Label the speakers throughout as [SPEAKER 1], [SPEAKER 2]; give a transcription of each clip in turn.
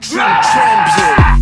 [SPEAKER 1] true champion.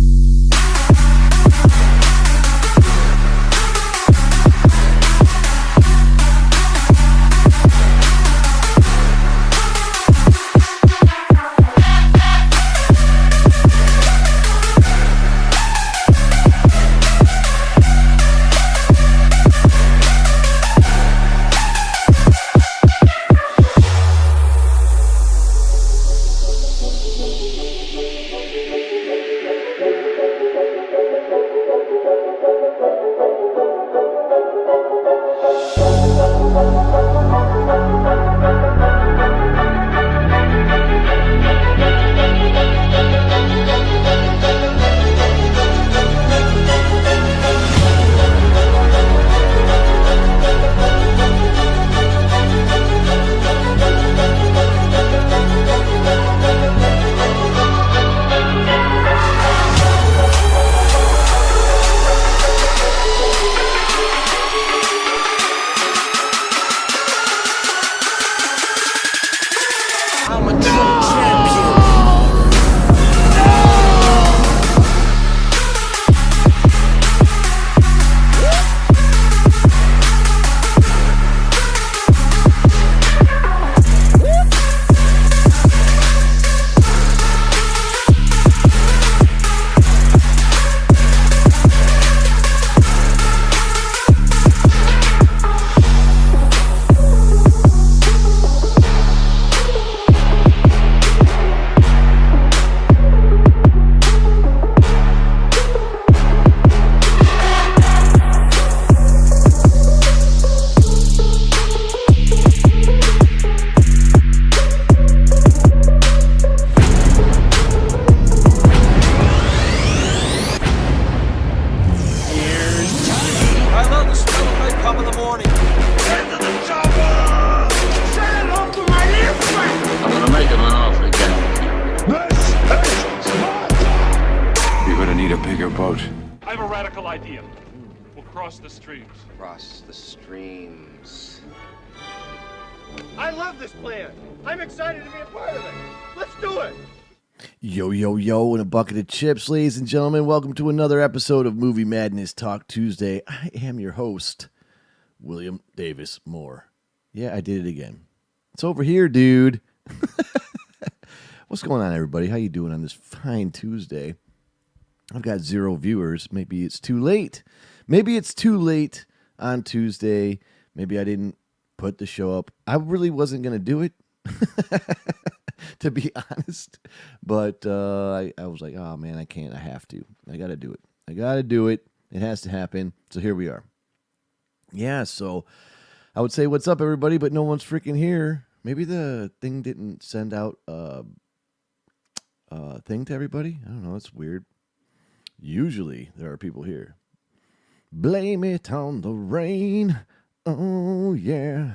[SPEAKER 2] Across the streams.
[SPEAKER 3] I love this plan. I'm excited to be a part of it. Let's do it.
[SPEAKER 1] Yo, yo, yo, and a bucket of chips, ladies and gentlemen. Welcome to another episode of Movie Madness Talk Tuesday. I am your host, William Davis Moore. Yeah, I did it again. It's over here, dude. What's going on, everybody? How you doing on this fine Tuesday? I've got 0 viewers. Maybe it's too late. Maybe it's too late on Tuesday. Maybe I didn't put the show up. I really wasn't going to do it, to be honest. But I was like, oh, man, I can't. I have to. I got to do it. I got to do it. It has to happen. So here we are. Yeah, so I would say, what's up, everybody? But no one's freaking here. Maybe the thing didn't send out a thing to everybody. I don't know. It's weird. Usually there are people here. Blame it on the rain. Oh, yeah.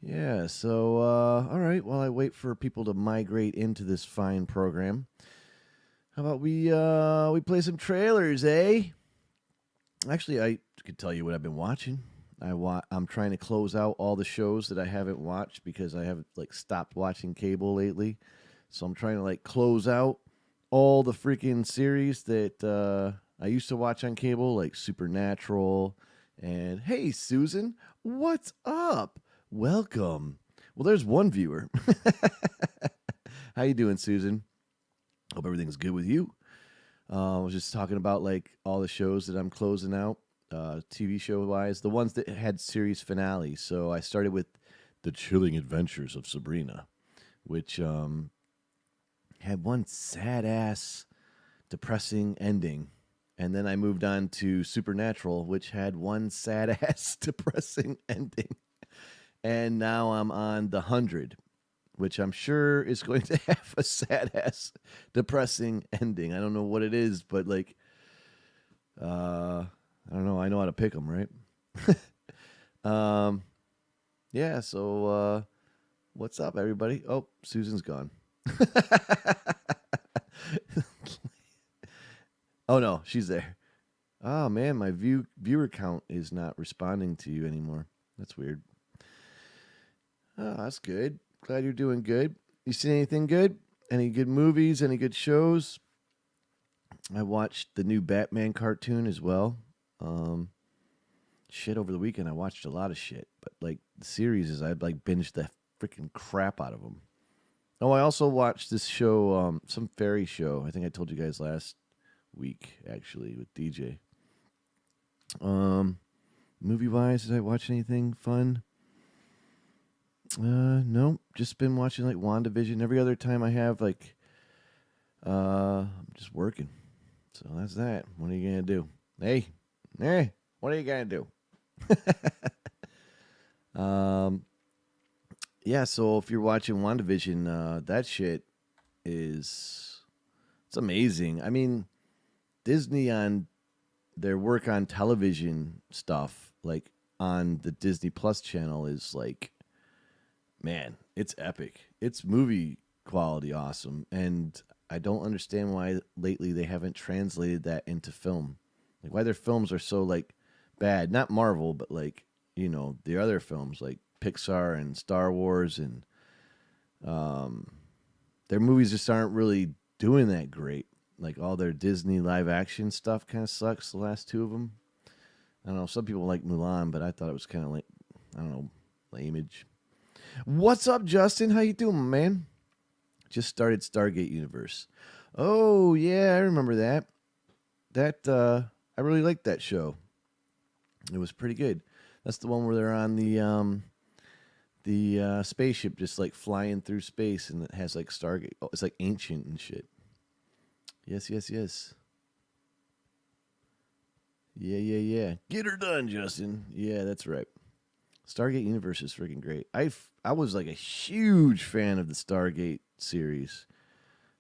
[SPEAKER 1] Yeah, so, all right, while I wait for people to migrate into this fine program, how about we play some trailers, eh? Actually, I could tell you what I've been watching. I'm trying to close out all the shows that I haven't watched because I have, stopped watching cable lately. So I'm trying to, close out all the freaking series that, I used to watch on cable, like Supernatural, and hey, Susan, what's up? Welcome. Well, there's one viewer. How you doing, Susan? Hope everything's good with you. I was just talking about, all the shows that I'm closing out, TV show-wise, the ones that had series finales. So I started with The Chilling Adventures of Sabrina, which had one sad-ass, depressing ending. And then I moved on to Supernatural, which had one sad-ass depressing ending. And now I'm on The 100, which I'm sure is going to have a sad-ass depressing ending. I don't know what it is, but, I don't know. I know how to pick them, right? Yeah, so what's up, everybody? Oh, Susan's gone. Oh, no, she's there. Oh, man, my viewer count is not responding to you anymore. That's weird. Oh, that's good. Glad you're doing good. You seen anything good? Any good movies? Any good shows? I watched the new Batman cartoon as well. Shit, over the weekend I watched a lot of shit, but like the series, I'd like binged the freaking crap out of them. Oh, I also watched this show, some fairy show. I think I told you guys last week, actually, with DJ. Movie wise, did I watch anything fun? No, just been watching like WandaVision. Every other time I have like, I'm just working. So that's that. What are you gonna do? Hey, what are you gonna do? Yeah. So if you're watching WandaVision, that shit it's amazing. I mean, Disney on their work on television stuff, like on the Disney Plus channel, is like, man, it's epic. It's movie quality awesome. And I don't understand why lately they haven't translated that into film. Like why their films are so like bad. Not Marvel, but like, you know, the other films like Pixar and Star Wars, and their movies just aren't really doing that great. Like all their Disney live action stuff kind of sucks. The last two of them. I don't know. Some people like Mulan, but I thought it was kind of like, I don't know, lameage. What's up, Justin? How you doing, man? Just started Stargate Universe. Oh yeah, I remember that. I really liked that show. It was pretty good. That's the one where they're on the spaceship, just like flying through space, and it has like Stargate. Oh, it's like ancient and shit. Yes. Yeah. Get her done, Justin. Yeah, that's right. Stargate Universe is freaking great. I was like a huge fan of the Stargate series.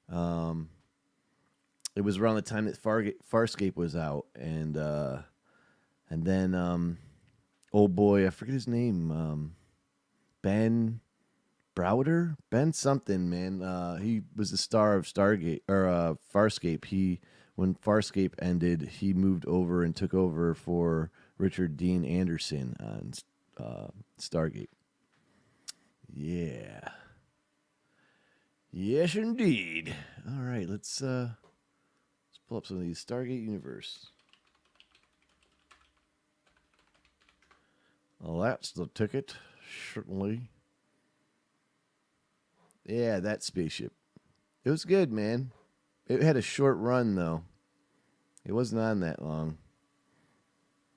[SPEAKER 1] It was around the time that Farscape was out, and then oh boy, I forget his name. Ben Browder? Ben something, man. He was the star of Stargate or Farscape. When Farscape ended, he moved over and took over for Richard Dean Anderson on Stargate. Yeah. Yes, indeed. All right, let's pull up some of these Stargate Universe. Well, that's the ticket, certainly. Yeah, that spaceship. It was good, man. It had a short run, though. It wasn't on that long,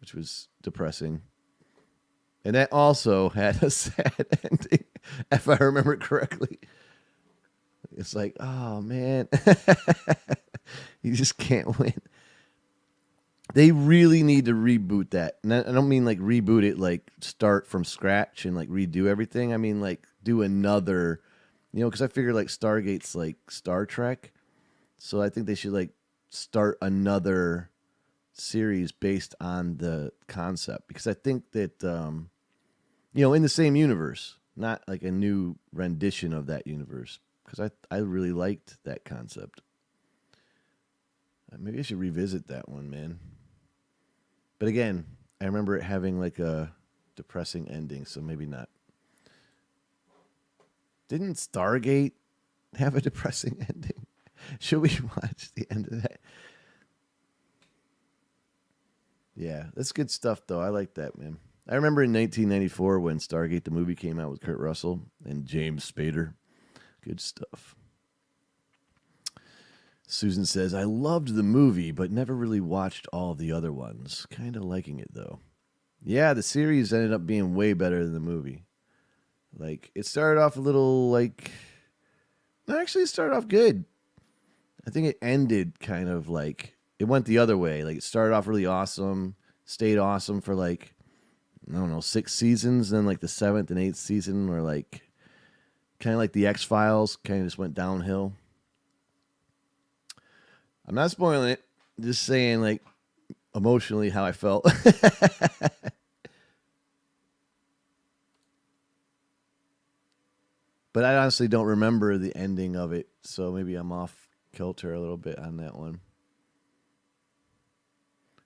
[SPEAKER 1] which was depressing. And that also had a sad ending, if I remember correctly. It's like, oh, man. You just can't win. They really need to reboot that. And I don't mean like reboot it, like start from scratch and like redo everything. I mean like do another, because I figure like Stargate's like Star Trek. So I think they should like start another series based on the concept. Because I think that, in the same universe, not like a new rendition of that universe. Because I really liked that concept. Maybe I should revisit that one, man. But again, I remember it having like a depressing ending, so maybe not. Didn't Stargate have a depressing ending? Should we watch the end of that? Yeah, that's good stuff, though. I like that, man. I remember in 1994 when Stargate, the movie, came out with Kurt Russell and James Spader. Good stuff. Susan says, I loved the movie, but never really watched all the other ones. Kind of liking it, though. Yeah, the series ended up being way better than the movie. Like, it started off a little, like... Actually, it started off good. I think it ended kind of like... It went the other way. Like, it started off really awesome, stayed awesome for, like, 6 seasons. Then, like, the 7th and 8th season were, like... Kind of like the X-Files, kind of just went downhill. I'm not spoiling it. Just saying, like, emotionally how I felt. But I honestly don't remember the ending of it, so maybe I'm off kilter a little bit on that one.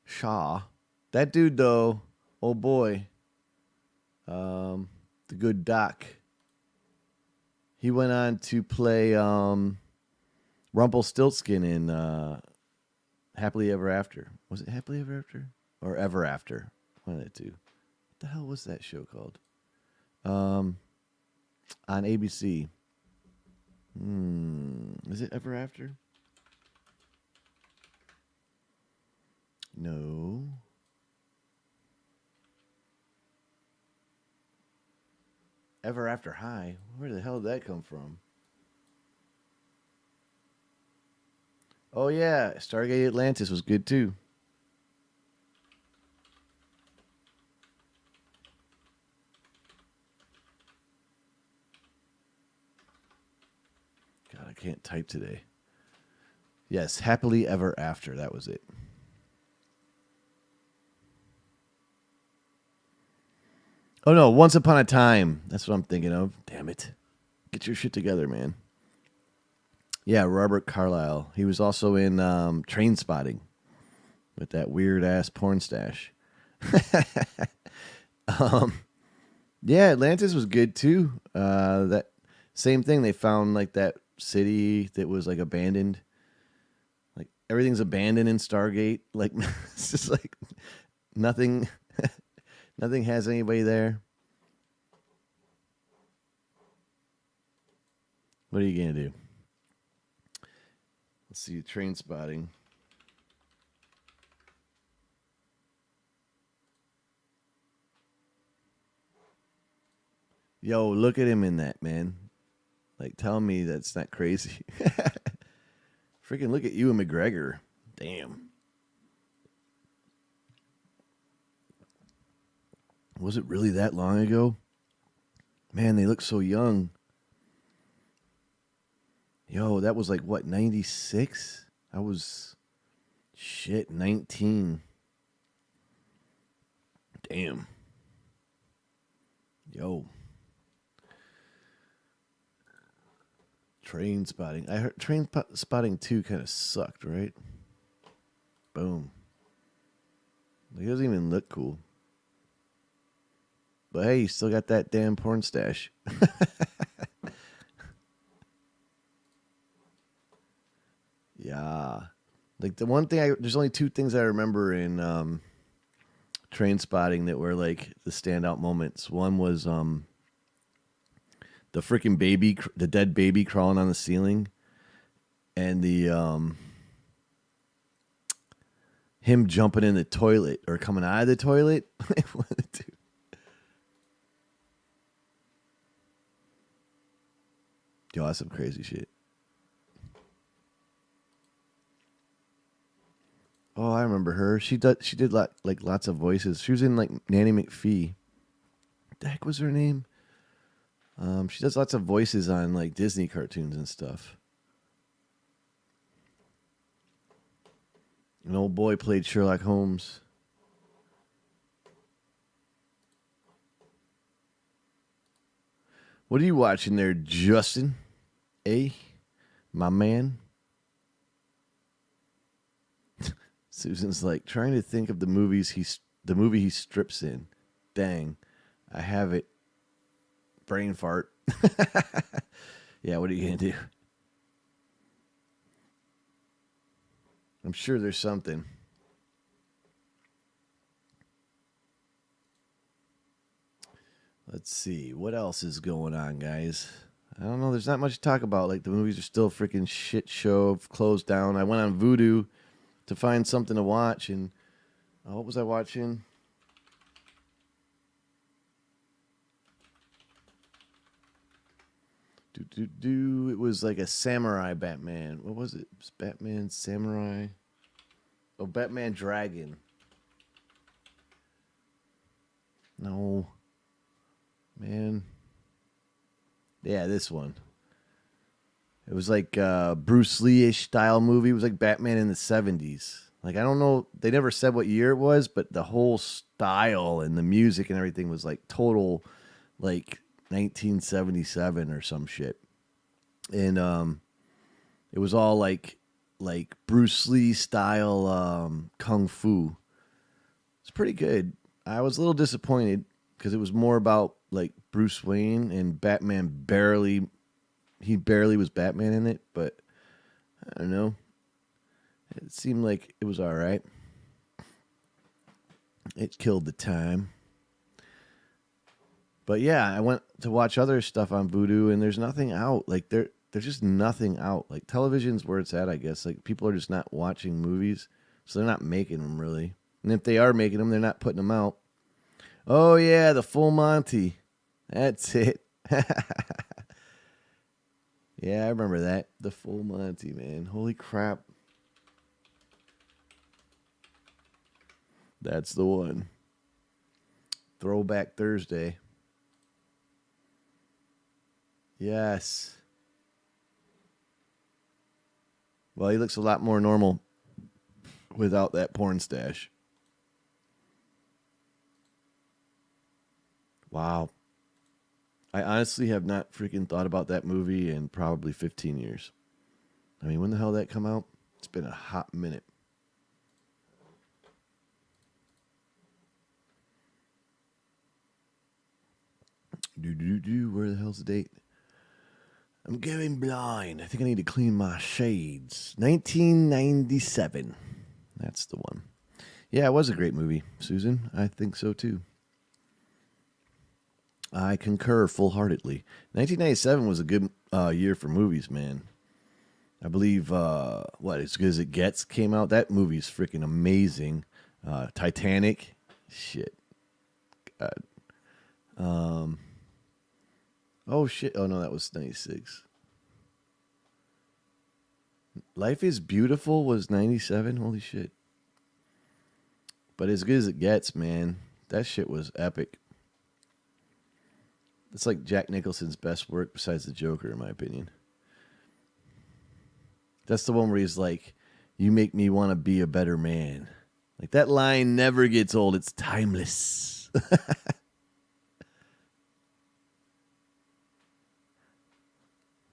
[SPEAKER 1] Shaw. That dude, though, oh boy. The good Doc. He went on to play Rumpelstiltskin in Happily Ever After. Was it Happily Ever After? Or Ever After? One of the two. What the hell was that show called? On ABC. Is it Ever After? No. Ever After High? Where the hell did that come from? Oh, yeah. Stargate Atlantis was good, too. God, I can't type today. Yes, Happily Ever After. That was it. Oh, no. Once Upon a Time. That's what I'm thinking of. Damn it. Get your shit together, man. Yeah, Robert Carlyle. He was also in Train Spotting with that weird-ass porn stash. Yeah, Atlantis was good, too. That same thing. They found, like, that city that was, like, abandoned. Like, everything's abandoned in Stargate. Like, it's just, like, nothing... Nothing has anybody there. What are you going to do? Let's see, Train Spotting. Yo, look at him in that, man. Like, tell me that's not crazy. Freaking look at Ewan McGregor. Damn. Was it really that long ago? Man, they look so young. Yo, that was like, what, 96? I was, 19. Damn. Yo. Train Spotting. I heard Train Spotting 2 kind of sucked, right? Boom. He doesn't even look cool. But hey, you still got that damn porn stash. Yeah. Like the one thing there's only two things I remember in Train Spotting that were like the standout moments. One was the freaking baby, the dead baby crawling on the ceiling, and the him jumping in the toilet or coming out of the toilet. One of the two. Yo, that's some crazy shit. Oh, I remember her. She did lots of voices. She was in like Nanny McPhee. What the heck was her name? She does lots of voices on like Disney cartoons and stuff. An old boy played Sherlock Holmes. What are you watching there, Justin? My man? Susan's like trying to think of the movie he strips in. Dang, I have it. Brain fart. Yeah, what are you gonna do? I'm sure there's something. Let's see. What else is going on, guys? I don't know. There's not much to talk about. Like, the movies are still freaking shit show, closed down. I went on Vudu to find something to watch, and what was I watching? It was like a samurai Batman. What was it? It was Batman Samurai. Oh, Batman Dragon. No. Man. Yeah, this one. It was like Bruce Lee-ish style movie. It was like Batman in the 70s. Like, I don't know. They never said what year it was, but the whole style and the music and everything was like total, like 1977 or some shit. And it was all like Bruce Lee style kung fu. It's pretty good. I was a little disappointed because it was more about like Bruce Wayne, and Batman barely was Batman in it, but I don't know. It seemed like it was all right. It killed the time. But yeah, I went to watch other stuff on Vudu, and there's nothing out. Like there's just nothing out. Like television's where it's at, I guess. Like people are just not watching movies, so they're not making them really. And if they are making them, they're not putting them out. Oh yeah, the Full Monty. That's it. Yeah, I remember that. The Full Monty, man. Holy crap. That's the one. Throwback Thursday. Yes. Well, he looks a lot more normal without that porn stash. Wow. I honestly have not freaking thought about that movie in probably 15 years. I mean, when the hell did that come out? It's been a hot minute. Where the hell's the date? I'm going blind. I think I need to clean my shades. 1997. That's the one. Yeah, it was a great movie, Susan. I think so, too. I concur full-heartedly. 1997 was a good year for movies, man. I believe, As Good as It Gets came out. That movie's freaking amazing. Titanic. Shit. God. Oh, shit. Oh, no, that was 96. Life is Beautiful was 97. Holy shit. But As Good as It Gets, man. That shit was epic. It's like Jack Nicholson's best work besides The Joker, in my opinion. That's the one where he's like, you make me want to be a better man. Like, that line never gets old. It's timeless.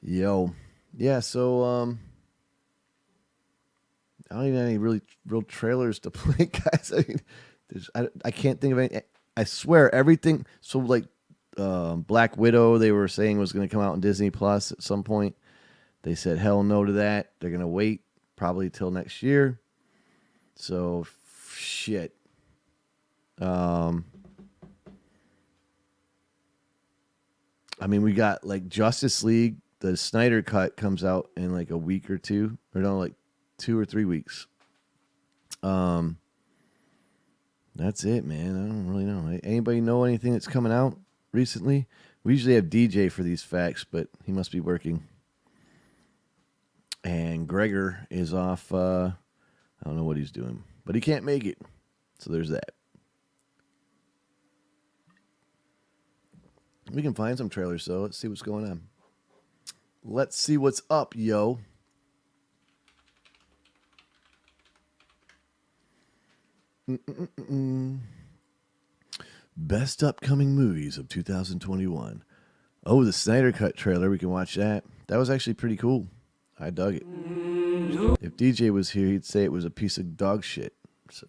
[SPEAKER 1] Yo. Yeah, so, I don't even have any real trailers to play, guys. I mean, I can't think of any. I swear, everything. So, like, Black Widow, they were saying was going to come out on Disney Plus at some point. They said hell no to that. They're going to wait probably till next year. So, shit. I mean, we got like Justice League. The Snyder Cut comes out in like a week or two. Or no, like 2 or 3 weeks. That's it, man. I don't really know. Anybody know anything that's coming out recently? We usually have DJ for these facts, but he must be working. And Gregor is off. I don't know what he's doing, but he can't make it. So there's that. We can find some trailers, though. Let's see what's going on. Let's see what's up, yo. Best upcoming movies of 2021. Oh, the Snyder Cut trailer. We can watch that. That was actually pretty cool. I dug it. If DJ was here, he'd say it was a piece of dog shit. So,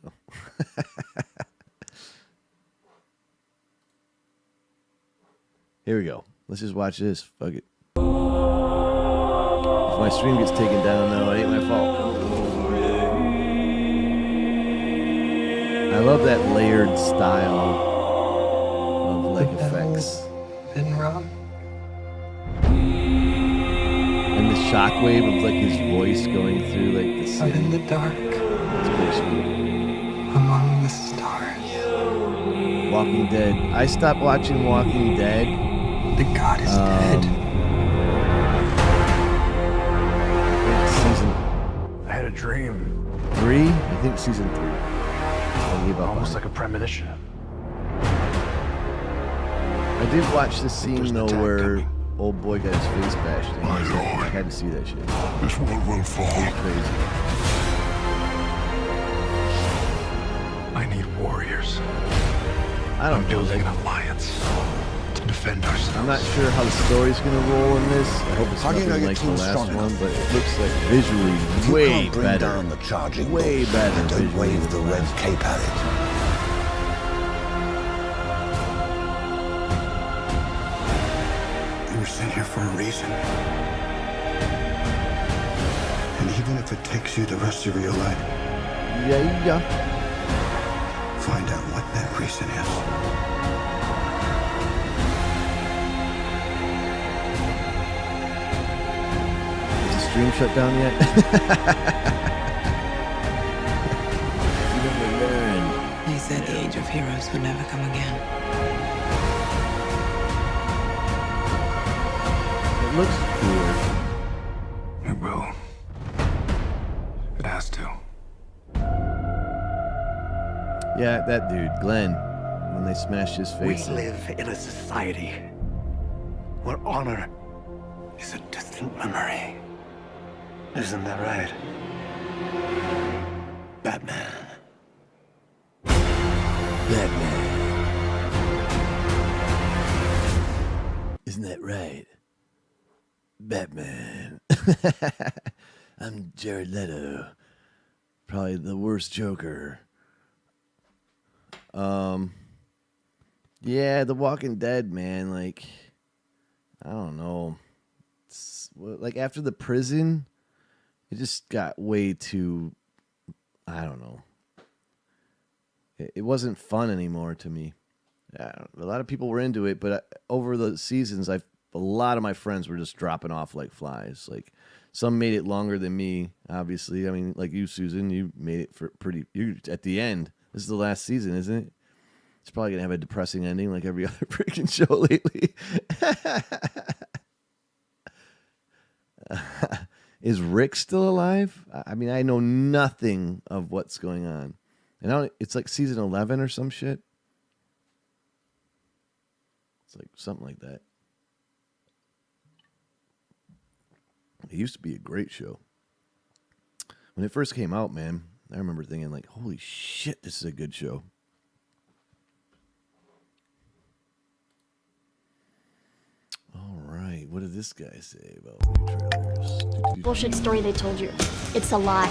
[SPEAKER 1] here we go. Let's just watch this. Fuck it. If my stream gets taken down, no, it ain't my fault. I love that layered style of like effects.
[SPEAKER 4] Been wrong.
[SPEAKER 1] And the shockwave of like his voice going through like the
[SPEAKER 4] I'm
[SPEAKER 1] city.
[SPEAKER 4] in the dark
[SPEAKER 1] It's pretty sweet.
[SPEAKER 4] among the stars.
[SPEAKER 1] Walking Dead. I stopped watching Walking Dead.
[SPEAKER 4] The god is dead.
[SPEAKER 1] Season
[SPEAKER 5] I had a dream,
[SPEAKER 1] 3? I think season 3. I gave up
[SPEAKER 5] almost
[SPEAKER 1] on
[SPEAKER 5] like a premonition.
[SPEAKER 1] it. I did watch the scene
[SPEAKER 5] There's an
[SPEAKER 1] though
[SPEAKER 5] attack
[SPEAKER 1] where
[SPEAKER 5] coming.
[SPEAKER 1] old boy got his face bashed in.
[SPEAKER 6] My
[SPEAKER 1] I
[SPEAKER 6] lord.
[SPEAKER 1] had to see that shit.
[SPEAKER 6] This world will fall.
[SPEAKER 1] Crazy.
[SPEAKER 5] I need warriors.
[SPEAKER 1] I don't
[SPEAKER 5] I'm
[SPEAKER 1] know.
[SPEAKER 5] building an alliance to defend ourselves.
[SPEAKER 1] I'm not sure how the story's gonna roll in this. I hope it's
[SPEAKER 7] How do you know
[SPEAKER 1] nothing
[SPEAKER 7] your
[SPEAKER 1] like the
[SPEAKER 7] team's
[SPEAKER 1] last
[SPEAKER 7] strong
[SPEAKER 1] one,
[SPEAKER 7] enough?
[SPEAKER 1] but it looks like visually
[SPEAKER 7] If you
[SPEAKER 1] way
[SPEAKER 7] can't bring
[SPEAKER 1] better.
[SPEAKER 7] down the charging
[SPEAKER 1] Way
[SPEAKER 7] bolt,
[SPEAKER 1] better
[SPEAKER 7] then don't
[SPEAKER 1] visually
[SPEAKER 7] wave
[SPEAKER 1] than
[SPEAKER 7] the
[SPEAKER 1] the
[SPEAKER 7] red
[SPEAKER 1] last
[SPEAKER 7] cape at it. You were sent here for a reason. And Even if it takes you the rest of your life,
[SPEAKER 1] Yeah.
[SPEAKER 7] find out what that reason is.
[SPEAKER 1] Is the stream shut down yet? You never learn.
[SPEAKER 8] They said the age of heroes would never come again.
[SPEAKER 1] It looks cooler.
[SPEAKER 5] It will. It has to.
[SPEAKER 1] Yeah, that dude, Glenn, when they smashed his
[SPEAKER 9] We
[SPEAKER 1] face in.
[SPEAKER 9] live in a society where honor is a distant memory. Isn't that right? Batman.
[SPEAKER 1] Batman. Isn't that right? Batman. I'm Jared Leto. Probably the worst Joker. Yeah, The Walking Dead, man. Like, I don't know. Like, after the prison, it just got way too, I don't know. It wasn't fun anymore to me. A lot of people were into it, but over the seasons, a lot of my friends were just dropping off like flies. Like, some made it longer than me, obviously. I mean, like you, Susan, you made it for you at the end. This is the last season, isn't it? It's probably gonna have a depressing ending, like every other freaking show lately. Is Rick still alive? I mean, I know nothing of what's going on. And it's like season 11 or some shit. It's like something like that. It used to be a great show. When it first came out, man, I remember thinking like, holy shit, this is a good show. All right, what did this guy say about new trailers?
[SPEAKER 10] Bullshit story they told you. It's a lie.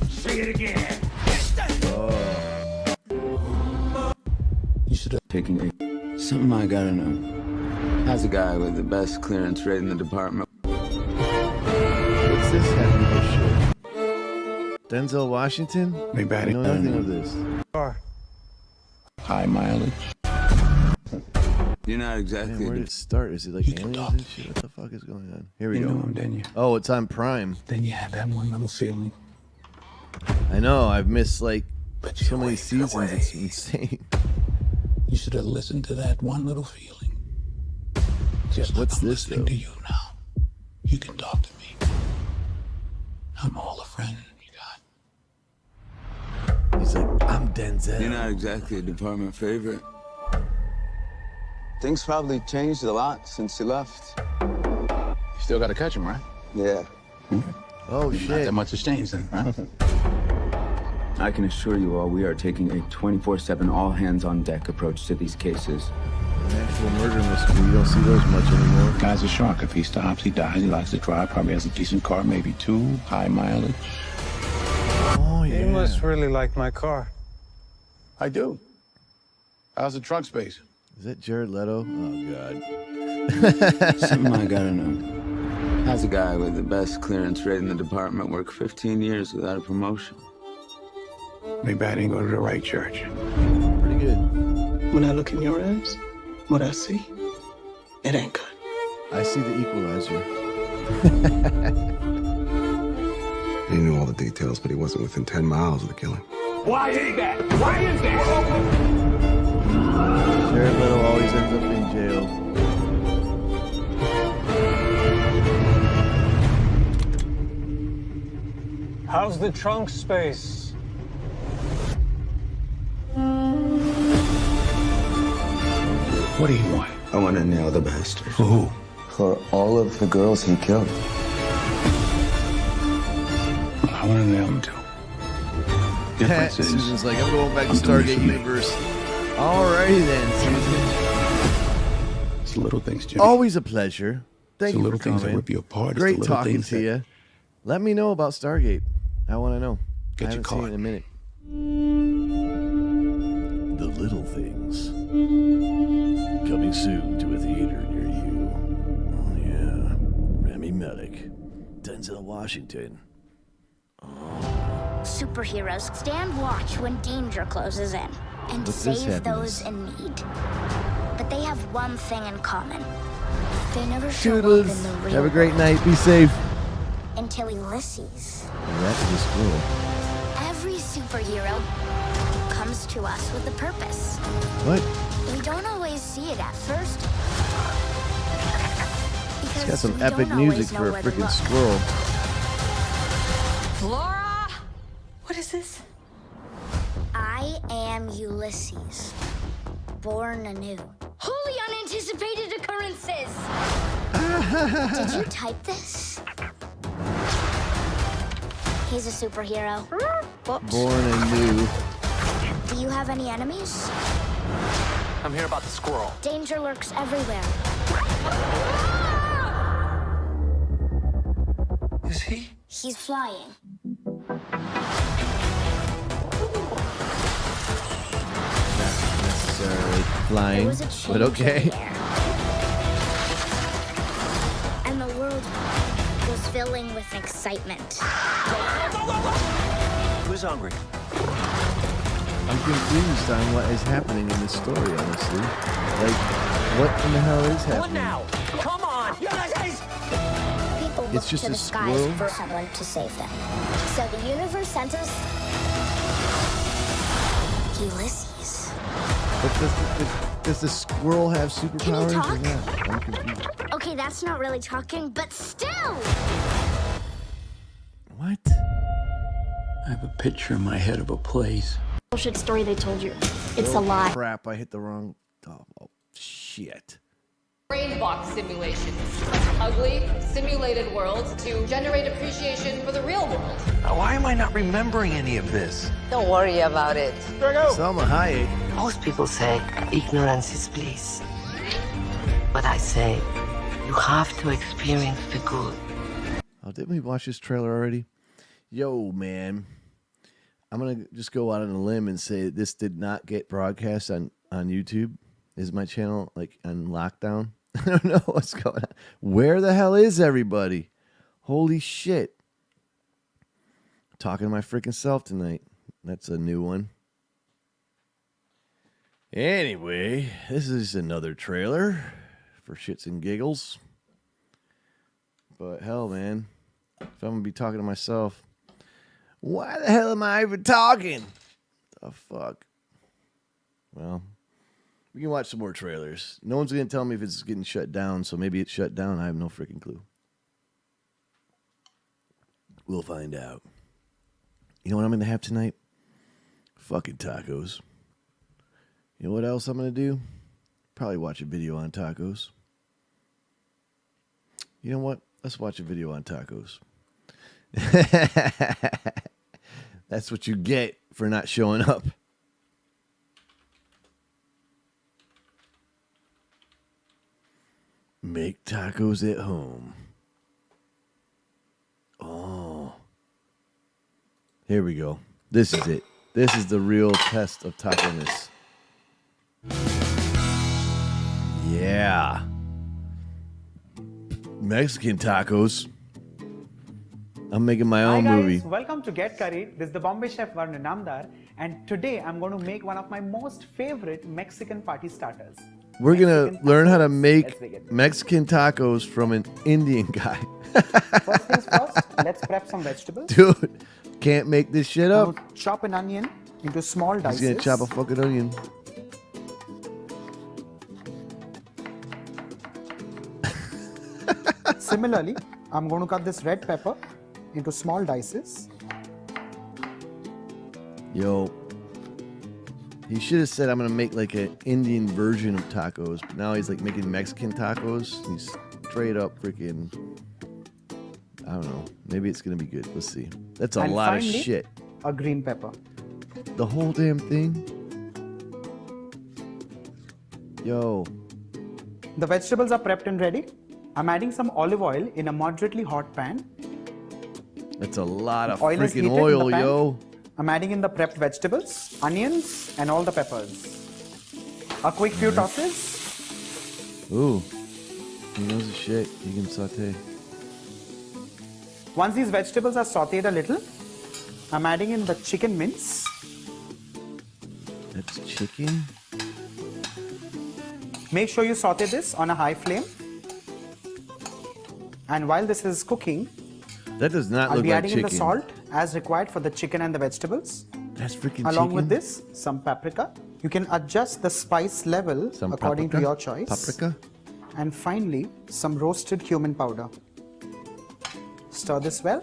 [SPEAKER 3] Say it again.
[SPEAKER 11] You should have taken it. Something I gotta know. How's a guy with the best clearance rate in the department?
[SPEAKER 1] What's this happy bullshit? Denzel Washington?
[SPEAKER 7] Maybe I
[SPEAKER 1] I know
[SPEAKER 7] didn't
[SPEAKER 1] nothing of this.
[SPEAKER 7] High mileage.
[SPEAKER 11] You're not
[SPEAKER 1] Man,
[SPEAKER 11] exactly.
[SPEAKER 1] where did it start? Is it like aliens and shit? What the fuck is going on? Here we
[SPEAKER 7] You
[SPEAKER 1] go.
[SPEAKER 7] know him, didn't you?
[SPEAKER 1] Oh, it's on Prime.
[SPEAKER 7] Then you had that one little feeling.
[SPEAKER 1] I know. I've missed like
[SPEAKER 7] But
[SPEAKER 1] so
[SPEAKER 7] you
[SPEAKER 1] many
[SPEAKER 7] waved
[SPEAKER 1] seasons.
[SPEAKER 7] away.
[SPEAKER 1] It's insane.
[SPEAKER 7] You should have listened to that one little feeling. Just
[SPEAKER 1] What's
[SPEAKER 7] like I'm
[SPEAKER 1] this,
[SPEAKER 7] listening
[SPEAKER 1] though?
[SPEAKER 7] to you now. You can talk to me. I'm all the friend you got.
[SPEAKER 1] He's like, I'm Denzel.
[SPEAKER 11] You're not exactly a department favorite. Things probably changed a lot since you left.
[SPEAKER 7] You still got to catch him, right?
[SPEAKER 11] Yeah.
[SPEAKER 1] Oh
[SPEAKER 7] Not
[SPEAKER 1] shit.
[SPEAKER 7] that much has changed then, right?
[SPEAKER 11] I can assure you all, we are taking a 24/7 all-hands-on-deck approach to these cases.
[SPEAKER 1] An actual murder mystery. You don't see those much anymore.
[SPEAKER 7] Guy's a shark. If he stops, he dies. He likes to drive. Probably has a decent car, maybe two. High mileage.
[SPEAKER 1] Oh yeah.
[SPEAKER 4] You must really like my car.
[SPEAKER 7] I do. How's the trunk space?
[SPEAKER 1] Is that Jared Leto? Oh god.
[SPEAKER 11] Something I gotta know. How's a guy with the best clearance rate in the department work 15 years without a promotion?
[SPEAKER 7] Maybe I didn't go to the right church.
[SPEAKER 1] Pretty good.
[SPEAKER 9] When I look in your eyes, what I see, it ain't good.
[SPEAKER 1] I see the Equalizer.
[SPEAKER 6] He knew all the details, but he wasn't within 10 miles of the killing.
[SPEAKER 3] Why is that? Why is that?
[SPEAKER 1] Jared Leto always ends up in jail.
[SPEAKER 4] How's the trunk space?
[SPEAKER 7] What do you want?
[SPEAKER 11] I want to nail the bastard.
[SPEAKER 7] For who?
[SPEAKER 11] For all of the girls he killed.
[SPEAKER 7] I want to nail him too. Difference is,
[SPEAKER 1] Susan's like, I'm going back to
[SPEAKER 7] I'm doing it
[SPEAKER 1] Stargate
[SPEAKER 7] for me.
[SPEAKER 1] Universe. Alrighty then, Susan.
[SPEAKER 7] it's the little things, Jimmy.
[SPEAKER 1] Always a pleasure. Thank
[SPEAKER 7] It's the
[SPEAKER 1] you
[SPEAKER 7] little
[SPEAKER 1] for
[SPEAKER 7] things that
[SPEAKER 1] coming.
[SPEAKER 7] rip you apart. It's the
[SPEAKER 1] Great
[SPEAKER 7] little
[SPEAKER 1] talking
[SPEAKER 7] things
[SPEAKER 1] to
[SPEAKER 7] that-
[SPEAKER 1] you. Let me know about Stargate. I want to know.
[SPEAKER 7] Get
[SPEAKER 1] I
[SPEAKER 7] your
[SPEAKER 1] haven't seen it
[SPEAKER 7] card.
[SPEAKER 1] in a minute. The Little Things. Coming soon to a theater near you. Oh yeah. Rami Malek. Washington.
[SPEAKER 10] Superheroes stand watch when danger closes in and
[SPEAKER 1] What's this
[SPEAKER 10] save
[SPEAKER 1] happiness?
[SPEAKER 10] those in need. But they have one thing in common. They never show up
[SPEAKER 1] Toodles.
[SPEAKER 10] in the real
[SPEAKER 1] Have a great
[SPEAKER 10] world
[SPEAKER 1] night. Be safe.
[SPEAKER 10] until Ulysses.
[SPEAKER 1] That's just cool.
[SPEAKER 10] Every superhero comes to us with a purpose.
[SPEAKER 1] What?
[SPEAKER 10] We don't always see it at first.
[SPEAKER 1] It's got some
[SPEAKER 10] we
[SPEAKER 1] epic
[SPEAKER 10] don't
[SPEAKER 1] music
[SPEAKER 10] always
[SPEAKER 1] for
[SPEAKER 10] know
[SPEAKER 1] a
[SPEAKER 10] where to
[SPEAKER 1] freaking
[SPEAKER 10] look.
[SPEAKER 1] squirrel.
[SPEAKER 8] Flora! What is this?
[SPEAKER 10] I am Ulysses, born anew. Wholly unanticipated occurrences! Did you type this? He's a superhero. Whoops.
[SPEAKER 1] Born anew.
[SPEAKER 10] Do you have any enemies?
[SPEAKER 9] I'm here about the squirrel.
[SPEAKER 10] Danger lurks everywhere.
[SPEAKER 9] Is he?
[SPEAKER 10] He's flying.
[SPEAKER 1] Not necessarily
[SPEAKER 10] There
[SPEAKER 1] flying,
[SPEAKER 10] was a change
[SPEAKER 1] but okay.
[SPEAKER 10] in the air. And the world was filling with excitement.
[SPEAKER 9] Who's hungry?
[SPEAKER 1] I'm confused on what is happening in this story, honestly. Like, what in the hell is
[SPEAKER 9] What
[SPEAKER 1] happening?
[SPEAKER 9] now? Come on! Ulysses!
[SPEAKER 10] People looked
[SPEAKER 1] It's just
[SPEAKER 10] to
[SPEAKER 1] a
[SPEAKER 10] the skies
[SPEAKER 1] squirrel?
[SPEAKER 10] for someone to save them. So the universe sent us Ulysses.
[SPEAKER 1] But does the squirrel have superpowers or
[SPEAKER 10] talk?
[SPEAKER 1] not? I'm confused.
[SPEAKER 10] Okay, that's not really talking, but still!
[SPEAKER 1] What?
[SPEAKER 7] I have a picture in my head of a place.
[SPEAKER 10] Bullshit story they told you. It's a
[SPEAKER 1] Oh,
[SPEAKER 10] lie.
[SPEAKER 1] crap, I hit the wrong... Oh, shit.
[SPEAKER 12] Brain box simulations. Ugly, simulated worlds to generate appreciation for the real world.
[SPEAKER 9] Why am I not remembering any of this?
[SPEAKER 8] Don't worry about it.
[SPEAKER 1] Selma Hayek.
[SPEAKER 8] Most people say ignorance is bliss. But I say you have to experience the good.
[SPEAKER 1] Oh, didn't we watch this trailer already? Yo, man. I'm going to just go out on a limb and say that this did not get broadcast on YouTube. Is my channel, like, on lockdown? I don't know what's going on. Where the hell is everybody? Holy shit. Talking to my freaking self tonight. That's a new one. Anyway, this is another trailer for shits and giggles. But hell, man. If I'm going to be talking to myself, why the hell am I even talking? The fuck? Well, we can watch some more trailers. No one's going to tell me if it's getting shut down, so maybe it's shut down. I have no freaking clue. We'll find out. You know what I'm going to have tonight? Fucking tacos. You know what else I'm going to do? Probably watch a video on tacos. You know what? Let's watch a video on tacos. That's what you get for not showing up. Make tacos at home. Oh. Here we go. This is it. This is the real test of taco-ness. Yeah. Mexican tacos. I'm making my own movie.
[SPEAKER 13] Welcome to Get Curried. This is the Bombay chef Varun Namdar, and today I'm going to make one of my most favorite Mexican party starters.
[SPEAKER 1] We're going to learn how to
[SPEAKER 13] Let's
[SPEAKER 1] make
[SPEAKER 13] begin.
[SPEAKER 1] Mexican tacos from an Indian guy.
[SPEAKER 13] First things first, let's prep some vegetables.
[SPEAKER 1] Dude, can't make this shit
[SPEAKER 13] I'm
[SPEAKER 1] up.
[SPEAKER 13] going to chop an onion into small
[SPEAKER 1] He's
[SPEAKER 13] dices.
[SPEAKER 1] going to chop a fucking onion.
[SPEAKER 13] Similarly, I'm going to cut this red pepper into small dices.
[SPEAKER 1] Yo, he should have said I'm going to make like an Indian version of tacos, but now he's like making Mexican tacos. He's straight up freaking, I don't know. Maybe it's going to be good. Let's see. That's a
[SPEAKER 13] And
[SPEAKER 1] lot of
[SPEAKER 13] finally,
[SPEAKER 1] shit.
[SPEAKER 13] A green pepper.
[SPEAKER 1] The whole damn thing? Yo.
[SPEAKER 13] The vegetables are prepped and ready. I'm adding some olive oil in a moderately hot pan.
[SPEAKER 1] That's a lot of
[SPEAKER 13] Oil is
[SPEAKER 1] freaking
[SPEAKER 13] heated in the
[SPEAKER 1] oil,
[SPEAKER 13] pan.
[SPEAKER 1] yo.
[SPEAKER 13] I'm adding in the prepped vegetables, onions, and all the peppers. A quick few tosses.
[SPEAKER 1] Ooh. He knows his shit. He can saute.
[SPEAKER 13] Once these vegetables are sauteed a little, I'm adding in the chicken mince.
[SPEAKER 1] That's chicken?
[SPEAKER 13] Make sure you saute this on a high flame. And while this is cooking,
[SPEAKER 1] that does not
[SPEAKER 13] I'll
[SPEAKER 1] look
[SPEAKER 13] be
[SPEAKER 1] like
[SPEAKER 13] adding
[SPEAKER 1] chicken.
[SPEAKER 13] in the salt as required for the chicken and the vegetables.
[SPEAKER 1] That's freaking
[SPEAKER 13] Along
[SPEAKER 1] chicken?
[SPEAKER 13] with this, some paprika. You can adjust the spice level according to your choice.
[SPEAKER 1] Paprika?
[SPEAKER 13] And finally, some roasted cumin powder. Stir this well.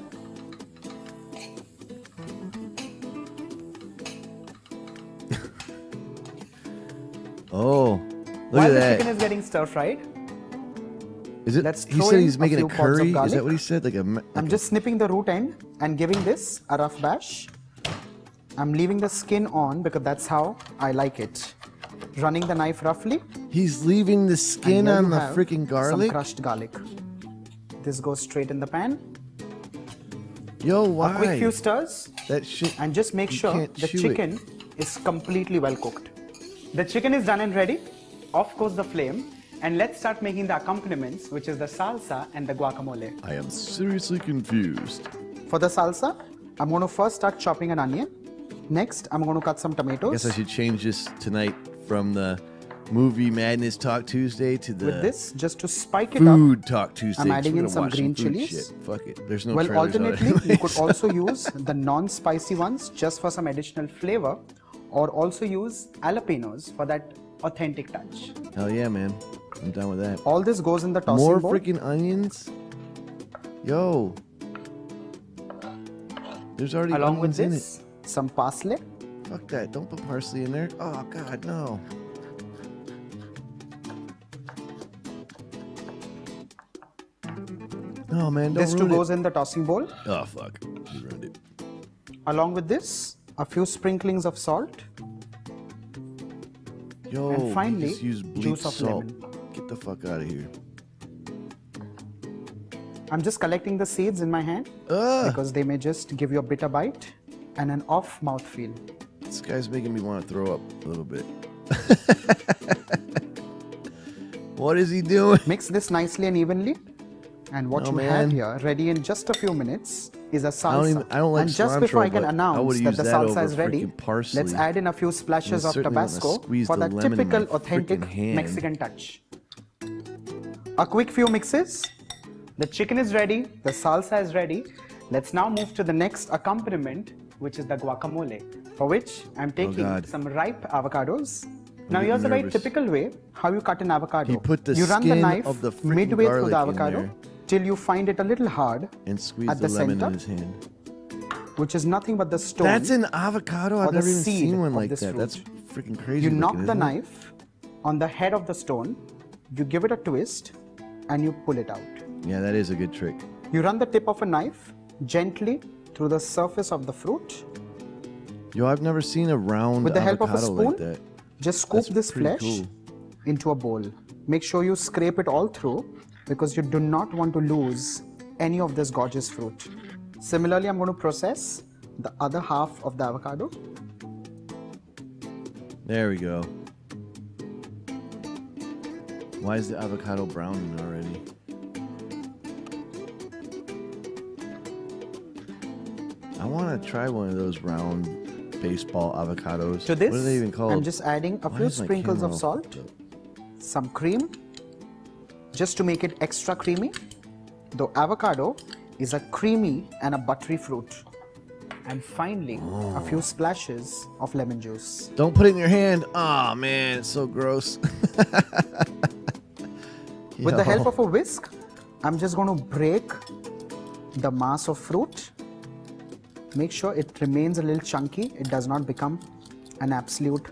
[SPEAKER 1] Oh, look
[SPEAKER 13] While
[SPEAKER 1] at
[SPEAKER 13] the
[SPEAKER 1] that.
[SPEAKER 13] chicken is getting stir-fried,
[SPEAKER 1] Is it?
[SPEAKER 13] let's
[SPEAKER 1] He
[SPEAKER 13] throw
[SPEAKER 1] said
[SPEAKER 13] in
[SPEAKER 1] he's
[SPEAKER 13] a
[SPEAKER 1] making
[SPEAKER 13] few
[SPEAKER 1] a
[SPEAKER 13] pods of
[SPEAKER 1] curry. Is
[SPEAKER 13] garlic.
[SPEAKER 1] that what he said? Like
[SPEAKER 13] I'm just snipping the root end and giving this a rough bash. I'm leaving the skin on because that's how I like it. Running the knife roughly.
[SPEAKER 1] He's leaving the skin on the freaking garlic?
[SPEAKER 13] Some crushed garlic. This goes straight in the pan.
[SPEAKER 1] Yo, why?
[SPEAKER 13] A quick few stirs.
[SPEAKER 1] That shit.
[SPEAKER 13] And just make
[SPEAKER 1] you
[SPEAKER 13] sure
[SPEAKER 1] can't
[SPEAKER 13] the
[SPEAKER 1] chew
[SPEAKER 13] chicken is completely well cooked. The chicken is done and ready. Off goes the flame. And let's start making the accompaniments, which is the salsa and the guacamole.
[SPEAKER 1] I am seriously confused.
[SPEAKER 13] For the salsa, I'm going to first start chopping an onion. Next, I'm going to cut some tomatoes.
[SPEAKER 1] I guess I should change this tonight from the Movie Madness Talk Tuesday to the
[SPEAKER 13] With this, just to spike it
[SPEAKER 1] Food
[SPEAKER 13] up,
[SPEAKER 1] Talk Tuesday.
[SPEAKER 13] I'm
[SPEAKER 1] 'cause
[SPEAKER 13] adding
[SPEAKER 1] we're
[SPEAKER 13] in
[SPEAKER 1] gonna
[SPEAKER 13] some
[SPEAKER 1] watch
[SPEAKER 13] green
[SPEAKER 1] food
[SPEAKER 13] chilies.
[SPEAKER 1] shit. Fuck it. There's no
[SPEAKER 13] Well,
[SPEAKER 1] trailers on it
[SPEAKER 13] alternately, you
[SPEAKER 1] anyways.
[SPEAKER 13] could also use the non-spicy ones just for some additional flavor, or also use jalapenos for that authentic touch.
[SPEAKER 1] Hell yeah, man. I'm down with that.
[SPEAKER 13] All this goes in the tossing
[SPEAKER 1] More
[SPEAKER 13] bowl.
[SPEAKER 1] freaking onions? Yo. There's already
[SPEAKER 13] Along with
[SPEAKER 1] onions in
[SPEAKER 13] this, some parsley.
[SPEAKER 1] it. Fuck that. Don't put parsley in there. Oh, God, no. No, man, don't
[SPEAKER 13] This too
[SPEAKER 1] ruin
[SPEAKER 13] goes
[SPEAKER 1] it.
[SPEAKER 13] in the tossing bowl.
[SPEAKER 1] Oh, fuck. You ruined it.
[SPEAKER 13] Along with this, a few sprinklings of salt.
[SPEAKER 1] Yo,
[SPEAKER 13] And finally,
[SPEAKER 1] just use bleach
[SPEAKER 13] juice of
[SPEAKER 1] salt.
[SPEAKER 13] lemon.
[SPEAKER 1] Get the fuck out of here.
[SPEAKER 13] I'm just collecting the seeds in my hand because they may just give you a bitter bite and an off mouth feel.
[SPEAKER 1] This guy's making me want to throw up a little bit. What is he doing?
[SPEAKER 13] Mix this nicely and evenly. And what
[SPEAKER 1] Oh,
[SPEAKER 13] you
[SPEAKER 1] man.
[SPEAKER 13] have here, ready in just a few minutes, is a salsa.
[SPEAKER 1] I don't like
[SPEAKER 13] and just before I
[SPEAKER 1] cilantro,
[SPEAKER 13] can
[SPEAKER 1] but I
[SPEAKER 13] announce
[SPEAKER 1] would've
[SPEAKER 13] that
[SPEAKER 1] used
[SPEAKER 13] the
[SPEAKER 1] that
[SPEAKER 13] salsa
[SPEAKER 1] over
[SPEAKER 13] is ready,
[SPEAKER 1] freaking parsley.
[SPEAKER 13] let's add in a few splashes
[SPEAKER 1] I
[SPEAKER 13] of
[SPEAKER 1] certainly wanna
[SPEAKER 13] Tabasco
[SPEAKER 1] squeeze
[SPEAKER 13] for
[SPEAKER 1] the
[SPEAKER 13] that
[SPEAKER 1] lemon in
[SPEAKER 13] typical
[SPEAKER 1] my
[SPEAKER 13] authentic
[SPEAKER 1] freaking hand.
[SPEAKER 13] Mexican touch. A quick few mixes. The chicken is ready, the salsa is ready. Let's now move to the next accompaniment, which is the guacamole, for which I'm taking
[SPEAKER 1] God.
[SPEAKER 13] some ripe avocados. Now
[SPEAKER 1] getting
[SPEAKER 13] here's a very
[SPEAKER 1] nervous.
[SPEAKER 13] typical way how you cut an avocado.
[SPEAKER 1] He put the
[SPEAKER 13] you run the
[SPEAKER 1] skin
[SPEAKER 13] knife
[SPEAKER 1] of the freaking
[SPEAKER 13] midway through the
[SPEAKER 1] garlic in
[SPEAKER 13] avocado
[SPEAKER 1] there.
[SPEAKER 13] till you find it a little hard
[SPEAKER 1] And squeeze
[SPEAKER 13] at
[SPEAKER 1] the
[SPEAKER 13] the
[SPEAKER 1] lemon
[SPEAKER 13] center,
[SPEAKER 1] in his hand.
[SPEAKER 13] which is nothing but the stone.
[SPEAKER 1] That's an avocado?
[SPEAKER 13] or
[SPEAKER 1] I've
[SPEAKER 13] the
[SPEAKER 1] never even
[SPEAKER 13] seed
[SPEAKER 1] seen one
[SPEAKER 13] of
[SPEAKER 1] like
[SPEAKER 13] this
[SPEAKER 1] that.
[SPEAKER 13] fruit.
[SPEAKER 1] That's freaking crazy.
[SPEAKER 13] You
[SPEAKER 1] looking,
[SPEAKER 13] knock the
[SPEAKER 1] isn't it?
[SPEAKER 13] knife on the head of the stone, you give it a twist, and you pull it out.
[SPEAKER 1] Yeah, that is a good trick.
[SPEAKER 13] You run the tip of a knife gently through the surface of the fruit.
[SPEAKER 1] Yo, I've never seen a round
[SPEAKER 13] With the help of a
[SPEAKER 1] avocado like
[SPEAKER 13] spoon,
[SPEAKER 1] that.
[SPEAKER 13] just scoop
[SPEAKER 1] That's
[SPEAKER 13] this
[SPEAKER 1] pretty
[SPEAKER 13] flesh
[SPEAKER 1] cool.
[SPEAKER 13] into a bowl. Make sure you scrape it all through because you do not want to lose any of this gorgeous fruit. Similarly, I'm going to process the other half of the avocado.
[SPEAKER 1] There we go. Why is the avocado browning already? I want to try one of those round baseball avocados.
[SPEAKER 13] To this,
[SPEAKER 1] what are they even called?
[SPEAKER 13] I'm just adding a
[SPEAKER 1] Why
[SPEAKER 13] few
[SPEAKER 1] is my
[SPEAKER 13] sprinkles
[SPEAKER 1] camera
[SPEAKER 13] of
[SPEAKER 1] all
[SPEAKER 13] salt,
[SPEAKER 1] fucked up?
[SPEAKER 13] some cream, just to make it extra creamy. Though avocado is a creamy and a buttery fruit. And finally, a few splashes of lemon juice.
[SPEAKER 1] Don't put it in your hand. Oh man, it's so gross.
[SPEAKER 13] With the help of a whisk, I'm just going to break the mass of fruit. Make sure it remains a little chunky. It does not become an absolute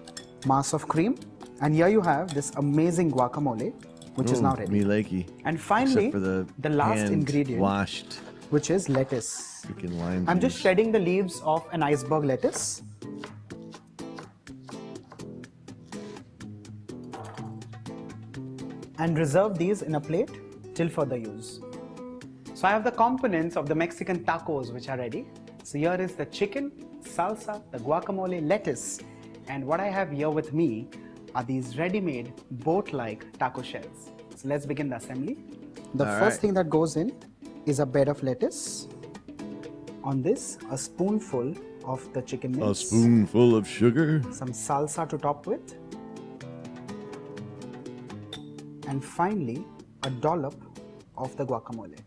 [SPEAKER 13] mass of cream. And here you have this amazing guacamole, which is now ready.
[SPEAKER 1] Me likey.
[SPEAKER 13] And finally,
[SPEAKER 1] Except for
[SPEAKER 13] the last
[SPEAKER 1] hand
[SPEAKER 13] ingredient,
[SPEAKER 1] washed
[SPEAKER 13] which is lettuce.
[SPEAKER 1] freaking lime
[SPEAKER 13] I'm just
[SPEAKER 1] juice.
[SPEAKER 13] shredding the leaves of an iceberg lettuce. And reserve these in a plate till further use. So I have the components of the Mexican tacos which are ready. So here is the chicken, salsa, the guacamole, lettuce, and what I have here with me are these ready-made boat-like taco shells. So let's begin the assembly. The
[SPEAKER 1] All
[SPEAKER 13] first
[SPEAKER 1] right.
[SPEAKER 13] thing that goes in is a bed of lettuce. On this, a spoonful of the chicken mince.
[SPEAKER 1] A spoonful of sugar.
[SPEAKER 13] Some salsa to top with. And finally, a dollop of the guacamole.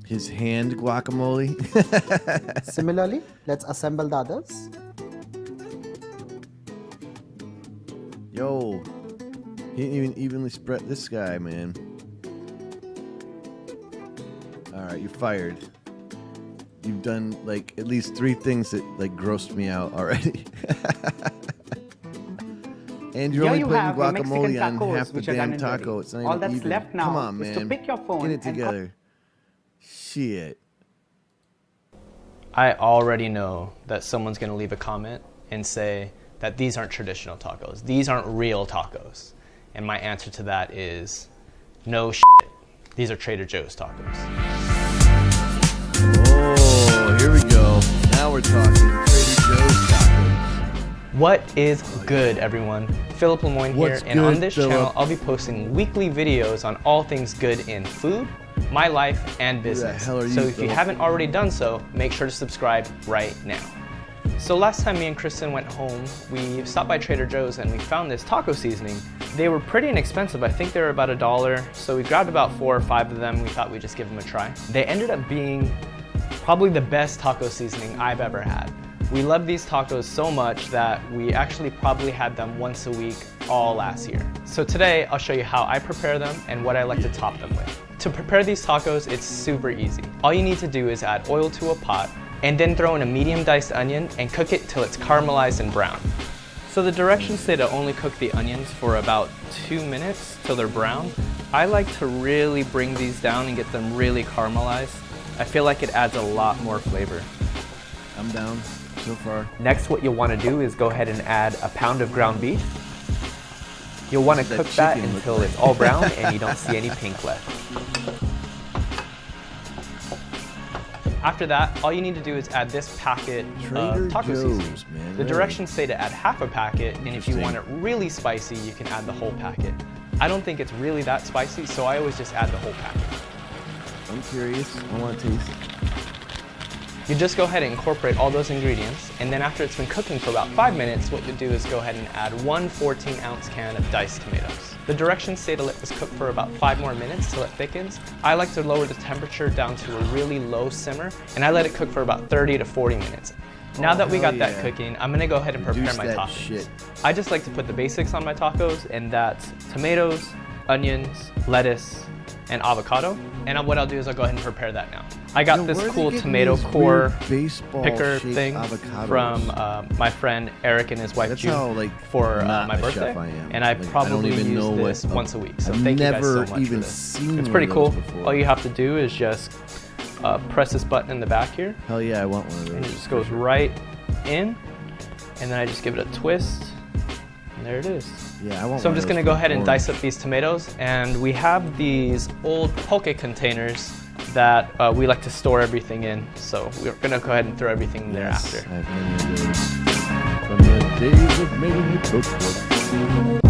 [SPEAKER 1] His hand guacamole.
[SPEAKER 13] Similarly, let's assemble the others.
[SPEAKER 1] Yo, he didn't even evenly spread this guy, man. All right, you're fired. You've done like at least 3 things that like grossed me out already. And you're only putting guacamole on half the damn taco. It's not
[SPEAKER 13] All
[SPEAKER 1] even
[SPEAKER 13] that's
[SPEAKER 1] even.
[SPEAKER 13] left now
[SPEAKER 1] Come on,
[SPEAKER 13] is
[SPEAKER 1] man.
[SPEAKER 13] to pick your phone
[SPEAKER 1] Get it
[SPEAKER 13] and
[SPEAKER 1] together. Shit.
[SPEAKER 14] I already know that someone's going to leave a comment and say that these aren't traditional tacos. These aren't real tacos. And my answer to that is no shit. These are Trader Joe's tacos.
[SPEAKER 1] Oh, here we go. Now we're talking Trader Joe's tacos.
[SPEAKER 14] What is good, everyone? Philip Lemoyne here, and on this channel, I'll be posting weekly videos on all things good in food, my life, and business.
[SPEAKER 1] Who the hell are you,
[SPEAKER 14] so if you
[SPEAKER 1] Philip?
[SPEAKER 14] haven't already done so, make sure to subscribe right now. So last time me and Kristen went home, we stopped by Trader Joe's and we found this taco seasoning. They were pretty inexpensive. I think they were about $1. So we grabbed about 4 or 5 of them. We thought we'd just give them a try. They ended up being probably the best taco seasoning I've ever had. We love these tacos so much that we actually probably had them once a week all last year. So today I'll show you how I prepare them and what I like to top them with. To prepare these tacos, it's super easy. All you need to do is add oil to a pot and then throw in a medium diced onion and cook it till it's caramelized and brown. So the directions say to only cook the onions for about 2 minutes till they're brown. I like to really bring these down and get them really caramelized. I feel like it adds a lot more flavor.
[SPEAKER 1] I'm down so far.
[SPEAKER 15] Next, what you'll want to do is go ahead and add a pound of ground beef. You'll want to cook that until it's all brown and you don't see any pink left.
[SPEAKER 14] After that, all you need to do is add this packet of taco seasoning. The directions say to add half a packet, and if you want it really spicy, you can add the whole packet. I don't think it's really that spicy, so I always just add the whole packet.
[SPEAKER 1] I'm curious. I want to taste it.
[SPEAKER 14] You just go ahead and incorporate all those ingredients, and then after it's been cooking for about 5 minutes, what you do is go ahead and add 1 14-ounce can of diced tomatoes. The directions say to let this cook for about 5 more minutes till it thickens. I like to lower the temperature down to a really low simmer, and I let it cook for about 30 to 40 minutes. Now that we got that cooking, I'm gonna go ahead and prepare my toppings. I just like to put the basics on my tacos, and that's tomatoes, onions, lettuce, and avocado. And what I'll do is I'll go ahead and prepare that now. I got this cool tomato core picker thing from my friend Eric and his wife June for my birthday. And I probably use this once a week. So thank you guys so much for this. It's pretty cool. All you have to do is just press this button in the back here.
[SPEAKER 1] Hell yeah, I want one of those.
[SPEAKER 14] And it just goes right in. And then I just give it a twist. And there it is.
[SPEAKER 1] Yeah, I want
[SPEAKER 14] So I'm just gonna go ahead and dice up these tomatoes, and we have these old poke containers that we like to store everything in. So we're gonna go ahead and throw everything in there after.
[SPEAKER 1] I have many of those from the days of making a cookbook.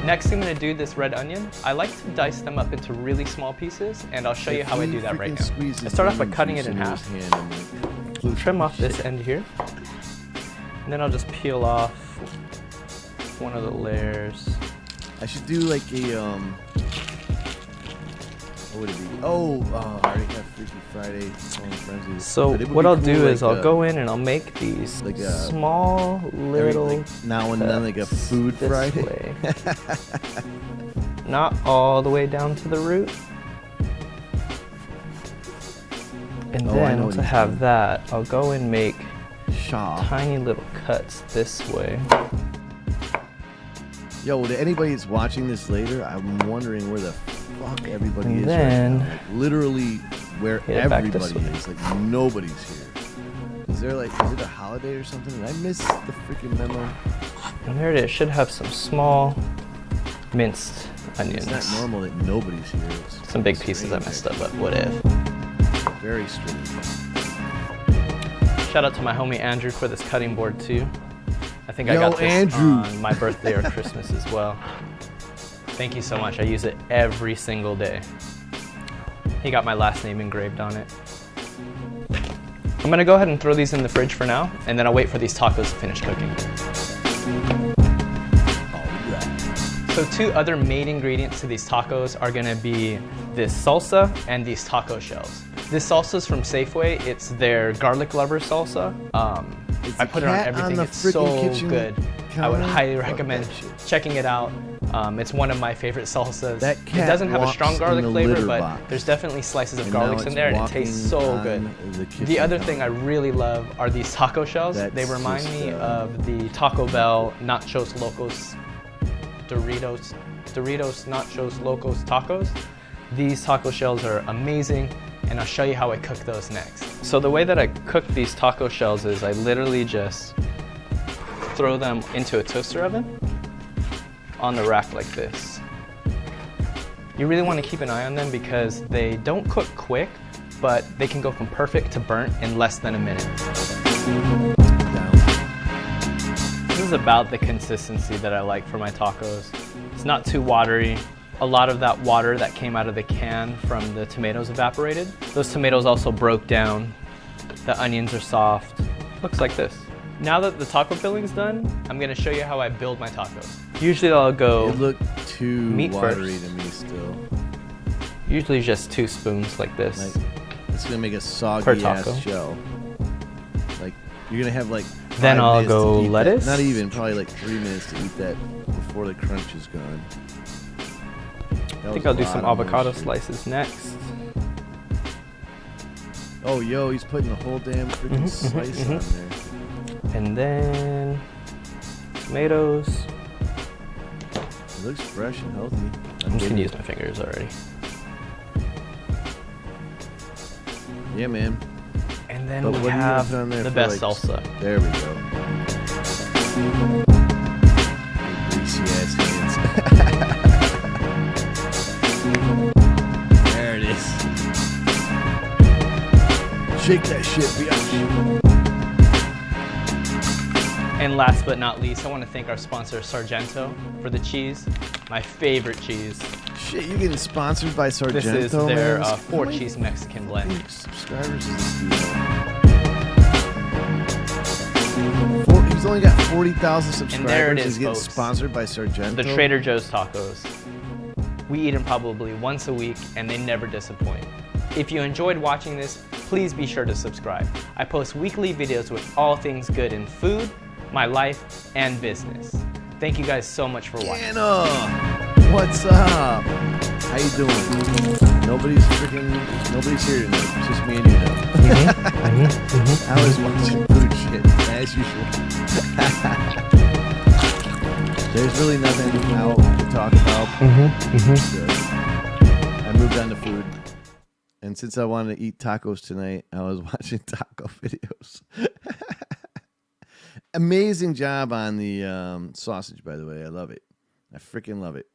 [SPEAKER 14] Next I'm gonna do this red onion. I like to dice them up into really small pieces, and I'll show you how I do that right now. I start off by cutting it in half. Trim off this end here. And then I'll just peel off one of the layers.
[SPEAKER 1] I should do like a what would it be? Oh, I already have Freaky Friday.
[SPEAKER 14] So what I'll do is I'll go in and I'll make these like small little
[SPEAKER 1] now and then like a food Friday.
[SPEAKER 14] Not all the way down to the root. And then once I have that, I'll go and make tiny little cuts this way.
[SPEAKER 1] Yo, to anybody that's watching this later, I'm wondering where the fuck everybody
[SPEAKER 14] and
[SPEAKER 1] is
[SPEAKER 14] then
[SPEAKER 1] right now. Like, literally where everybody is. Like nobody's here. Is there like, is it a holiday or something? Did I miss the freaking memo?
[SPEAKER 14] And there it is. Should have some small minced onions.
[SPEAKER 1] It's not normal that nobody's here.
[SPEAKER 14] Some big pieces I messed up, but whatever.
[SPEAKER 1] Very strange.
[SPEAKER 14] Shout out to my homie Andrew for this cutting board too. I think I
[SPEAKER 1] Yo,
[SPEAKER 14] got this
[SPEAKER 1] Andrew.
[SPEAKER 14] on my birthday or Christmas as well. Thank you so much. I use it every single day. He got my last name engraved on it. I'm gonna go ahead and throw these in the fridge for now, and then I'll wait for these tacos to finish cooking. So 2 other main ingredients to these tacos are gonna be this salsa and these taco shells. This salsa is from Safeway. It's their garlic lover salsa. I put it on everything. It's so good. I would highly recommend checking it out. It's one of my favorite salsas. It doesn't have a strong garlic flavor, but there's definitely slices of garlics in there, and it tastes so good. The other thing I really love are these taco shells. They remind me of the Taco Bell Nachos Locos Doritos Nachos Locos tacos. These taco shells are amazing, and I'll show you how I cook those next. So the way that I cook these taco shells is I literally just throw them into a toaster oven on the rack like this. You really want to keep an eye on them because they don't cook quick, but they can go from perfect to burnt in less than a minute. This is about the consistency that I like for my tacos. It's not too watery. A lot of that water that came out of the can from the tomatoes evaporated. Those tomatoes also broke down. The onions are soft. Looks like this. Now that the taco filling's done, I'm gonna show you how I build my tacos. Usually I'll go
[SPEAKER 1] It looked too
[SPEAKER 14] meat
[SPEAKER 1] watery
[SPEAKER 14] first.
[SPEAKER 1] to me still.
[SPEAKER 14] Usually just 2 spoons like this.
[SPEAKER 1] Like, it's gonna make a
[SPEAKER 14] Per
[SPEAKER 1] soggy
[SPEAKER 14] taco.
[SPEAKER 1] ass shell. Like you're gonna have like
[SPEAKER 14] Then
[SPEAKER 1] 5
[SPEAKER 14] I'll
[SPEAKER 1] minutes to
[SPEAKER 14] go
[SPEAKER 1] eat
[SPEAKER 14] lettuce.
[SPEAKER 1] That. Not even, probably like 3 minutes to eat that before the crunch is gone.
[SPEAKER 14] I think I'll do some avocado slices next.
[SPEAKER 1] Oh, yo, he's putting the whole damn freaking slice on there.
[SPEAKER 14] And then tomatoes.
[SPEAKER 1] It looks fresh and healthy.
[SPEAKER 14] I'm just gonna use my fingers already.
[SPEAKER 1] Yeah, man.
[SPEAKER 14] And then
[SPEAKER 1] But
[SPEAKER 14] we
[SPEAKER 1] what do you
[SPEAKER 14] have
[SPEAKER 1] put on there
[SPEAKER 14] the
[SPEAKER 1] for,
[SPEAKER 14] best
[SPEAKER 1] like,
[SPEAKER 14] salsa.
[SPEAKER 1] There we go. Greasy ass hands. There it is. Shake that shit, bitch.
[SPEAKER 14] And last but not least, I want to thank our sponsor Sargento for the cheese, my favorite cheese.
[SPEAKER 1] Shit, you're getting sponsored by Sargento,
[SPEAKER 14] This is their
[SPEAKER 1] man?
[SPEAKER 14] 4-cheese Mexican blend.
[SPEAKER 1] Subscribers is this dude? He's only got 40,000 subscribers.
[SPEAKER 14] And there it
[SPEAKER 1] He's
[SPEAKER 14] is,
[SPEAKER 1] getting
[SPEAKER 14] folks.
[SPEAKER 1] sponsored by Sargento.
[SPEAKER 14] The Trader Joe's tacos. We eat them probably once a week, and they never disappoint. If you enjoyed watching this, please be sure to subscribe. I post weekly videos with all things good in food, my life, and business. Thank you guys so much for watching.
[SPEAKER 1] Anna, what's up? How you doing? Nobody's here tonight. It's just me and you now. I was watching food shit, as usual. There's really nothing out to talk about. So, I moved on to food. And since I wanted to eat tacos tonight, I was watching taco videos. Amazing job on the sausage, by the way. I love it. I freaking love it.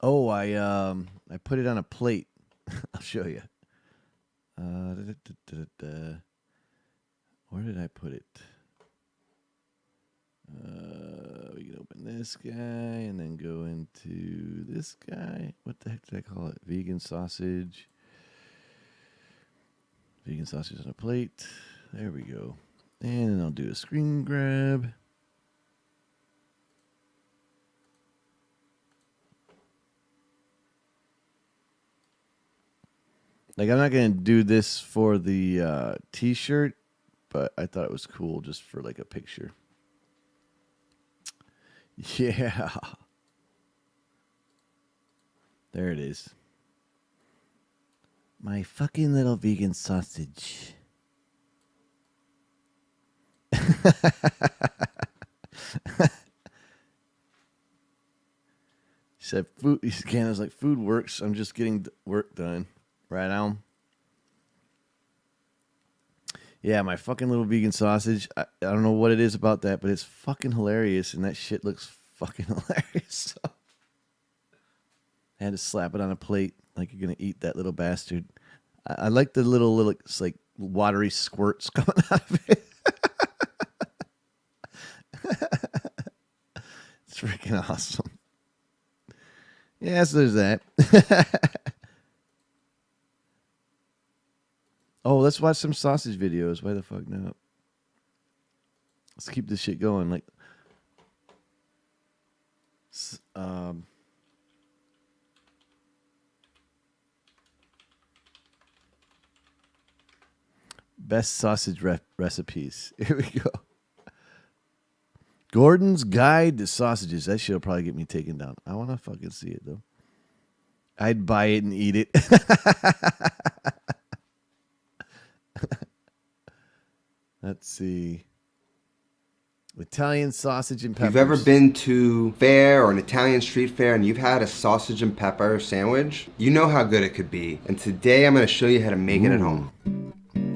[SPEAKER 1] Oh, I put it on a plate. I'll show you. Where did I put it? We can open this guy and then go into this guy. What the heck did I call it? Vegan sausage. Vegan sausage on a plate. There we go. And then I'll do a screen grab. Like, I'm not going to do this for the t-shirt, but I thought it was cool just for like a picture. Yeah. There it is. My fucking little vegan sausage. She said, "Food." Again, I was like, "Food works. I'm just getting work done right now." Yeah, my fucking little vegan sausage. I don't know what it is about that, but it's fucking hilarious, and that shit looks fucking hilarious. So, had to slap it on a plate like you're gonna eat that little bastard. I like the little it's like watery squirts coming out of it. It's freaking awesome. Yeah, so there's that. Oh, let's watch some sausage videos. Why the fuck not? Let's keep this shit going. Like, best sausage recipes. Here we go. Gordon's Guide to Sausages. That shit'll probably get me taken down. I want to fucking see it, though. I'd buy it and eat it. Let's see. Italian sausage and peppers.
[SPEAKER 16] You've ever been to fair or an Italian street fair and you've had a sausage and pepper sandwich? You know how good it could be. And today I'm going to show you how to make it at home.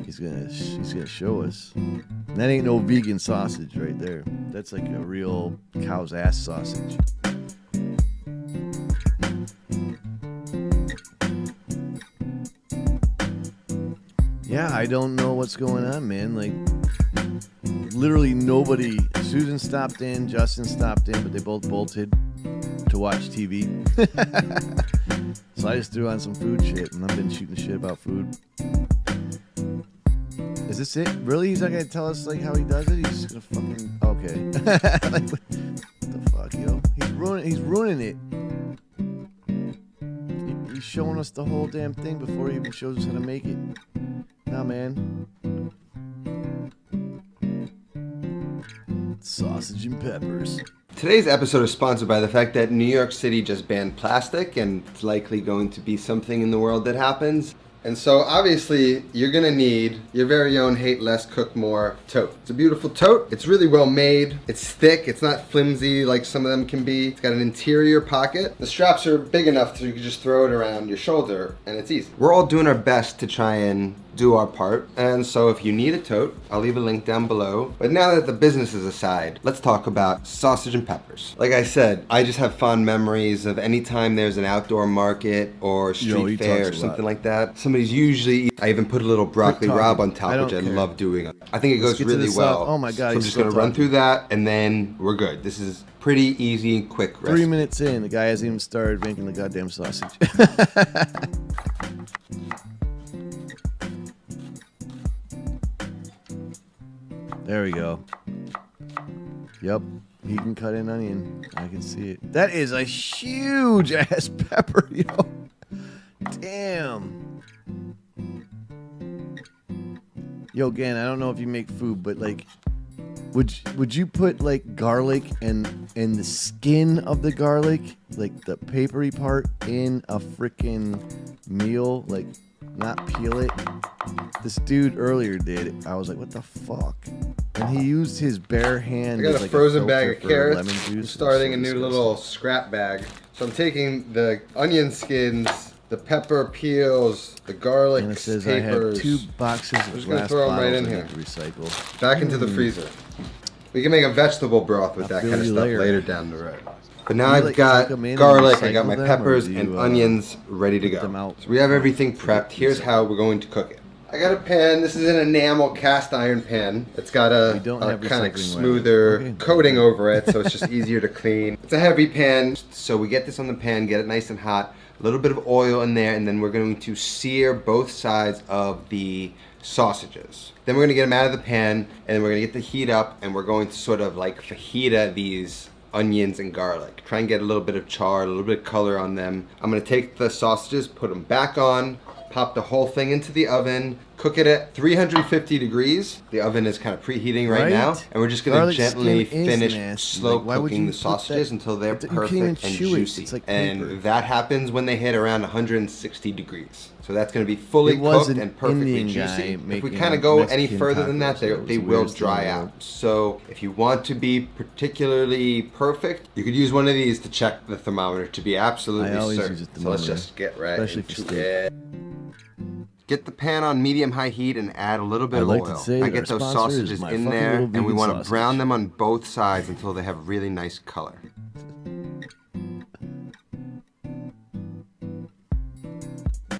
[SPEAKER 1] He's gonna show us. That ain't no vegan sausage right there. That's like a real cow's ass sausage. Yeah, I don't know what's going on, man. Like, literally nobody. Susan stopped in, Justin stopped in, but they both bolted to watch TV. So I just threw on some food shit, and I've been shooting shit about food. Is this it? Really? He's not gonna tell us like how he does it? He's just gonna fucking okay. Like, what the fuck, yo? He's ruining it. He's showing us the whole damn thing before he even shows us how to make it. Nah, man. Sausage and peppers.
[SPEAKER 16] Today's episode is sponsored by the fact that New York City just banned plastic, and it's likely going to be something in the world that happens. And so obviously you're gonna need your very own Hate Less Cook More tote. It's a beautiful tote. It's really well made. It's thick. It's not flimsy like some of them can be. It's got an interior pocket. The straps are big enough so you can just throw it around your shoulder and it's easy. We're all doing our best to try and do our part. And so if you need a tote, I'll leave a link down below. But now that the business is aside, let's talk about sausage and peppers. Like I said, I just have fond memories of any time there's an outdoor market or street fair or something like that. Somebody's usually, I even put a little broccoli rabe on top, which I love doing. I think it goes really well.
[SPEAKER 1] Oh my God.
[SPEAKER 16] So I'm just gonna run through that and then we're good. This is pretty easy and quick recipe.
[SPEAKER 1] 3 minutes in, the guy hasn't even started making the goddamn sausage. There we go. Yep, he can cut an onion. I can see it. That is a huge ass pepper, yo. Damn. Yo, Gan, I don't know if you make food, but like, would you put like garlic and the skin of the garlic, like the papery part, in a freaking meal? Like, not peel it? This dude earlier did. I was like, what the fuck? And he used his bare hand.
[SPEAKER 16] I got a frozen bag of carrots.
[SPEAKER 1] Lemon juice.
[SPEAKER 16] I'm starting a new little scrap bag. So I'm taking the onion skins, the pepper peels, the garlic
[SPEAKER 1] and it says
[SPEAKER 16] papers.
[SPEAKER 1] I have 2 boxes of glass
[SPEAKER 16] throw them right in
[SPEAKER 1] bottles
[SPEAKER 16] here.
[SPEAKER 1] I need to recycle.
[SPEAKER 16] Back into the freezer. We can make a vegetable broth with that kind of stuff later down the road. But now I've got garlic, I got my peppers and onions ready to go. So we have everything prepped. Here's how we're going to cook it. I got a pan. This is an enamel cast iron pan. It's got a kind of smoother coating over it, so it's just easier to clean. It's a heavy pan, so we get this on the pan, get it nice and hot. A little bit of oil in there, and then we're going to sear both sides of the sausages. Then we're going to get them out of the pan, and then we're going to get the heat up, and we're going to sort of like fajita these onions and garlic. Try and get a little bit of char, a little bit of color on them. I'm going to take the sausages, put them back on, pop the whole thing into the oven, cook it at 350 degrees. The oven is kind of preheating right now, and we're just going to gently finish slow cooking the sausages until they're perfect and juicy. And that happens when they hit around 160 degrees. So that's going to be fully cooked and perfectly juicy. If we kind of go any further than that, they will dry out. So if you want to be particularly perfect, you could use one of these to check the thermometer to be absolutely certain. So let's just get right into it. Get the pan on medium-high heat and add a little bit of oil. I get those sausages in there, and we want to brown them on both sides until they have really nice color.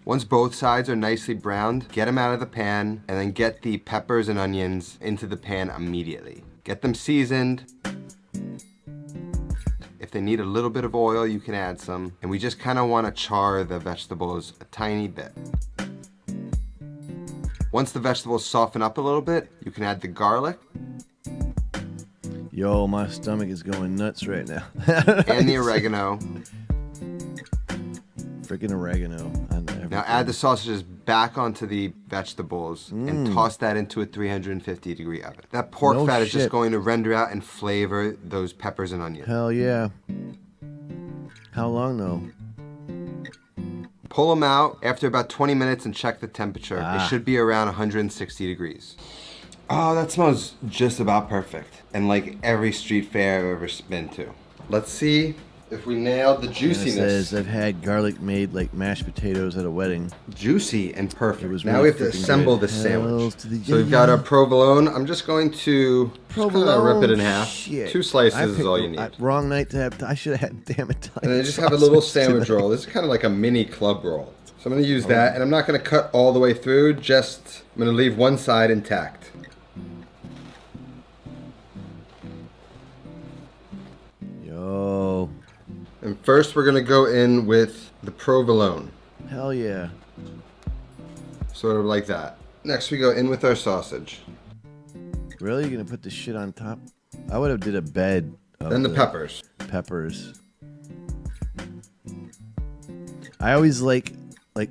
[SPEAKER 16] Once both sides are nicely browned, get them out of the pan and then get the peppers and onions into the pan immediately. Get them seasoned. If they need a little bit of oil, you can add some. And we just kind of want to char the vegetables a tiny bit. Once the vegetables soften up a little bit, you can add the garlic.
[SPEAKER 1] Yo, my stomach is going nuts right now.
[SPEAKER 16] And the oregano.
[SPEAKER 1] Freaking oregano.
[SPEAKER 16] Now add the sausages back onto the vegetables and toss that into a 350-degree oven. That pork fat is just going to render out and flavor those peppers and onions.
[SPEAKER 1] Hell yeah. How long though?
[SPEAKER 16] Pull them out after about 20 minutes and check the temperature. It should be around 160 degrees. Oh, that smells just about perfect. And like every street fair I've ever been to. Let's see if we nailed the juiciness.
[SPEAKER 1] It says I've had garlic made like mashed potatoes at a wedding.
[SPEAKER 16] Juicy and perfect.
[SPEAKER 1] It was
[SPEAKER 16] now
[SPEAKER 1] really
[SPEAKER 16] we have to
[SPEAKER 1] freaking
[SPEAKER 16] assemble
[SPEAKER 1] good.
[SPEAKER 16] this sandwich.
[SPEAKER 1] To the
[SPEAKER 16] So we've got our provolone. I'm just going to rip it in half.
[SPEAKER 1] Shit.
[SPEAKER 16] 2 slices is all you need.
[SPEAKER 1] Wrong night to have. I should have had damn Italian.
[SPEAKER 16] And then just have a little sandwich roll. This is kind of like a mini club roll. So I'm going to use that, and I'm not going to cut all the way through. Just I'm going to leave one side intact.
[SPEAKER 1] Yo.
[SPEAKER 16] And first we're going to go in with the provolone.
[SPEAKER 1] Hell yeah.
[SPEAKER 16] Sort of like that. Next we go in with our sausage.
[SPEAKER 1] Really? You're going to put this shit on top? I would have did a bed.
[SPEAKER 16] Then the peppers.
[SPEAKER 1] Peppers. I always like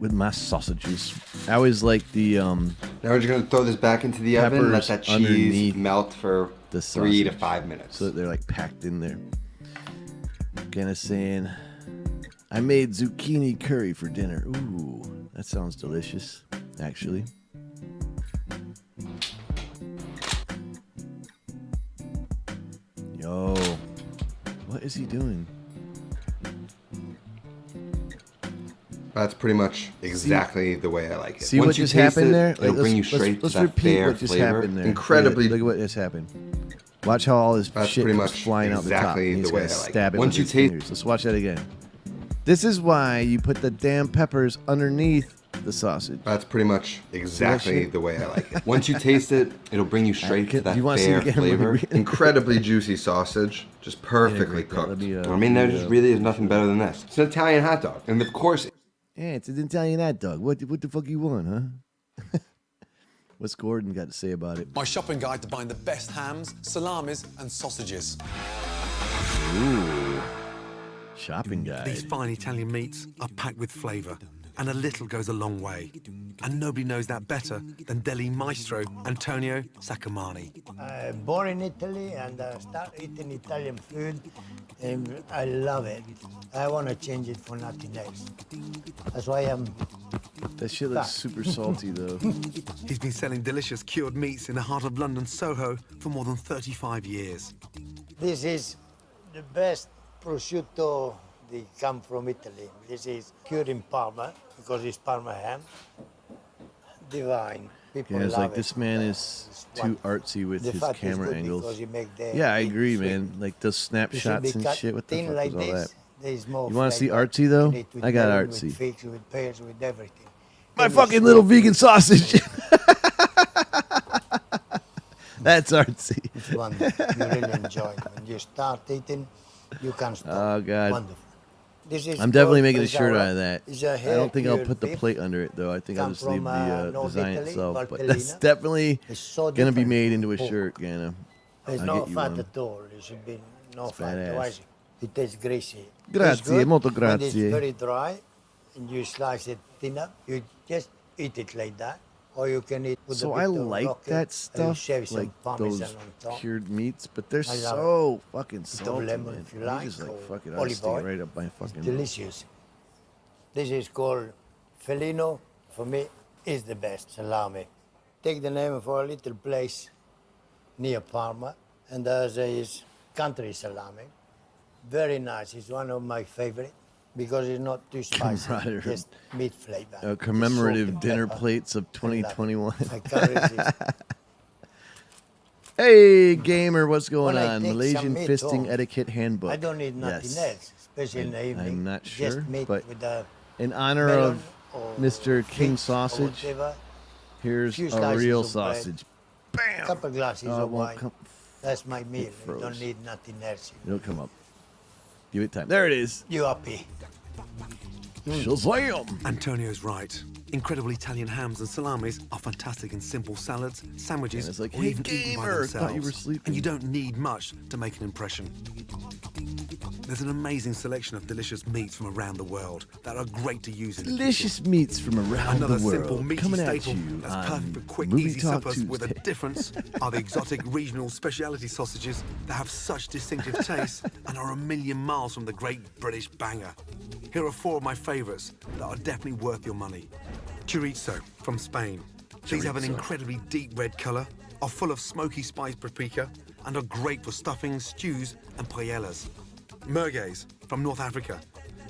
[SPEAKER 1] with my sausages, I always like the
[SPEAKER 16] Now we're just going to throw this back into the oven and let that cheese melt for
[SPEAKER 1] the
[SPEAKER 16] 3 to 5 minutes.
[SPEAKER 1] So that they're like packed in there. Kind of saying, I made zucchini curry for dinner. Ooh, that sounds delicious, actually. Yo, what is he doing?
[SPEAKER 16] That's pretty much exactly the way I like it.
[SPEAKER 1] See
[SPEAKER 16] Once
[SPEAKER 1] what
[SPEAKER 16] you
[SPEAKER 1] just
[SPEAKER 16] taste
[SPEAKER 1] happened
[SPEAKER 16] it,
[SPEAKER 1] there?
[SPEAKER 16] It'll bring you straight to that
[SPEAKER 1] repeat
[SPEAKER 16] fair
[SPEAKER 1] what just
[SPEAKER 16] flavor.
[SPEAKER 1] happened there.
[SPEAKER 16] Incredibly.
[SPEAKER 1] Look at what just happened. Watch how all this
[SPEAKER 16] That's
[SPEAKER 1] shit
[SPEAKER 16] pretty
[SPEAKER 1] comes
[SPEAKER 16] much
[SPEAKER 1] flying out the top.
[SPEAKER 16] exactly
[SPEAKER 1] And he's
[SPEAKER 16] the way
[SPEAKER 1] gonna
[SPEAKER 16] I like
[SPEAKER 1] stab
[SPEAKER 16] it.
[SPEAKER 1] it
[SPEAKER 16] Once
[SPEAKER 1] with
[SPEAKER 16] you
[SPEAKER 1] his
[SPEAKER 16] taste-
[SPEAKER 1] fingers. Let's watch that again. This is why you put the damn peppers underneath the sausage.
[SPEAKER 16] That's pretty much exactly the way I like it. Once you taste it, it'll bring you straight to that
[SPEAKER 1] Do you wanna see
[SPEAKER 16] fair
[SPEAKER 1] it again?
[SPEAKER 16] flavor. Incredibly juicy sausage, just perfectly cooked. I mean, there just really is nothing better than this. It's an Italian hot dog, and of course.
[SPEAKER 1] Yeah, it's an Italian hot dog. What the fuck you want, huh? What's Gordon got to say about it?
[SPEAKER 7] My shopping guide to buying the best hams, salamis, and sausages.
[SPEAKER 1] Ooh. Shopping guide.
[SPEAKER 17] These fine Italian meats are packed with flavour, and a little goes a long way. And nobody knows that better than deli maestro Antonio Saccomani.
[SPEAKER 9] Born in Italy and start eating Italian food, and I love it. I want to change it for nothing else. That's why I'm...
[SPEAKER 1] That shit looks super salty, though.
[SPEAKER 17] He's been selling delicious cured meats in the heart of London, Soho, for more than 35 years.
[SPEAKER 9] This is the best prosciutto that come from Italy. This is cured in Parma, because it's Parma ham. Divine. People
[SPEAKER 1] Yeah, it's
[SPEAKER 9] love
[SPEAKER 1] like
[SPEAKER 9] it.
[SPEAKER 1] this man is too artsy with
[SPEAKER 9] The
[SPEAKER 1] his
[SPEAKER 9] fat is
[SPEAKER 1] camera
[SPEAKER 9] good
[SPEAKER 1] angles.
[SPEAKER 9] because you make the
[SPEAKER 1] Yeah, I
[SPEAKER 9] meat
[SPEAKER 1] agree,
[SPEAKER 9] sweet.
[SPEAKER 1] man. Like those
[SPEAKER 9] It should
[SPEAKER 1] snapshots
[SPEAKER 9] be
[SPEAKER 1] and
[SPEAKER 9] cut
[SPEAKER 1] shit. What the
[SPEAKER 9] thin
[SPEAKER 1] fuck
[SPEAKER 9] like
[SPEAKER 1] is all that?
[SPEAKER 9] this. There's more
[SPEAKER 1] You want to see
[SPEAKER 9] flavor.
[SPEAKER 1] artsy though?
[SPEAKER 9] You eat with
[SPEAKER 1] I got
[SPEAKER 9] melon,
[SPEAKER 1] artsy.
[SPEAKER 9] With figs, with pears, with everything.
[SPEAKER 1] My
[SPEAKER 9] Every
[SPEAKER 1] fucking
[SPEAKER 9] sweet
[SPEAKER 1] little
[SPEAKER 9] thing.
[SPEAKER 1] vegan sausage. That's artsy.
[SPEAKER 9] It's wonderful. You really enjoy it. When you start eating, you can't stop.
[SPEAKER 1] Oh god.
[SPEAKER 9] Wonderful. This is
[SPEAKER 1] I'm definitely
[SPEAKER 9] called
[SPEAKER 1] making a shirt
[SPEAKER 9] Aram.
[SPEAKER 1] out of that.
[SPEAKER 9] It's a
[SPEAKER 1] I don't think I'll
[SPEAKER 9] hair-cured
[SPEAKER 1] put the
[SPEAKER 9] beef.
[SPEAKER 1] plate under it though. I think I'll
[SPEAKER 9] Come
[SPEAKER 1] just leave
[SPEAKER 9] from,
[SPEAKER 1] the
[SPEAKER 9] North
[SPEAKER 1] design
[SPEAKER 9] Italy,
[SPEAKER 1] itself. But
[SPEAKER 9] Valtellina.
[SPEAKER 1] that's definitely
[SPEAKER 9] It's so
[SPEAKER 1] gonna be
[SPEAKER 9] different
[SPEAKER 1] made
[SPEAKER 9] from
[SPEAKER 1] into a
[SPEAKER 9] pork.
[SPEAKER 1] shirt, Gana.
[SPEAKER 9] There's
[SPEAKER 1] I'll
[SPEAKER 9] no
[SPEAKER 1] get you
[SPEAKER 9] fat
[SPEAKER 1] one.
[SPEAKER 9] at all. There should be no
[SPEAKER 1] It's
[SPEAKER 9] fat.
[SPEAKER 1] badass.
[SPEAKER 9] Otherwise, it tastes greasy.
[SPEAKER 1] Grazie,
[SPEAKER 9] It's good
[SPEAKER 1] molto
[SPEAKER 9] when
[SPEAKER 1] grazie.
[SPEAKER 9] it's very dry and you slice it thinner, you just eat it like that. Or you can eat with
[SPEAKER 1] So
[SPEAKER 9] a bit
[SPEAKER 1] I
[SPEAKER 9] of
[SPEAKER 1] like
[SPEAKER 9] rocket,
[SPEAKER 1] that
[SPEAKER 9] and
[SPEAKER 1] stuff,
[SPEAKER 9] shave some
[SPEAKER 1] like
[SPEAKER 9] parmesan
[SPEAKER 1] those
[SPEAKER 9] on top.
[SPEAKER 1] cured meats, but they're
[SPEAKER 9] I love
[SPEAKER 1] so fucking
[SPEAKER 9] Bit of
[SPEAKER 1] salty,
[SPEAKER 9] lemon
[SPEAKER 1] man.
[SPEAKER 9] if you
[SPEAKER 1] They
[SPEAKER 9] like,
[SPEAKER 1] just like
[SPEAKER 9] or
[SPEAKER 1] fucking
[SPEAKER 9] olive
[SPEAKER 1] stick
[SPEAKER 9] oil.
[SPEAKER 1] right up my fucking.
[SPEAKER 9] It's delicious. This is called Felino. For me, is the best salami. Take the name of our little place near Parma, and there is country salami. Very nice. It's one of my favorite because it's not too spicy.
[SPEAKER 1] Camaraderie.
[SPEAKER 9] Just meat flavor.
[SPEAKER 1] Commemorative
[SPEAKER 9] Salt and
[SPEAKER 1] dinner
[SPEAKER 9] pepper.
[SPEAKER 1] plates of 2021.
[SPEAKER 9] I can't resist.
[SPEAKER 1] Hey, gamer, what's going
[SPEAKER 9] When I
[SPEAKER 1] on?
[SPEAKER 9] take
[SPEAKER 1] Malaysian
[SPEAKER 9] some meat
[SPEAKER 1] fisting
[SPEAKER 9] home,
[SPEAKER 1] etiquette handbook.
[SPEAKER 9] I don't need nothing
[SPEAKER 1] Yes.
[SPEAKER 9] else, especially in the evening.
[SPEAKER 1] I'm not
[SPEAKER 9] Just
[SPEAKER 1] sure,
[SPEAKER 9] meat
[SPEAKER 1] but
[SPEAKER 9] with the
[SPEAKER 1] in honor
[SPEAKER 9] melon
[SPEAKER 1] of
[SPEAKER 9] or
[SPEAKER 1] Mr. King
[SPEAKER 9] figs or
[SPEAKER 1] Sausage.
[SPEAKER 9] whatever.
[SPEAKER 1] Here's
[SPEAKER 9] Few
[SPEAKER 1] a
[SPEAKER 9] slices
[SPEAKER 1] real
[SPEAKER 9] of bread,
[SPEAKER 1] sausage.
[SPEAKER 9] couple glasses
[SPEAKER 1] Oh, it
[SPEAKER 9] of
[SPEAKER 1] won't
[SPEAKER 9] wine. That's my meal. You
[SPEAKER 1] froze.
[SPEAKER 9] don't need nothing else.
[SPEAKER 1] It'll come up. Give it time. There it is.
[SPEAKER 9] You happy?
[SPEAKER 1] Shazam!
[SPEAKER 17] Antonio's right. Incredible Italian hams and salamis are fantastic in simple salads, sandwiches,
[SPEAKER 1] And it's like,
[SPEAKER 17] or
[SPEAKER 1] hey,
[SPEAKER 17] even eaten by
[SPEAKER 1] gamer,
[SPEAKER 17] themselves.
[SPEAKER 1] thought you were sleeping.
[SPEAKER 17] And you don't need much to make an impression. There's an amazing selection of delicious meats from around the world that are great to use in the
[SPEAKER 1] Delicious meats from around
[SPEAKER 17] Another
[SPEAKER 1] the world.
[SPEAKER 17] simple meaty
[SPEAKER 1] Coming at
[SPEAKER 17] staple
[SPEAKER 1] you
[SPEAKER 17] that's
[SPEAKER 1] on
[SPEAKER 17] perfect for quick,
[SPEAKER 1] Movie
[SPEAKER 17] easy
[SPEAKER 1] Talk
[SPEAKER 17] suppers with a
[SPEAKER 1] Tuesday.
[SPEAKER 17] difference are the exotic regional specialty sausages that have such distinctive tastes and are a million miles from the great British banger. Here are 4 of my favourites that are definitely worth your money. Chorizo from Spain. These have an
[SPEAKER 1] Chorizo.
[SPEAKER 17] incredibly deep red colour, are full of smoky spiced paprika, and are great for stuffings, stews, and paellas. Merguez from North Africa.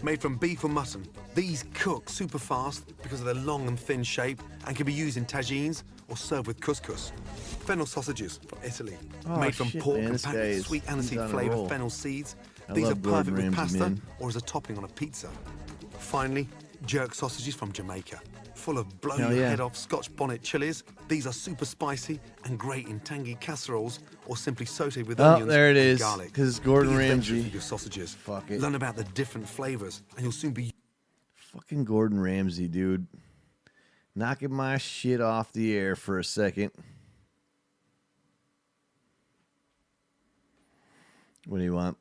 [SPEAKER 17] Made from beef or mutton, these cook super fast because of their long and thin shape and can be used in tagines or served with couscous. Fennel sausages from Italy.
[SPEAKER 1] Oh,
[SPEAKER 17] Made from
[SPEAKER 1] shit,
[SPEAKER 17] pork
[SPEAKER 1] man,
[SPEAKER 17] and
[SPEAKER 1] this
[SPEAKER 17] packed
[SPEAKER 1] guy
[SPEAKER 17] with
[SPEAKER 1] is-
[SPEAKER 17] sweet
[SPEAKER 1] he's
[SPEAKER 17] aniseed
[SPEAKER 1] on a
[SPEAKER 17] flavoured
[SPEAKER 1] roll.
[SPEAKER 17] fennel seeds.
[SPEAKER 1] I
[SPEAKER 17] These are
[SPEAKER 1] love Gordon
[SPEAKER 17] perfect with
[SPEAKER 1] Ramsay,
[SPEAKER 17] pasta
[SPEAKER 1] man.
[SPEAKER 17] or as a topping on a pizza. Finally, jerk sausages from Jamaica. Full of blow
[SPEAKER 1] Hell
[SPEAKER 17] your
[SPEAKER 1] yeah.
[SPEAKER 17] head off Scotch bonnet chilies. These are super spicy and great in tangy casseroles or simply sauteed with
[SPEAKER 1] Oh,
[SPEAKER 17] onions
[SPEAKER 1] there it
[SPEAKER 17] and
[SPEAKER 1] is,
[SPEAKER 17] garlic.
[SPEAKER 1] 'cause it's Gordon
[SPEAKER 17] Be adventurous
[SPEAKER 1] Ramsay.
[SPEAKER 17] with your sausages.
[SPEAKER 1] Fuck it.
[SPEAKER 17] Learn about the different flavors and you'll soon be
[SPEAKER 1] Fucking Gordon Ramsay, dude. Knocking my shit off the air for a second. What do you want?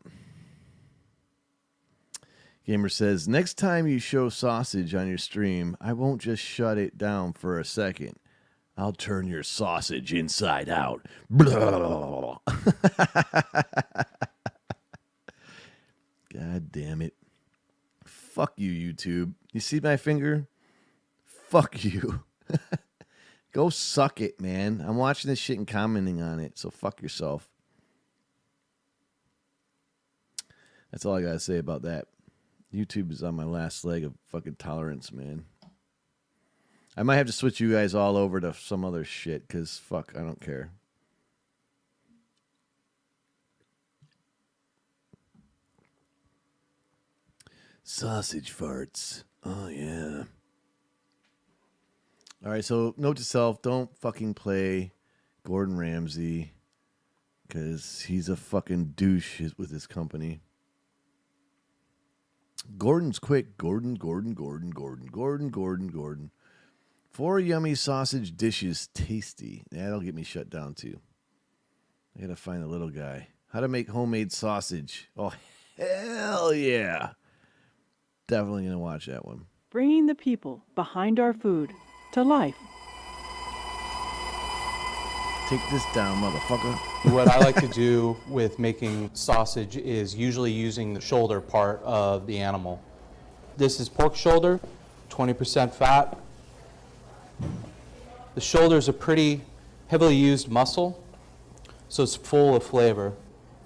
[SPEAKER 1] Gamer says, next time you show sausage on your stream, I won't just shut it down for a second. I'll turn your sausage inside out. Blah. God damn it. Fuck you, YouTube. You see my finger? Fuck you. Go suck it, man. I'm watching this shit and commenting on it, so fuck yourself. That's all I gotta say about that. YouTube is on my last leg of fucking tolerance, man. I might have to switch you guys all over to some other shit, because fuck, I don't care. Sausage farts. Oh, yeah. All right, so note to self, don't fucking play Gordon Ramsay, because he's a fucking douche with his company. Gordon's quick. Gordon. 4 yummy sausage dishes, tasty. That'll get me shut down too. I gotta find a little guy. How to make homemade sausage. Oh, hell yeah. Definitely gonna watch that one.
[SPEAKER 18] Bringing the people behind our food to life.
[SPEAKER 1] Take this down, motherfucker.
[SPEAKER 19] What I like to do with making sausage is usually using the shoulder part of the animal. This is pork shoulder, 20% fat. The shoulder is a pretty heavily used muscle, so it's full of flavor.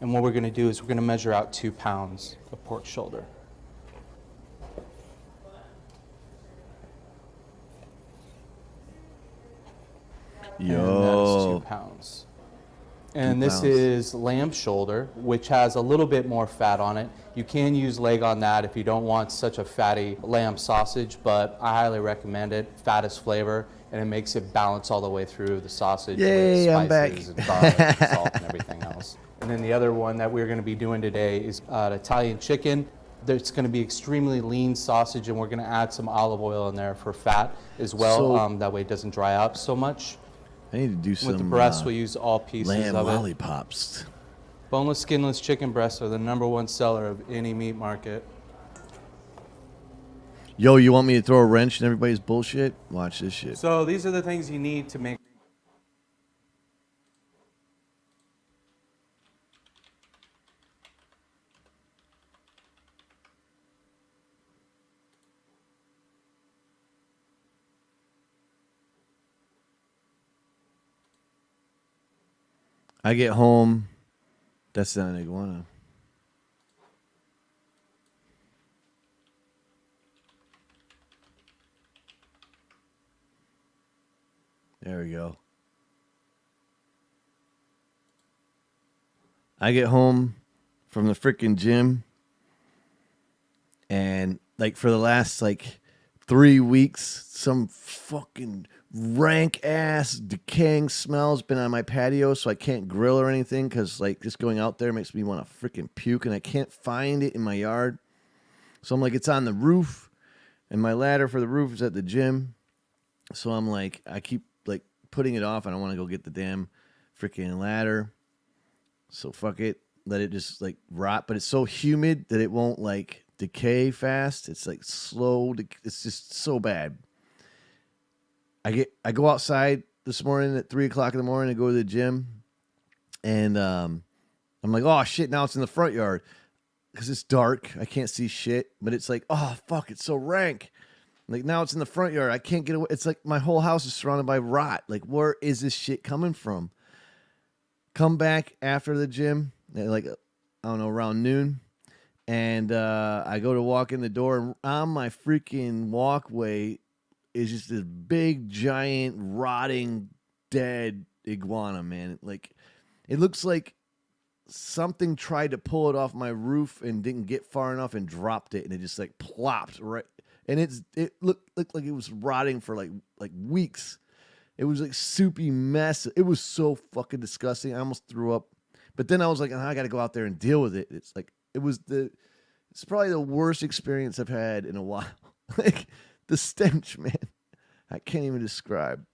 [SPEAKER 19] And what we're going to do is we're going to measure out 2 pounds of pork shoulder. And that's 2 pounds. And this is lamb shoulder, which has a little bit more fat on it. You can use leg on that if you don't want such a fatty lamb sausage, but I highly recommend it. Fat is flavor, and it makes it balance all the way through the sausage
[SPEAKER 1] Yay,
[SPEAKER 19] with
[SPEAKER 1] I'm back.
[SPEAKER 19] spices and garlic and salt and everything else. And then the other one that we're going to be doing today is Italian chicken. It's going to be extremely lean sausage, and we're going to add some olive oil in there for fat as well.
[SPEAKER 1] So-
[SPEAKER 19] That way it doesn't dry out so much.
[SPEAKER 1] I need to do some
[SPEAKER 19] With the breast, we'll use all pieces
[SPEAKER 1] lamb
[SPEAKER 19] of it.
[SPEAKER 1] lollipops.
[SPEAKER 19] Boneless, skinless chicken breasts are the #1 seller of any meat market.
[SPEAKER 1] Yo, you want me to throw a wrench in everybody's bullshit? Watch this shit.
[SPEAKER 19] So these are the things you need to make.
[SPEAKER 1] I get home. That's not an iguana. There we go. I get home from the freaking gym, and like for the last like 3 weeks. Some fucking rank ass decaying smell's been on my patio, so I can't grill or anything because like just going out there makes me want to freaking puke, and I can't find it in my yard. So I'm like, it's on the roof, and my ladder for the roof is at the gym. So I'm like, I keep like putting it off. I don't want to go get the damn freaking ladder. So fuck it, let it just like rot. But it's so humid that it won't like decay fast. It's like slow. It's just so bad. I go outside this morning at 3:00 in the morning to go to the gym, and I'm like, oh shit, now it's in the front yard because it's dark. I can't see shit, but it's like, oh fuck, it's so rank. Like now it's in the front yard. I can't get away. It's like my whole house is surrounded by rot. Like where is this shit coming from? Come back after the gym at like, I don't know, around noon. And I go to walk in the door, and on my freaking walkway is just this big, giant, rotting, dead iguana, man. Like, it looks like something tried to pull it off my roof and didn't get far enough and dropped it, and it just like plopped right. And it looked like it was rotting for like weeks. It was like soupy mess. It was so fucking disgusting. I almost threw up. But then I was like, oh, I got to go out there and deal with it. It's like it's probably the worst experience I've had in a while. Like the stench, man. I can't even describe.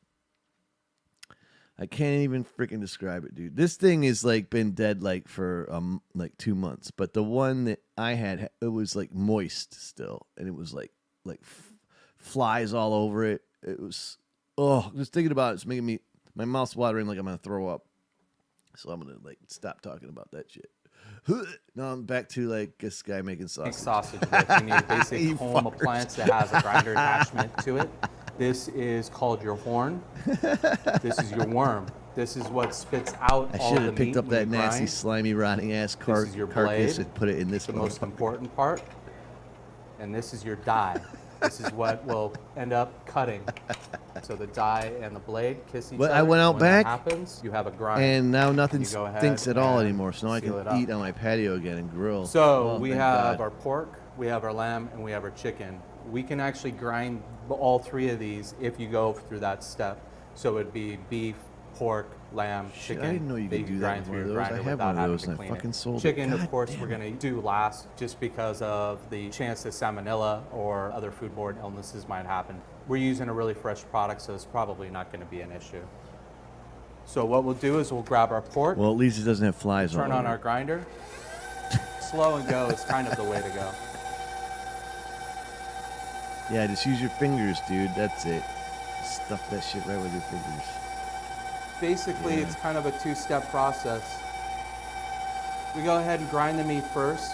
[SPEAKER 1] I can't even freaking describe it, dude. This thing is like been dead like for like 2 months. But the one that I had, it was like moist still, and it was like flies all over it. It was just thinking about it's making my mouth's watering like I'm gonna throw up. So I'm gonna like stop talking about that shit. Now I'm back to like this guy making sausage.
[SPEAKER 19] Sausage riff. You need a basic home appliance that has a grinder attachment to it. This is called your horn. This is your worm. This is what spits out
[SPEAKER 1] I
[SPEAKER 19] all
[SPEAKER 1] should
[SPEAKER 19] the
[SPEAKER 1] have
[SPEAKER 19] meat
[SPEAKER 1] picked up
[SPEAKER 19] when
[SPEAKER 1] that
[SPEAKER 19] you
[SPEAKER 1] nasty,
[SPEAKER 19] grind.
[SPEAKER 1] slimy, rotting ass
[SPEAKER 19] This is your
[SPEAKER 1] carcass
[SPEAKER 19] blade,
[SPEAKER 1] and put it in this
[SPEAKER 19] the
[SPEAKER 1] one.
[SPEAKER 19] most important part. And this is your die. This is what will end up cutting. So the die and the blade kiss each
[SPEAKER 1] But
[SPEAKER 19] other.
[SPEAKER 1] I went out
[SPEAKER 19] when
[SPEAKER 1] back,
[SPEAKER 19] that happens, you have a grind.
[SPEAKER 1] and now nothing
[SPEAKER 19] You go ahead
[SPEAKER 1] stinks at all
[SPEAKER 19] and
[SPEAKER 1] anymore. So now I
[SPEAKER 19] seal it
[SPEAKER 1] can
[SPEAKER 19] up.
[SPEAKER 1] eat on my patio again and grill.
[SPEAKER 19] So
[SPEAKER 1] Oh,
[SPEAKER 19] we
[SPEAKER 1] thank
[SPEAKER 19] have
[SPEAKER 1] God.
[SPEAKER 19] our pork, we have our lamb, and we have our chicken. We can actually grind all three of these if you go through that step. So it'd be beef, pork, lamb,
[SPEAKER 1] Shit,
[SPEAKER 19] chicken.
[SPEAKER 1] I didn't know you
[SPEAKER 19] that
[SPEAKER 1] could do that
[SPEAKER 19] grind
[SPEAKER 1] with
[SPEAKER 19] through
[SPEAKER 1] one of
[SPEAKER 19] your
[SPEAKER 1] those. I
[SPEAKER 19] grinder
[SPEAKER 1] have
[SPEAKER 19] without
[SPEAKER 1] one of
[SPEAKER 19] having
[SPEAKER 1] those,
[SPEAKER 19] to
[SPEAKER 1] and I
[SPEAKER 19] clean it.
[SPEAKER 1] fucking sold it.
[SPEAKER 19] Chicken,
[SPEAKER 1] God
[SPEAKER 19] of course,
[SPEAKER 1] damn
[SPEAKER 19] we're going to do last just because of the chance that salmonella or other foodborne illnesses might happen. We're using a really fresh product, so it's probably not going to be an issue. So what we'll do is we'll grab our pork.
[SPEAKER 1] Well, at least it doesn't have flies
[SPEAKER 19] Turn
[SPEAKER 1] all
[SPEAKER 19] on
[SPEAKER 1] over
[SPEAKER 19] our
[SPEAKER 1] it.
[SPEAKER 19] grinder. Slow and go is kind of the way to go.
[SPEAKER 1] Yeah, just use your fingers, dude. That's it. Stuff that shit right with your fingers.
[SPEAKER 19] Basically,
[SPEAKER 1] Yeah.
[SPEAKER 19] it's kind of a two-step process. We go ahead and grind the meat first,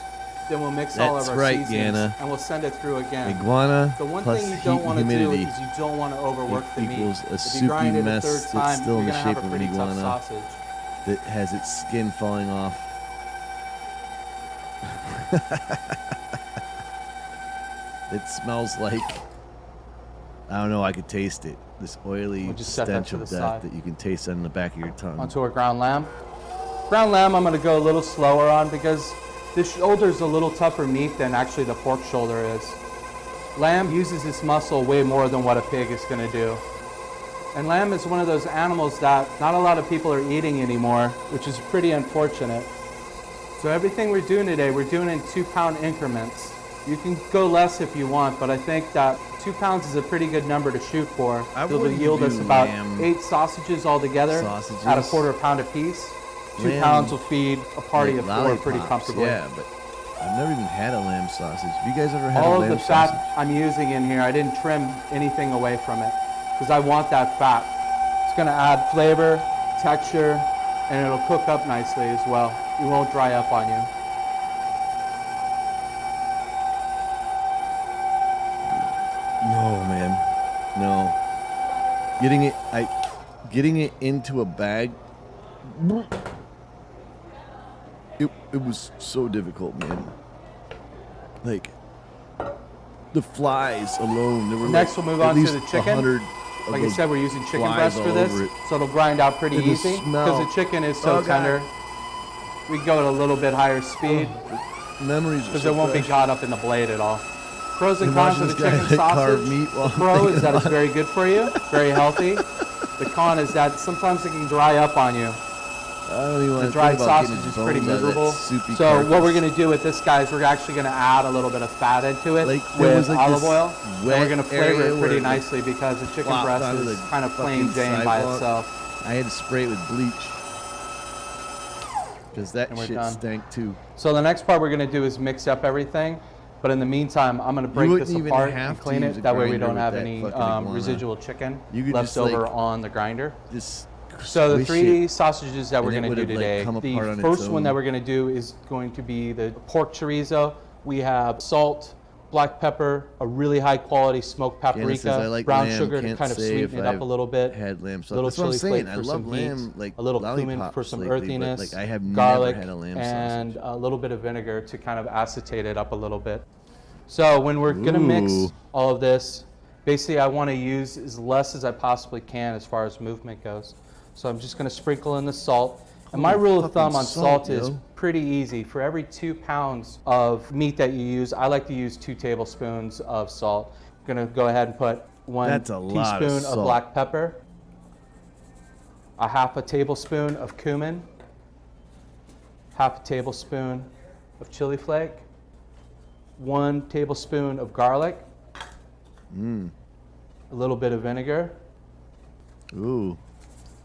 [SPEAKER 19] then we'll mix all of
[SPEAKER 1] That's
[SPEAKER 19] our
[SPEAKER 1] right,
[SPEAKER 19] seasonings,
[SPEAKER 1] Yana.
[SPEAKER 19] and we'll send it through again.
[SPEAKER 1] Iguana
[SPEAKER 19] The one
[SPEAKER 1] plus
[SPEAKER 19] thing you don't
[SPEAKER 1] heat
[SPEAKER 19] want to
[SPEAKER 1] and
[SPEAKER 19] do
[SPEAKER 1] humidity
[SPEAKER 19] is you don't want to overwork the meat.
[SPEAKER 1] equals a
[SPEAKER 19] If
[SPEAKER 1] soupy
[SPEAKER 19] you grind it a
[SPEAKER 1] mess
[SPEAKER 19] third
[SPEAKER 1] that's
[SPEAKER 19] time,
[SPEAKER 1] still in
[SPEAKER 19] you're
[SPEAKER 1] the
[SPEAKER 19] gonna have
[SPEAKER 1] shape
[SPEAKER 19] a
[SPEAKER 1] of an
[SPEAKER 19] pretty tough
[SPEAKER 1] iguana
[SPEAKER 19] sausage.
[SPEAKER 1] that has its skin falling off. It smells like, I don't know, I could taste it. This oily
[SPEAKER 19] We'll just set that
[SPEAKER 1] stench
[SPEAKER 19] to
[SPEAKER 1] of
[SPEAKER 19] the
[SPEAKER 1] death
[SPEAKER 19] side.
[SPEAKER 1] that you can taste on the back of your tongue.
[SPEAKER 19] Onto our ground lamb. Ground lamb I'm going to go a little slower on because the shoulder is a little tougher meat than actually the pork shoulder is. Lamb uses its muscle way more than what a pig is going to do. And lamb is one of those animals that not a lot of people are eating anymore, which is pretty unfortunate. So everything we're doing today, we're doing in 2-pound increments. You can go less if you want, but I think that 2 pounds is a pretty good number to shoot for. It'll
[SPEAKER 1] wouldn't
[SPEAKER 19] yield us
[SPEAKER 1] do
[SPEAKER 19] about
[SPEAKER 1] lamb
[SPEAKER 19] 8 sausages altogether
[SPEAKER 1] sausages.
[SPEAKER 19] at a quarter pound a piece. 2
[SPEAKER 1] Lamb,
[SPEAKER 19] pounds will feed a party
[SPEAKER 1] like
[SPEAKER 19] of 4 pretty
[SPEAKER 1] lollipops,
[SPEAKER 19] comfortably.
[SPEAKER 1] Yeah, but I've never even had a lamb sausage. Have you guys ever had
[SPEAKER 19] All
[SPEAKER 1] a
[SPEAKER 19] of
[SPEAKER 1] lamb
[SPEAKER 19] the fat
[SPEAKER 1] sausage?
[SPEAKER 19] I'm using in here, I didn't trim anything away from it because I want that fat. It's going to add flavor, texture, and it'll cook up nicely as well. It won't dry up on you.
[SPEAKER 1] No, man. No. Getting it into a bag. It was so difficult, man. Like the flies alone. There were
[SPEAKER 19] Next,
[SPEAKER 1] like
[SPEAKER 19] we'll move
[SPEAKER 1] at
[SPEAKER 19] on to
[SPEAKER 1] least
[SPEAKER 19] the chicken.
[SPEAKER 1] 100 of
[SPEAKER 19] Like I
[SPEAKER 1] those
[SPEAKER 19] said, we're using chicken
[SPEAKER 1] flies
[SPEAKER 19] breast for
[SPEAKER 1] all
[SPEAKER 19] this,
[SPEAKER 1] over it.
[SPEAKER 19] so it'll grind out pretty
[SPEAKER 1] And the
[SPEAKER 19] easy
[SPEAKER 1] smell.
[SPEAKER 19] because the chicken is so
[SPEAKER 1] Oh, God.
[SPEAKER 19] tender. We go at a little bit higher speed
[SPEAKER 1] Memories are
[SPEAKER 19] because
[SPEAKER 1] so
[SPEAKER 19] it won't be
[SPEAKER 1] fresh.
[SPEAKER 19] got up in the blade at all. Pros and cons of the chicken sausage. The pro is that it's very good for you, very healthy. The con is that sometimes it can dry up on you.
[SPEAKER 1] I don't even want
[SPEAKER 19] The
[SPEAKER 1] to think
[SPEAKER 19] dried
[SPEAKER 1] about
[SPEAKER 19] sausage
[SPEAKER 1] getting
[SPEAKER 19] is
[SPEAKER 1] his
[SPEAKER 19] pretty
[SPEAKER 1] bones out of that
[SPEAKER 19] miserable.
[SPEAKER 1] soupy
[SPEAKER 19] So
[SPEAKER 1] carcass.
[SPEAKER 19] what we're going to do with this, guys, we're actually going to add a little bit of fat into it
[SPEAKER 1] Like, there was,
[SPEAKER 19] with
[SPEAKER 1] like,
[SPEAKER 19] olive
[SPEAKER 1] this
[SPEAKER 19] oil. And
[SPEAKER 1] wet
[SPEAKER 19] we're going to flavor
[SPEAKER 1] area
[SPEAKER 19] it pretty
[SPEAKER 1] where
[SPEAKER 19] nicely because the chicken
[SPEAKER 1] flopped
[SPEAKER 19] breast
[SPEAKER 1] onto
[SPEAKER 19] is
[SPEAKER 1] the
[SPEAKER 19] kind of plain
[SPEAKER 1] fucking
[SPEAKER 19] Jane by
[SPEAKER 1] sidewalk.
[SPEAKER 19] itself.
[SPEAKER 1] I had to spray it with bleach. Because that
[SPEAKER 19] And we're
[SPEAKER 1] shit
[SPEAKER 19] done.
[SPEAKER 1] stank too.
[SPEAKER 19] So the next part we're going to do is mix up everything. But in the meantime, I'm going to break
[SPEAKER 1] wouldn't
[SPEAKER 19] this
[SPEAKER 1] even
[SPEAKER 19] apart
[SPEAKER 1] have
[SPEAKER 19] and
[SPEAKER 1] to
[SPEAKER 19] clean
[SPEAKER 1] use
[SPEAKER 19] it.
[SPEAKER 1] a
[SPEAKER 19] That way we
[SPEAKER 1] grinder
[SPEAKER 19] don't
[SPEAKER 1] with
[SPEAKER 19] have
[SPEAKER 1] that
[SPEAKER 19] any
[SPEAKER 1] fucking iguana.
[SPEAKER 19] residual chicken
[SPEAKER 1] You could
[SPEAKER 19] left
[SPEAKER 1] just,
[SPEAKER 19] over
[SPEAKER 1] like,
[SPEAKER 19] on the grinder.
[SPEAKER 1] Just
[SPEAKER 19] So the
[SPEAKER 1] squish
[SPEAKER 19] 3D
[SPEAKER 1] it,
[SPEAKER 19] sausages that we're
[SPEAKER 1] and it
[SPEAKER 19] going to do
[SPEAKER 1] would've, like,
[SPEAKER 19] today,
[SPEAKER 1] come
[SPEAKER 19] the
[SPEAKER 1] apart on its
[SPEAKER 19] first one that
[SPEAKER 1] own.
[SPEAKER 19] we're going to do is going to be the pork chorizo. We have salt, black pepper, a really high quality smoked
[SPEAKER 1] Janice says,
[SPEAKER 19] paprika,
[SPEAKER 1] "I like
[SPEAKER 19] brown
[SPEAKER 1] lamb,
[SPEAKER 19] sugar to
[SPEAKER 1] can't
[SPEAKER 19] kind of
[SPEAKER 1] say
[SPEAKER 19] sweeten
[SPEAKER 1] if
[SPEAKER 19] it up
[SPEAKER 1] I've
[SPEAKER 19] a little bit,
[SPEAKER 1] had lamb sauce."
[SPEAKER 19] little
[SPEAKER 1] That's what I'm
[SPEAKER 19] chili
[SPEAKER 1] saying.
[SPEAKER 19] flake
[SPEAKER 1] I
[SPEAKER 19] for
[SPEAKER 1] love
[SPEAKER 19] some
[SPEAKER 1] lamb,
[SPEAKER 19] heat,
[SPEAKER 1] like,
[SPEAKER 19] a little cumin
[SPEAKER 1] lollipops
[SPEAKER 19] for some
[SPEAKER 1] lately, but,
[SPEAKER 19] earthiness,
[SPEAKER 1] like, I have never
[SPEAKER 19] garlic,
[SPEAKER 1] had a lamb
[SPEAKER 19] and
[SPEAKER 1] sausage.
[SPEAKER 19] a little bit of vinegar to kind of acetate it up a little bit. So when we're going to mix
[SPEAKER 1] Ooh.
[SPEAKER 19] all of this, basically I want to use as less as I possibly can as far as movement goes. So I'm just going to sprinkle in the salt. And my
[SPEAKER 1] Holy
[SPEAKER 19] rule of
[SPEAKER 1] fucking
[SPEAKER 19] thumb on salt
[SPEAKER 1] yo.
[SPEAKER 19] is pretty easy. For every 2 pounds of meat that you use, I like to use 2 tablespoons of salt. I'm going to go ahead and put 1
[SPEAKER 1] That's a lot of
[SPEAKER 19] teaspoon of
[SPEAKER 1] salt.
[SPEAKER 19] black pepper, a half a tablespoon of cumin, half a tablespoon of chili flake, 1 tablespoon of garlic, a little bit of vinegar,
[SPEAKER 1] Ooh.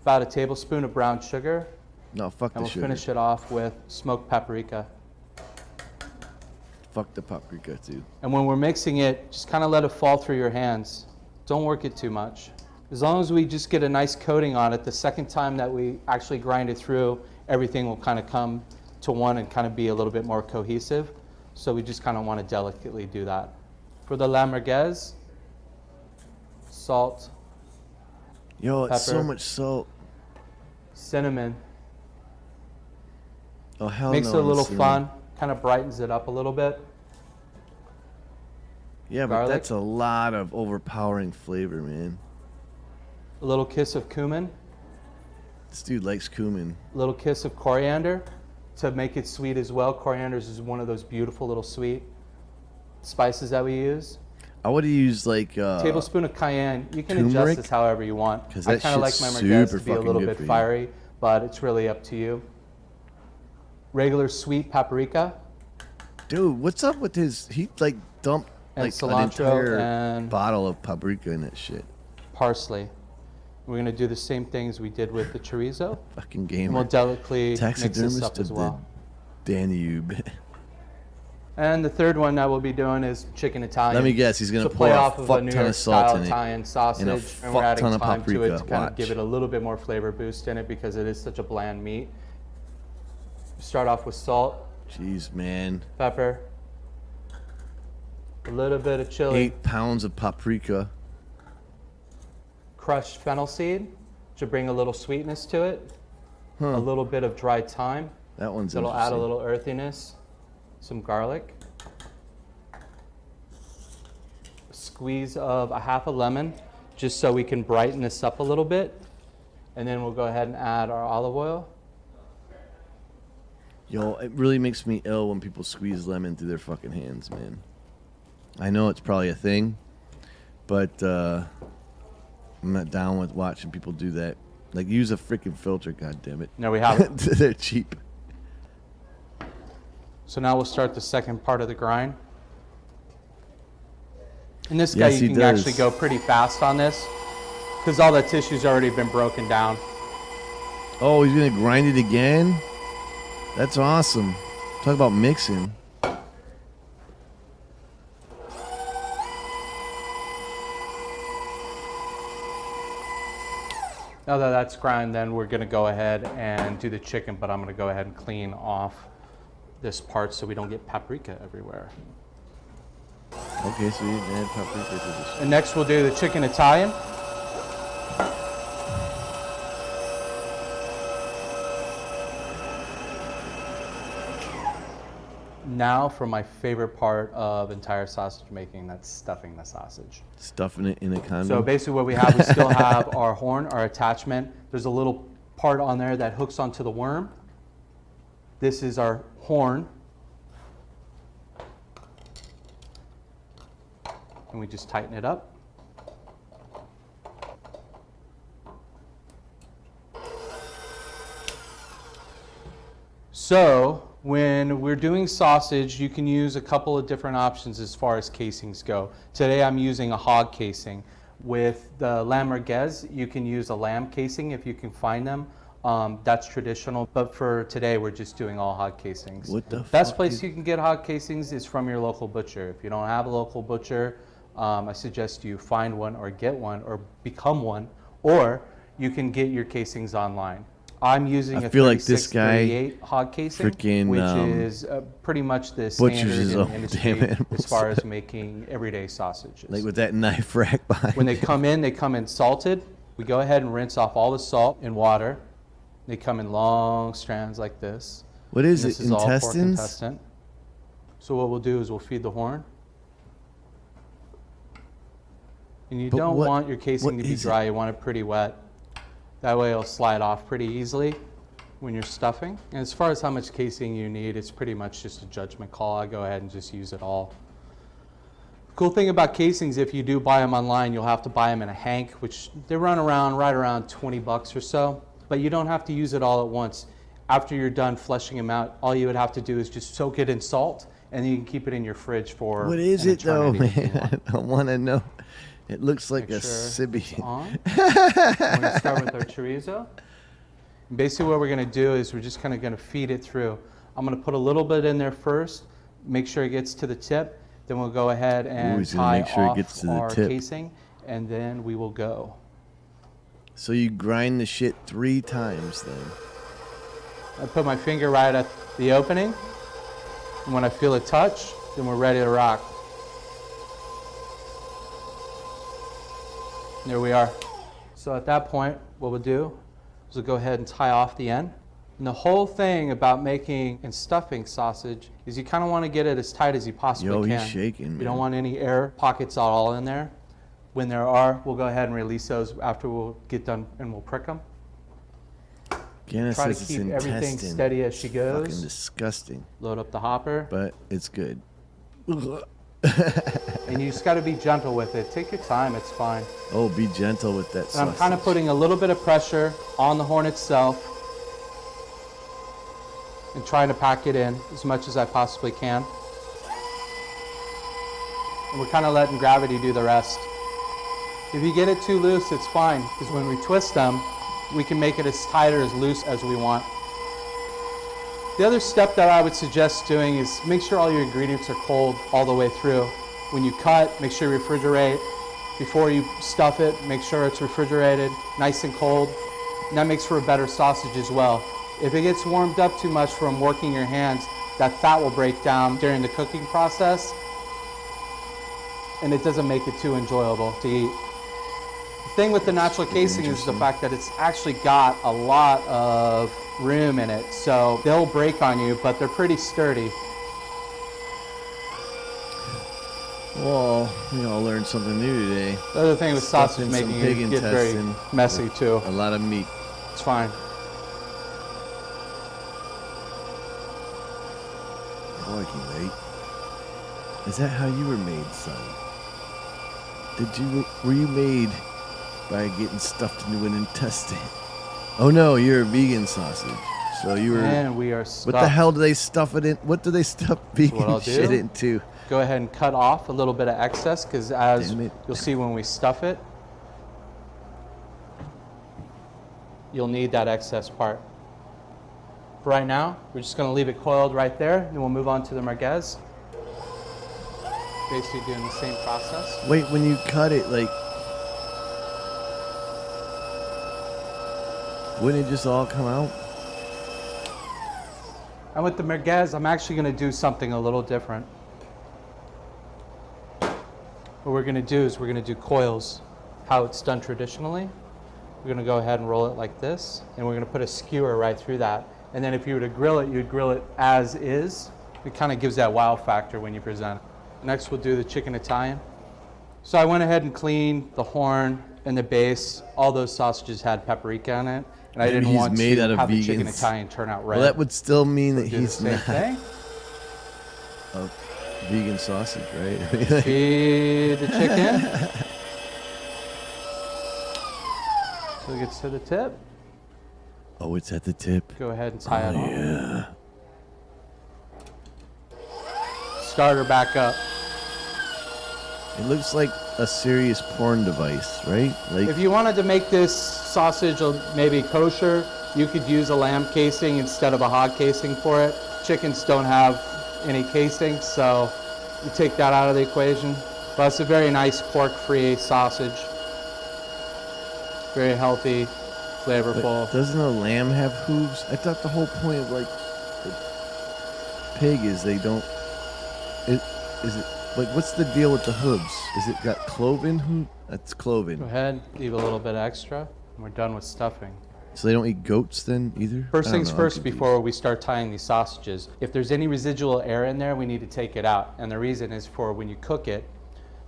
[SPEAKER 19] about a tablespoon of brown sugar,
[SPEAKER 1] No, fuck
[SPEAKER 19] and
[SPEAKER 1] the
[SPEAKER 19] we'll
[SPEAKER 1] sugar.
[SPEAKER 19] finish it off with smoked paprika.
[SPEAKER 1] Fuck the paprika too.
[SPEAKER 19] And when we're mixing it, just kind of let it fall through your hands. Don't work it too much. As long as we just get a nice coating on it, the second time that we actually grind it through, everything will kind of come to one and kind of be a little bit more cohesive. So we just kind of want to delicately do that. For the la merguez, salt,
[SPEAKER 1] Yo, it's so
[SPEAKER 19] pepper,
[SPEAKER 1] much salt.
[SPEAKER 19] cinnamon.
[SPEAKER 1] Oh, hell
[SPEAKER 19] Makes
[SPEAKER 1] no.
[SPEAKER 19] it a
[SPEAKER 1] on the
[SPEAKER 19] little
[SPEAKER 1] cinnamon.
[SPEAKER 19] fun, kind of brightens it up a little bit.
[SPEAKER 1] Yeah, but
[SPEAKER 19] Garlic.
[SPEAKER 1] that's a lot of overpowering flavor, man.
[SPEAKER 19] A little kiss of cumin,
[SPEAKER 1] This dude likes cumin.
[SPEAKER 19] a little kiss of coriander to make it sweet as well. Coriander is one of those beautiful little sweet spices that we use.
[SPEAKER 1] I would have used like
[SPEAKER 19] Tablespoon of cayenne. You can
[SPEAKER 1] turmeric?
[SPEAKER 19] adjust this however you want.
[SPEAKER 1] 'Cause
[SPEAKER 19] I
[SPEAKER 1] that
[SPEAKER 19] kind of like my
[SPEAKER 1] shit's
[SPEAKER 19] merguez
[SPEAKER 1] super
[SPEAKER 19] to be a
[SPEAKER 1] fucking
[SPEAKER 19] little
[SPEAKER 1] good
[SPEAKER 19] bit
[SPEAKER 1] for you.
[SPEAKER 19] fiery, but it's really up to you. Regular sweet paprika.
[SPEAKER 1] Dude, what's up with his? He like dumped
[SPEAKER 19] And
[SPEAKER 1] like an
[SPEAKER 19] cilantro
[SPEAKER 1] entire
[SPEAKER 19] and-
[SPEAKER 1] bottle of paprika in that shit.
[SPEAKER 19] Parsley. We're going to do the same things we did with the chorizo.
[SPEAKER 1] Fucking
[SPEAKER 19] And
[SPEAKER 1] gamer.
[SPEAKER 19] we'll delicately mix this
[SPEAKER 1] Taxidermist
[SPEAKER 19] up
[SPEAKER 1] of
[SPEAKER 19] as well.
[SPEAKER 1] the Danube.
[SPEAKER 19] And the third one that we'll be doing is chicken Italian.
[SPEAKER 1] Let me guess, he's gonna
[SPEAKER 19] So
[SPEAKER 1] pour
[SPEAKER 19] play
[SPEAKER 1] a
[SPEAKER 19] off of
[SPEAKER 1] fuck
[SPEAKER 19] a New
[SPEAKER 1] ton of
[SPEAKER 19] York
[SPEAKER 1] salt
[SPEAKER 19] style
[SPEAKER 1] in it,
[SPEAKER 19] Italian sausage,
[SPEAKER 1] and a
[SPEAKER 19] and
[SPEAKER 1] fuck
[SPEAKER 19] we're adding
[SPEAKER 1] ton of
[SPEAKER 19] time to it
[SPEAKER 1] paprika.
[SPEAKER 19] to kind of
[SPEAKER 1] Watch.
[SPEAKER 19] give it a little bit more flavor boost in it because it is such a bland meat. Start off with salt,
[SPEAKER 1] Jeez, man.
[SPEAKER 19] pepper, a little bit of chili,
[SPEAKER 1] 8 pounds of paprika.
[SPEAKER 19] crushed fennel seed to bring a little sweetness to it, a little bit of dried thyme.
[SPEAKER 1] That one's
[SPEAKER 19] That'll add a
[SPEAKER 1] interesting.
[SPEAKER 19] little earthiness, some garlic, a squeeze of a half a lemon, just so we can brighten this up a little bit. And then we'll go ahead and add our olive oil.
[SPEAKER 1] Yo, it really makes me ill when people squeeze lemon through their fucking hands, man. I know it's probably a thing, but I'm not down with watching people do that. Like, use a freaking filter, goddammit.
[SPEAKER 19] No, we haven't.
[SPEAKER 1] They're cheap.
[SPEAKER 19] So now we'll start the second part of the grind. And this guy,
[SPEAKER 1] Yes,
[SPEAKER 19] you
[SPEAKER 1] he
[SPEAKER 19] can
[SPEAKER 1] does.
[SPEAKER 19] actually go pretty fast on this because all the tissue's already been broken down.
[SPEAKER 1] Oh, he's gonna grind it again? That's awesome. Talk about mixing.
[SPEAKER 19] Now that that's ground, then we're going to go ahead and do the chicken, but I'm going to go ahead and clean off this part so we don't get paprika everywhere.
[SPEAKER 1] Okay, so you didn't add paprika to this.
[SPEAKER 19] And next we'll do the chicken Italian. Now for my favorite part of entire sausage making, that's stuffing the sausage.
[SPEAKER 1] Stuffing it in a condom.
[SPEAKER 19] So basically what we have, we still have our horn, our attachment. There's a little part on there that hooks onto the worm. This is our horn. and we just tighten it up. So when we're doing sausage, you can use a couple of different options as far as casings go. Today I'm using a hog casing. With the lamb merguez, you can use a lamb casing if you can find them. That's traditional, but for today we're just doing all hog casings.
[SPEAKER 1] What the
[SPEAKER 19] best place you can get hog casings is from your local butcher. If you don't have a local butcher, I suggest you find one or get one or become one, or you can get your casings online. I'm using a 36-38 hog casing,
[SPEAKER 1] freaking,
[SPEAKER 19] which is pretty much the standard in the industry as far as
[SPEAKER 1] animals.
[SPEAKER 19] making everyday sausages.
[SPEAKER 1] Like with that knife rack behind.
[SPEAKER 19] When they come in salted. We go ahead and rinse off all the salt in water. They come in long strands like this.
[SPEAKER 1] What is
[SPEAKER 19] This
[SPEAKER 1] it?
[SPEAKER 19] is all pork
[SPEAKER 1] Intestines?
[SPEAKER 19] intestine. So what we'll do is we'll feed the horn. And you
[SPEAKER 1] But
[SPEAKER 19] don't
[SPEAKER 1] what-
[SPEAKER 19] want your casing
[SPEAKER 1] what
[SPEAKER 19] to be
[SPEAKER 1] is
[SPEAKER 19] dry. You want it pretty wet. That way it'll slide off pretty easily when you're stuffing. And as far as how much casing you need, it's pretty much just a judgment call. I go ahead and just use it all. The cool thing about casings, if you do buy them online, you'll have to buy them in a hank, which they run right around 20 bucks or so. But you don't have to use it all at once. After you're done fleshing them out, all you would have to do is just soak it in salt, and then you can keep it in your fridge for
[SPEAKER 1] What is
[SPEAKER 19] an
[SPEAKER 1] it though,
[SPEAKER 19] eternity if you want.
[SPEAKER 1] man? I want to know. It looks like
[SPEAKER 19] Make
[SPEAKER 1] a
[SPEAKER 19] sure
[SPEAKER 1] Sibian.
[SPEAKER 19] it's on. We're going to start with our chorizo. And basically what we're going to do is we're just kind of going to feed it through. I'm going to put a little bit in there first, make sure it gets to the tip. Then we'll go ahead and
[SPEAKER 1] he's gonna
[SPEAKER 19] tie
[SPEAKER 1] make sure it
[SPEAKER 19] off
[SPEAKER 1] gets to the
[SPEAKER 19] our
[SPEAKER 1] tip.
[SPEAKER 19] casing, and then we will go.
[SPEAKER 1] So you grind the shit 3 times then.
[SPEAKER 19] I put my finger right at the opening, and when I feel a touch, then we're ready to rock. There we are. So at that point, what we'll do is we'll go ahead and tie off the end. And the whole thing about making and stuffing sausage is you kind of want to get it as tight as you possibly
[SPEAKER 1] Yo,
[SPEAKER 19] can.
[SPEAKER 1] he's shaking,
[SPEAKER 19] You
[SPEAKER 1] man.
[SPEAKER 19] don't want any air pockets all in there. When there are, we'll go ahead and release those after we'll get done and we'll prick them.
[SPEAKER 1] Ganna
[SPEAKER 19] Try to
[SPEAKER 1] says it's
[SPEAKER 19] keep everything
[SPEAKER 1] intestine.
[SPEAKER 19] steady as she goes.
[SPEAKER 1] Fucking disgusting.
[SPEAKER 19] Load up the hopper.
[SPEAKER 1] But it's good.
[SPEAKER 19] And you just got to be gentle with it. Take your time, it's fine.
[SPEAKER 1] Oh, be gentle with that
[SPEAKER 19] And
[SPEAKER 1] sausage.
[SPEAKER 19] I'm kind of putting a little bit of pressure on the horn itself and trying to pack it in as much as I possibly can. And we're kind of letting gravity do the rest. If you get it too loose, it's fine, because when we twist them, we can make it as tight or as loose as we want. The other step that I would suggest doing is make sure all your ingredients are cold all the way through. When you cut, make sure you refrigerate. Before you stuff it, make sure it's refrigerated, nice and cold. And that makes for a better sausage as well. If it gets warmed up too much from working your hands, that fat will break down during the cooking process, and it doesn't make it too enjoyable to eat. The thing with the natural casing is the fact that it's actually got a lot of room in it, so they'll break on you, but they're pretty sturdy.
[SPEAKER 1] Well, we all learned something new today.
[SPEAKER 19] The other thing with sausage
[SPEAKER 1] Stuffing
[SPEAKER 19] making,
[SPEAKER 1] some pig
[SPEAKER 19] it gets very
[SPEAKER 1] intestine
[SPEAKER 19] messy
[SPEAKER 1] with
[SPEAKER 19] too.
[SPEAKER 1] A lot of meat.
[SPEAKER 19] It's fine.
[SPEAKER 1] Oh, I can wait. Is that how you were made, son? Were you made by getting stuffed into an intestine? Oh no, you're a vegan sausage. So you were.
[SPEAKER 19] And we are
[SPEAKER 1] What the
[SPEAKER 19] stuffed.
[SPEAKER 1] hell do they stuff it in? What do they stuff vegan
[SPEAKER 19] what I'll
[SPEAKER 1] shit
[SPEAKER 19] do,
[SPEAKER 1] into?
[SPEAKER 19] Go ahead and cut off a little bit of excess, because as
[SPEAKER 1] Damn it.
[SPEAKER 19] you'll see when we stuff it, you'll need that excess part. For right now, we're just going to leave it coiled right there, and we'll move on to the merguez. Basically doing the same process.
[SPEAKER 1] Wait, when you cut it, like, wouldn't it just all come out?
[SPEAKER 19] And with the merguez, I'm actually going to do something a little different. What we're going to do is we're going to do coils, how it's done traditionally. We're going to go ahead and roll it like this, and we're going to put a skewer right through that. And then if you were to grill it, you'd grill it as is. It kind of gives that wow factor when you present it. Next, we'll do the chicken Italian. So I went ahead and cleaned the horn and the base. All those sausages had paprika in it, and I
[SPEAKER 1] Maybe
[SPEAKER 19] didn't
[SPEAKER 1] he's
[SPEAKER 19] want
[SPEAKER 1] made
[SPEAKER 19] to
[SPEAKER 1] out of
[SPEAKER 19] have the chicken
[SPEAKER 1] vegans.
[SPEAKER 19] Italian turn out red.
[SPEAKER 1] Well, that would still mean that
[SPEAKER 19] Do the
[SPEAKER 1] he's
[SPEAKER 19] same
[SPEAKER 1] not.
[SPEAKER 19] thing.
[SPEAKER 1] Oh. vegan sausage, right?
[SPEAKER 19] Feed the chicken. So it gets to the tip.
[SPEAKER 1] Oh, it's at the tip.
[SPEAKER 19] Go ahead and tie it on.
[SPEAKER 1] Yeah.
[SPEAKER 19] Start her back up.
[SPEAKER 1] It looks like a serious porn device, right? Like,
[SPEAKER 19] If you wanted to make this sausage maybe kosher, you could use a lamb casing instead of a hog casing for it. Chickens don't have any casing, so you take that out of the equation. But it's a very nice pork-free sausage. Very healthy, flavorful.
[SPEAKER 1] but doesn't a lamb have hooves? I thought the whole point of like the pig is they don't. Is it like what's the deal with the hooves? Is it got cloven hoof? That's cloven.
[SPEAKER 19] Go ahead, leave a little bit extra, and we're done with stuffing.
[SPEAKER 1] So they don't eat goats then either?
[SPEAKER 19] First
[SPEAKER 1] I don't
[SPEAKER 19] things
[SPEAKER 1] know, I'm
[SPEAKER 19] first,
[SPEAKER 1] confused.
[SPEAKER 19] before we start tying these sausages, if there's any residual air in there, we need to take it out. And the reason is for when you cook it,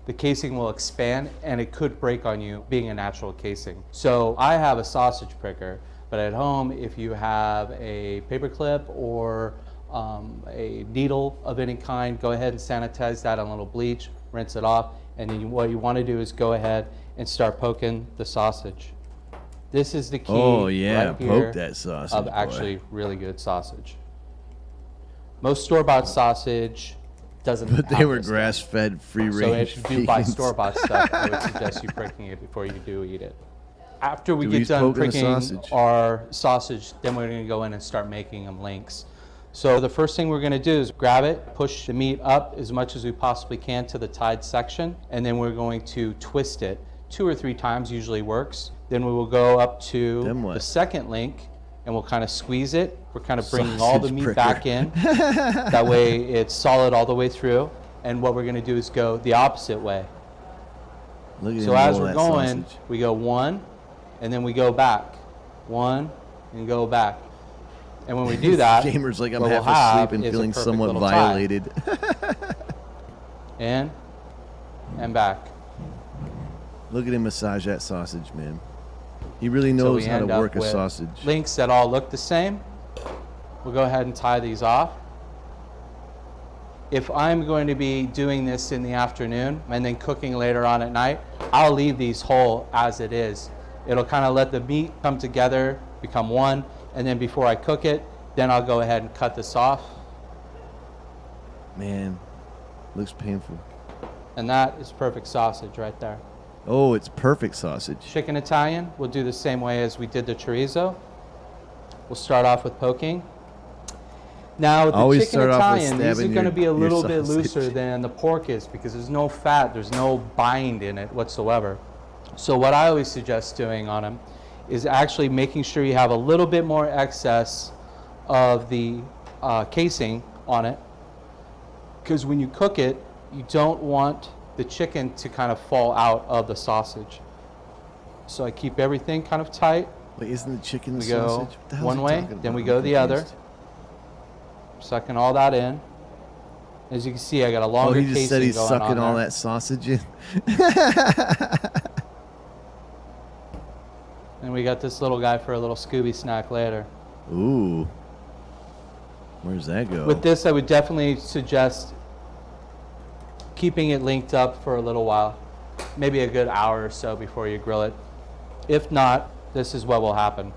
[SPEAKER 19] the casing will expand and it could break on you being a natural casing. So I have a sausage pricker, but at home, if you have a paper clip or a needle of any kind, go ahead and sanitize that on a little bleach, rinse it off, and then what you want to do is go ahead and start poking the sausage. This is the key.
[SPEAKER 1] Oh yeah,
[SPEAKER 19] right here
[SPEAKER 1] poke that sausage.
[SPEAKER 19] of
[SPEAKER 1] boy.
[SPEAKER 19] actually really good sausage. Most store-bought sausage doesn't.
[SPEAKER 1] But they
[SPEAKER 19] have
[SPEAKER 1] were
[SPEAKER 19] this
[SPEAKER 1] grass-fed,
[SPEAKER 19] stuff.
[SPEAKER 1] free-range.
[SPEAKER 19] So if you do buy
[SPEAKER 1] vegans.
[SPEAKER 19] store-bought stuff, I would suggest you pricking it before you do eat it. After we
[SPEAKER 1] Do
[SPEAKER 19] get
[SPEAKER 1] we
[SPEAKER 19] done
[SPEAKER 1] poke in the
[SPEAKER 19] pricking
[SPEAKER 1] sausage?
[SPEAKER 19] our sausage, then we're going to go in and start making them links. So the first thing we're going to do is grab it, push the meat up as much as we possibly can to the tied section, and then we're going to twist it 2 or 3 times, usually works. Then we will go up to the second link, and we'll kind of squeeze it. We're kind of bringing all the
[SPEAKER 1] Sausage
[SPEAKER 19] meat
[SPEAKER 1] pricker.
[SPEAKER 19] back in. That way it's solid all the way through. And what we're going to do is go the opposite way.
[SPEAKER 1] Look at
[SPEAKER 19] So
[SPEAKER 1] him
[SPEAKER 19] as
[SPEAKER 1] roll
[SPEAKER 19] we're
[SPEAKER 1] that
[SPEAKER 19] going,
[SPEAKER 1] sausage.
[SPEAKER 19] we go 1, and then we go back. 1, and go back. And when we do that,
[SPEAKER 1] Gamer's like I'm
[SPEAKER 19] what
[SPEAKER 1] half
[SPEAKER 19] we'll have
[SPEAKER 1] asleep and
[SPEAKER 19] is a
[SPEAKER 1] feeling
[SPEAKER 19] perfect
[SPEAKER 1] somewhat
[SPEAKER 19] little tie.
[SPEAKER 1] violated.
[SPEAKER 19] In and back.
[SPEAKER 1] Look at him massage that sausage, man. He really
[SPEAKER 19] So
[SPEAKER 1] knows
[SPEAKER 19] we
[SPEAKER 1] how to
[SPEAKER 19] end up
[SPEAKER 1] work a
[SPEAKER 19] with
[SPEAKER 1] sausage.
[SPEAKER 19] links that all look the same. We'll go ahead and tie these off. If I'm going to be doing this in the afternoon and then cooking later on at night, I'll leave these whole as it is. It'll kind of let the meat come together, become one, and then before I cook it, then I'll go ahead and cut this off.
[SPEAKER 1] Man, looks painful.
[SPEAKER 19] And that is perfect sausage right there.
[SPEAKER 1] Oh, it's perfect sausage.
[SPEAKER 19] Chicken Italian, we'll do the same way as we did the chorizo. We'll start off with poking. Now, with the
[SPEAKER 1] Always
[SPEAKER 19] chicken
[SPEAKER 1] start off with
[SPEAKER 19] Italian, these are
[SPEAKER 1] stabbing
[SPEAKER 19] going to
[SPEAKER 1] your-
[SPEAKER 19] be a
[SPEAKER 1] your
[SPEAKER 19] little bit
[SPEAKER 1] sausage.
[SPEAKER 19] looser than the pork is because there's no fat, there's no bind in it whatsoever. So what I always suggest doing on them is actually making sure you have a little bit more excess of the casing on it, because when you cook it, you don't want the chicken to kind of fall out of the sausage. So I keep everything kind of tight.
[SPEAKER 1] Wait, isn't the chicken the
[SPEAKER 19] We go
[SPEAKER 1] sausage? What the hell's
[SPEAKER 19] one
[SPEAKER 1] he
[SPEAKER 19] way,
[SPEAKER 1] talking
[SPEAKER 19] then we
[SPEAKER 1] about?
[SPEAKER 19] go
[SPEAKER 1] I'm
[SPEAKER 19] the other.
[SPEAKER 1] confused.
[SPEAKER 19] Sucking all that in. As you can see, I got a longer
[SPEAKER 1] Oh,
[SPEAKER 19] casing
[SPEAKER 1] he just said he's
[SPEAKER 19] going
[SPEAKER 1] sucking
[SPEAKER 19] on
[SPEAKER 1] all
[SPEAKER 19] there.
[SPEAKER 1] that sausage in.
[SPEAKER 19] And we got this little guy for a little Scooby snack later.
[SPEAKER 1] Ooh. Where's that go?
[SPEAKER 19] With this, I would definitely suggest keeping it linked up for a little while. Maybe a good hour or so before you grill it. If not, this is what will happen.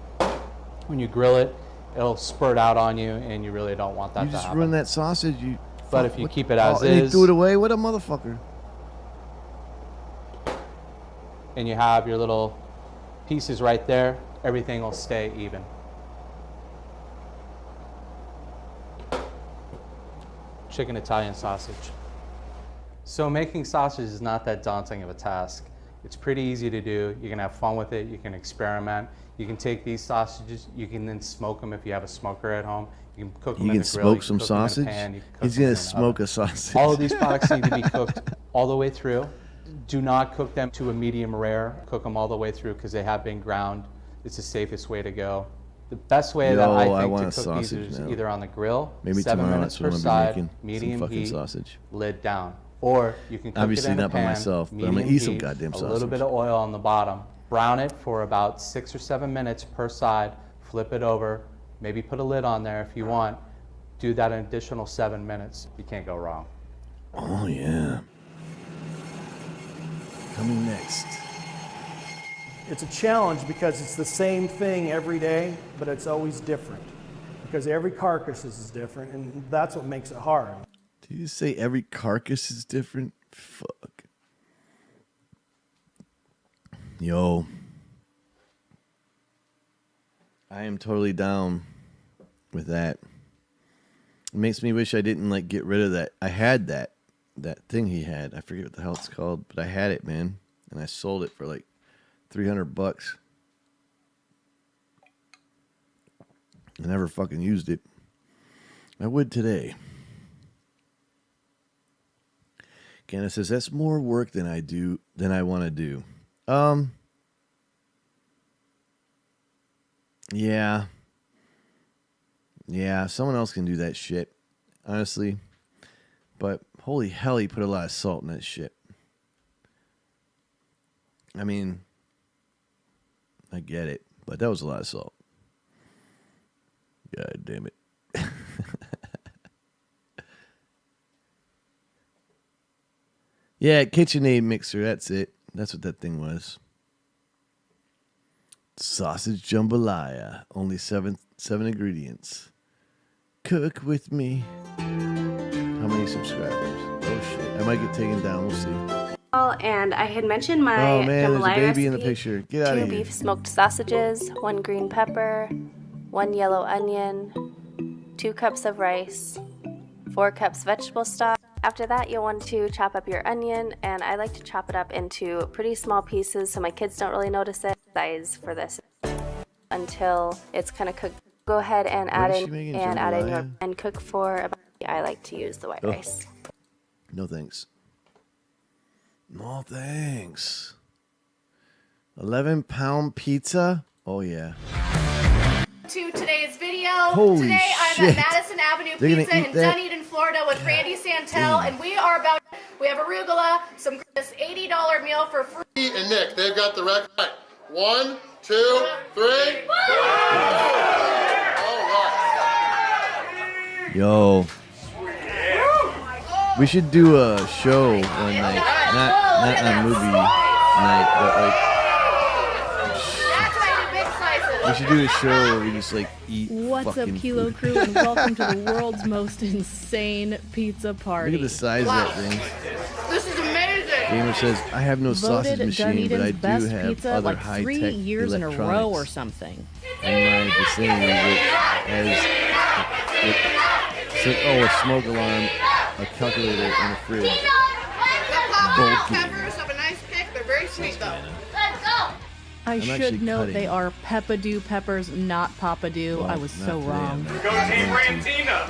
[SPEAKER 19] When you grill it, it'll spurt out on you, and you really don't want that
[SPEAKER 1] You
[SPEAKER 19] to
[SPEAKER 1] just
[SPEAKER 19] happen.
[SPEAKER 1] ruined that sausage. You.
[SPEAKER 19] But
[SPEAKER 1] fuck,
[SPEAKER 19] if you
[SPEAKER 1] what-
[SPEAKER 19] keep it as
[SPEAKER 1] and he
[SPEAKER 19] is,
[SPEAKER 1] threw it away. What a motherfucker.
[SPEAKER 19] and you have your little pieces right there, everything will stay even. Chicken Italian sausage. So making sausage is not that daunting of a task. It's pretty easy to do. You can have fun with it. You can experiment. You can take these sausages. You can then smoke them if you have a smoker at home. You can cook them
[SPEAKER 1] You
[SPEAKER 19] in
[SPEAKER 1] can
[SPEAKER 19] the grill.
[SPEAKER 1] smoke some
[SPEAKER 19] cook them in a
[SPEAKER 1] sausage.
[SPEAKER 19] pan, you can cook
[SPEAKER 1] He's
[SPEAKER 19] them
[SPEAKER 1] gonna
[SPEAKER 19] in an
[SPEAKER 1] smoke
[SPEAKER 19] oven.
[SPEAKER 1] a sausage.
[SPEAKER 19] All of these products need to be cooked all the way through. Do not cook them to a medium rare. Cook them all the way through because they have been ground. It's the safest way to go. The best way that I
[SPEAKER 1] Yo, I
[SPEAKER 19] think
[SPEAKER 1] want
[SPEAKER 19] to
[SPEAKER 1] a
[SPEAKER 19] cook these
[SPEAKER 1] sausage
[SPEAKER 19] is
[SPEAKER 1] now.
[SPEAKER 19] either on the grill,
[SPEAKER 1] Maybe
[SPEAKER 19] 7
[SPEAKER 1] tomorrow,
[SPEAKER 19] minutes
[SPEAKER 1] that's what
[SPEAKER 19] per
[SPEAKER 1] I'm gonna be
[SPEAKER 19] side,
[SPEAKER 1] making, some
[SPEAKER 19] medium
[SPEAKER 1] fucking
[SPEAKER 19] heat,
[SPEAKER 1] sausage.
[SPEAKER 19] lid down. Or you can cook
[SPEAKER 1] Obviously
[SPEAKER 19] it in
[SPEAKER 1] not
[SPEAKER 19] a
[SPEAKER 1] by
[SPEAKER 19] pan,
[SPEAKER 1] myself, but I'm gonna
[SPEAKER 19] medium
[SPEAKER 1] eat some
[SPEAKER 19] heat,
[SPEAKER 1] goddamn
[SPEAKER 19] a little
[SPEAKER 1] sausage.
[SPEAKER 19] bit of oil on the bottom. Brown it for about 6 or 7 minutes per side. Flip it over. Maybe put a lid on there if you want. Do that an additional 7 minutes. You can't go wrong.
[SPEAKER 1] Oh, yeah. Coming next.
[SPEAKER 20] It's a challenge because it's the same thing every day, but it's always different. Because every carcass is different, and that's what makes it hard.
[SPEAKER 1] Did you say every carcass is different? Fuck. Yo. I am totally down with that. It makes me wish I didn't like get rid of that. I had that thing he had. I forget what the hell it's called, but I had it, man, and I sold it for like $300. I never fucking used it. I would today. Candace says that's more work than I want to do. Yeah. Yeah, someone else can do that shit, honestly. But holy hell, he put a lot of salt in that shit. I mean, I get it, but that was a lot of salt. God damn it. Yeah, KitchenAid mixer, that's it. That's what that thing was. Sausage jambalaya, only seven ingredients. Cook with me. How many subscribers? Oh shit, I might get taken down, we'll see.
[SPEAKER 21] And I had mentioned my
[SPEAKER 1] oh man, there's a
[SPEAKER 21] jambalaya
[SPEAKER 1] baby
[SPEAKER 21] recipe.
[SPEAKER 1] in the picture. Get out of
[SPEAKER 21] 2
[SPEAKER 1] here.
[SPEAKER 21] beef smoked sausages, 1 green pepper, 1 yellow onion, 2 cups of rice, 4 cups vegetable stock. After that, you'll want to chop up your onion, and I like to chop it up into pretty small pieces so my kids don't really notice it. Size for this until it's kind of cooked. Go ahead and add in your and cook for about. I like to use the white rice.
[SPEAKER 1] No thanks. No thanks. 11-pound pizza? Oh yeah.
[SPEAKER 12] To today's video.
[SPEAKER 1] Holy
[SPEAKER 12] Today I'm
[SPEAKER 1] shit.
[SPEAKER 12] at Madison Avenue
[SPEAKER 1] They're
[SPEAKER 12] Pizza
[SPEAKER 1] gonna eat
[SPEAKER 12] in
[SPEAKER 1] that?
[SPEAKER 12] Dunedin, Florida with Randy Santel, and we have arugula, this $80 meal for free.
[SPEAKER 22] And Nick, they've got the record. 1, 2, 3.
[SPEAKER 1] Yo. We should do a show one night. Not on movie night, but like we should do a show where we just like eat.
[SPEAKER 23] What's up,
[SPEAKER 1] fucking
[SPEAKER 23] Kilo
[SPEAKER 1] food.
[SPEAKER 23] Crew, and welcome to the world's most insane pizza party.
[SPEAKER 1] Look at the size of that thing.
[SPEAKER 12] This is amazing.
[SPEAKER 1] Gamer says, I have no sausage
[SPEAKER 23] Voted
[SPEAKER 1] machine, but I
[SPEAKER 23] Dunedin's
[SPEAKER 1] do
[SPEAKER 23] best
[SPEAKER 1] have
[SPEAKER 23] pizza
[SPEAKER 1] other
[SPEAKER 23] like
[SPEAKER 1] high-tech
[SPEAKER 23] 3 years in a
[SPEAKER 1] electronics.
[SPEAKER 23] row or something.
[SPEAKER 1] And my vicinity a smoke alarm, a calculator, and a fridge. Bulky.
[SPEAKER 12] Peppers have a nice kick. They're very sweet though. Let's go.
[SPEAKER 23] I
[SPEAKER 1] I'm
[SPEAKER 23] should
[SPEAKER 1] actually
[SPEAKER 23] note
[SPEAKER 1] cutting.
[SPEAKER 23] they are Peppadoo peppers, not Papadoo.
[SPEAKER 1] Well,
[SPEAKER 23] I was
[SPEAKER 1] not
[SPEAKER 23] so
[SPEAKER 1] today,
[SPEAKER 23] wrong.
[SPEAKER 1] I'm
[SPEAKER 2] Go Team Rantina!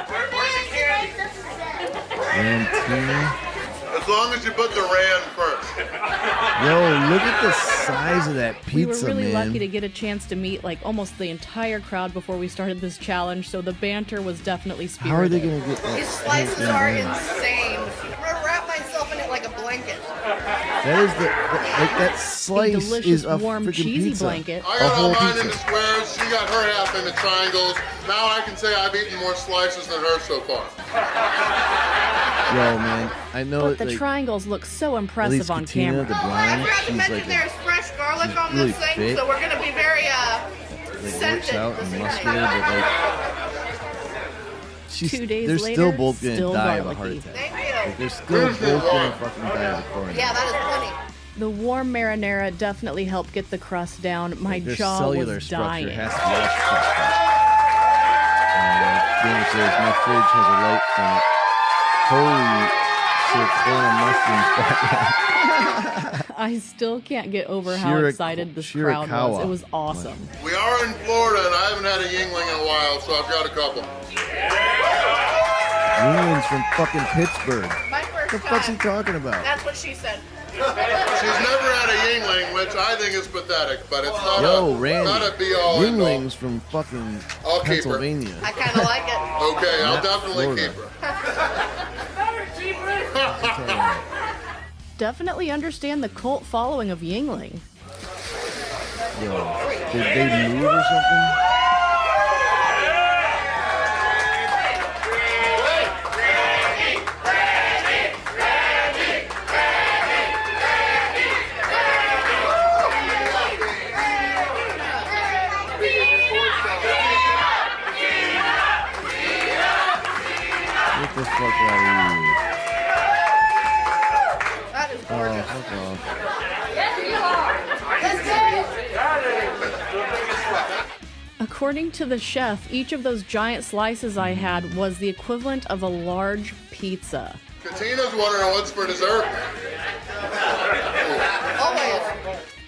[SPEAKER 2] Where's the candy?
[SPEAKER 1] Rantina.
[SPEAKER 22] As long as you put the Rand first.
[SPEAKER 1] Yo, look at the size of that
[SPEAKER 23] We were
[SPEAKER 1] pizza,
[SPEAKER 23] really
[SPEAKER 1] man.
[SPEAKER 23] lucky to get a chance to meet like almost the entire crowd before we started this challenge, so the banter was definitely spirited.
[SPEAKER 1] How are they gonna get that?
[SPEAKER 12] These slices are insane. I'm gonna wrap myself in it like a blanket.
[SPEAKER 1] That is that slice
[SPEAKER 23] delicious
[SPEAKER 1] is a
[SPEAKER 23] warm
[SPEAKER 1] freaking
[SPEAKER 23] cheesy
[SPEAKER 1] pizza.
[SPEAKER 23] blanket.
[SPEAKER 22] I
[SPEAKER 1] A
[SPEAKER 22] got all
[SPEAKER 1] whole
[SPEAKER 22] mine in the
[SPEAKER 1] pizza.
[SPEAKER 22] squares. She got her half in the triangles. Now I can say I've eaten more slices than her so far.
[SPEAKER 1] Yo, man, I know
[SPEAKER 23] But
[SPEAKER 1] that
[SPEAKER 23] the
[SPEAKER 1] like,
[SPEAKER 23] triangles look so
[SPEAKER 1] at
[SPEAKER 23] impressive
[SPEAKER 1] least
[SPEAKER 23] on
[SPEAKER 1] Katina,
[SPEAKER 23] camera.
[SPEAKER 1] the
[SPEAKER 12] I
[SPEAKER 1] blonde,
[SPEAKER 12] forgot to
[SPEAKER 1] she's
[SPEAKER 12] mention
[SPEAKER 1] like
[SPEAKER 12] there's fresh garlic on
[SPEAKER 1] really
[SPEAKER 12] this thing,
[SPEAKER 1] fit.
[SPEAKER 12] so we're gonna be very
[SPEAKER 1] works
[SPEAKER 12] scented.
[SPEAKER 1] out and
[SPEAKER 12] this
[SPEAKER 1] muscular,
[SPEAKER 12] night.
[SPEAKER 1] but like
[SPEAKER 23] 2 days
[SPEAKER 1] they're
[SPEAKER 23] later,
[SPEAKER 1] still both gonna
[SPEAKER 23] still
[SPEAKER 1] die of a heart
[SPEAKER 23] garlicky.
[SPEAKER 1] attack.
[SPEAKER 12] Thank you.
[SPEAKER 1] Like, they're still both gonna fucking die of a coronary.
[SPEAKER 12] Yeah, that is plenty.
[SPEAKER 23] The warm marinara definitely helped get the crust down. My
[SPEAKER 1] Their
[SPEAKER 23] jaw
[SPEAKER 1] cellular
[SPEAKER 23] was
[SPEAKER 1] structure
[SPEAKER 23] dying.
[SPEAKER 1] has to be Gamer says my fridge has a light from it. Holy shit, mushrooms.
[SPEAKER 23] I still can't get over how excited this crowd was. It was awesome.
[SPEAKER 22] We are in Florida, and I haven't had a Yingling in a while, so I've got a couple.
[SPEAKER 1] England's from fucking Pittsburgh.
[SPEAKER 12] My first
[SPEAKER 1] What the fuck's he
[SPEAKER 12] time.
[SPEAKER 1] talking about?
[SPEAKER 12] That's what she said.
[SPEAKER 22] She's never had a Yingling, which I think is pathetic, but it's not
[SPEAKER 1] Yo,
[SPEAKER 22] a
[SPEAKER 1] Randy.
[SPEAKER 22] not a be-all end-all.
[SPEAKER 1] Yingling's from fucking
[SPEAKER 22] I'll keep her.
[SPEAKER 1] Pennsylvania.
[SPEAKER 12] I kind of like it.
[SPEAKER 22] Okay, I'll
[SPEAKER 1] Not
[SPEAKER 22] definitely
[SPEAKER 1] Florida.
[SPEAKER 22] keep her.
[SPEAKER 23] Definitely understand the cult following of Yingling.
[SPEAKER 1] Yo, did they move or something? the fuck out of here.
[SPEAKER 23] That is
[SPEAKER 1] gorgeous. Oh, fuck off.
[SPEAKER 23] According to the chef, each of those giant slices I had was the equivalent of a large pizza.
[SPEAKER 22] Katina's wondering what's for dessert.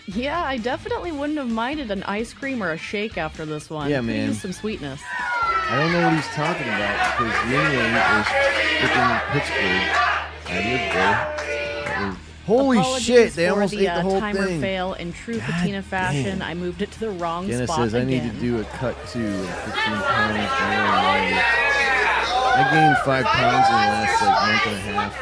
[SPEAKER 23] Yeah, I definitely wouldn't have minded an ice cream or a shake after this one.
[SPEAKER 1] Yeah,
[SPEAKER 23] Could've
[SPEAKER 1] man.
[SPEAKER 23] used some sweetness.
[SPEAKER 1] I don't know what he's talking about because Yingling is freaking Pittsburgh. I lived there. That was... Holy
[SPEAKER 23] Apologies
[SPEAKER 1] shit! They
[SPEAKER 23] for
[SPEAKER 1] almost ate the whole
[SPEAKER 23] timer
[SPEAKER 1] thing.
[SPEAKER 23] fail in true patina fashion.
[SPEAKER 1] damn.
[SPEAKER 23] I moved it to the wrong
[SPEAKER 1] Jenna
[SPEAKER 23] spot
[SPEAKER 1] says I
[SPEAKER 23] again.
[SPEAKER 1] need to do a cut too. 15 pounds more. I gained 5 pounds in the last month and a half.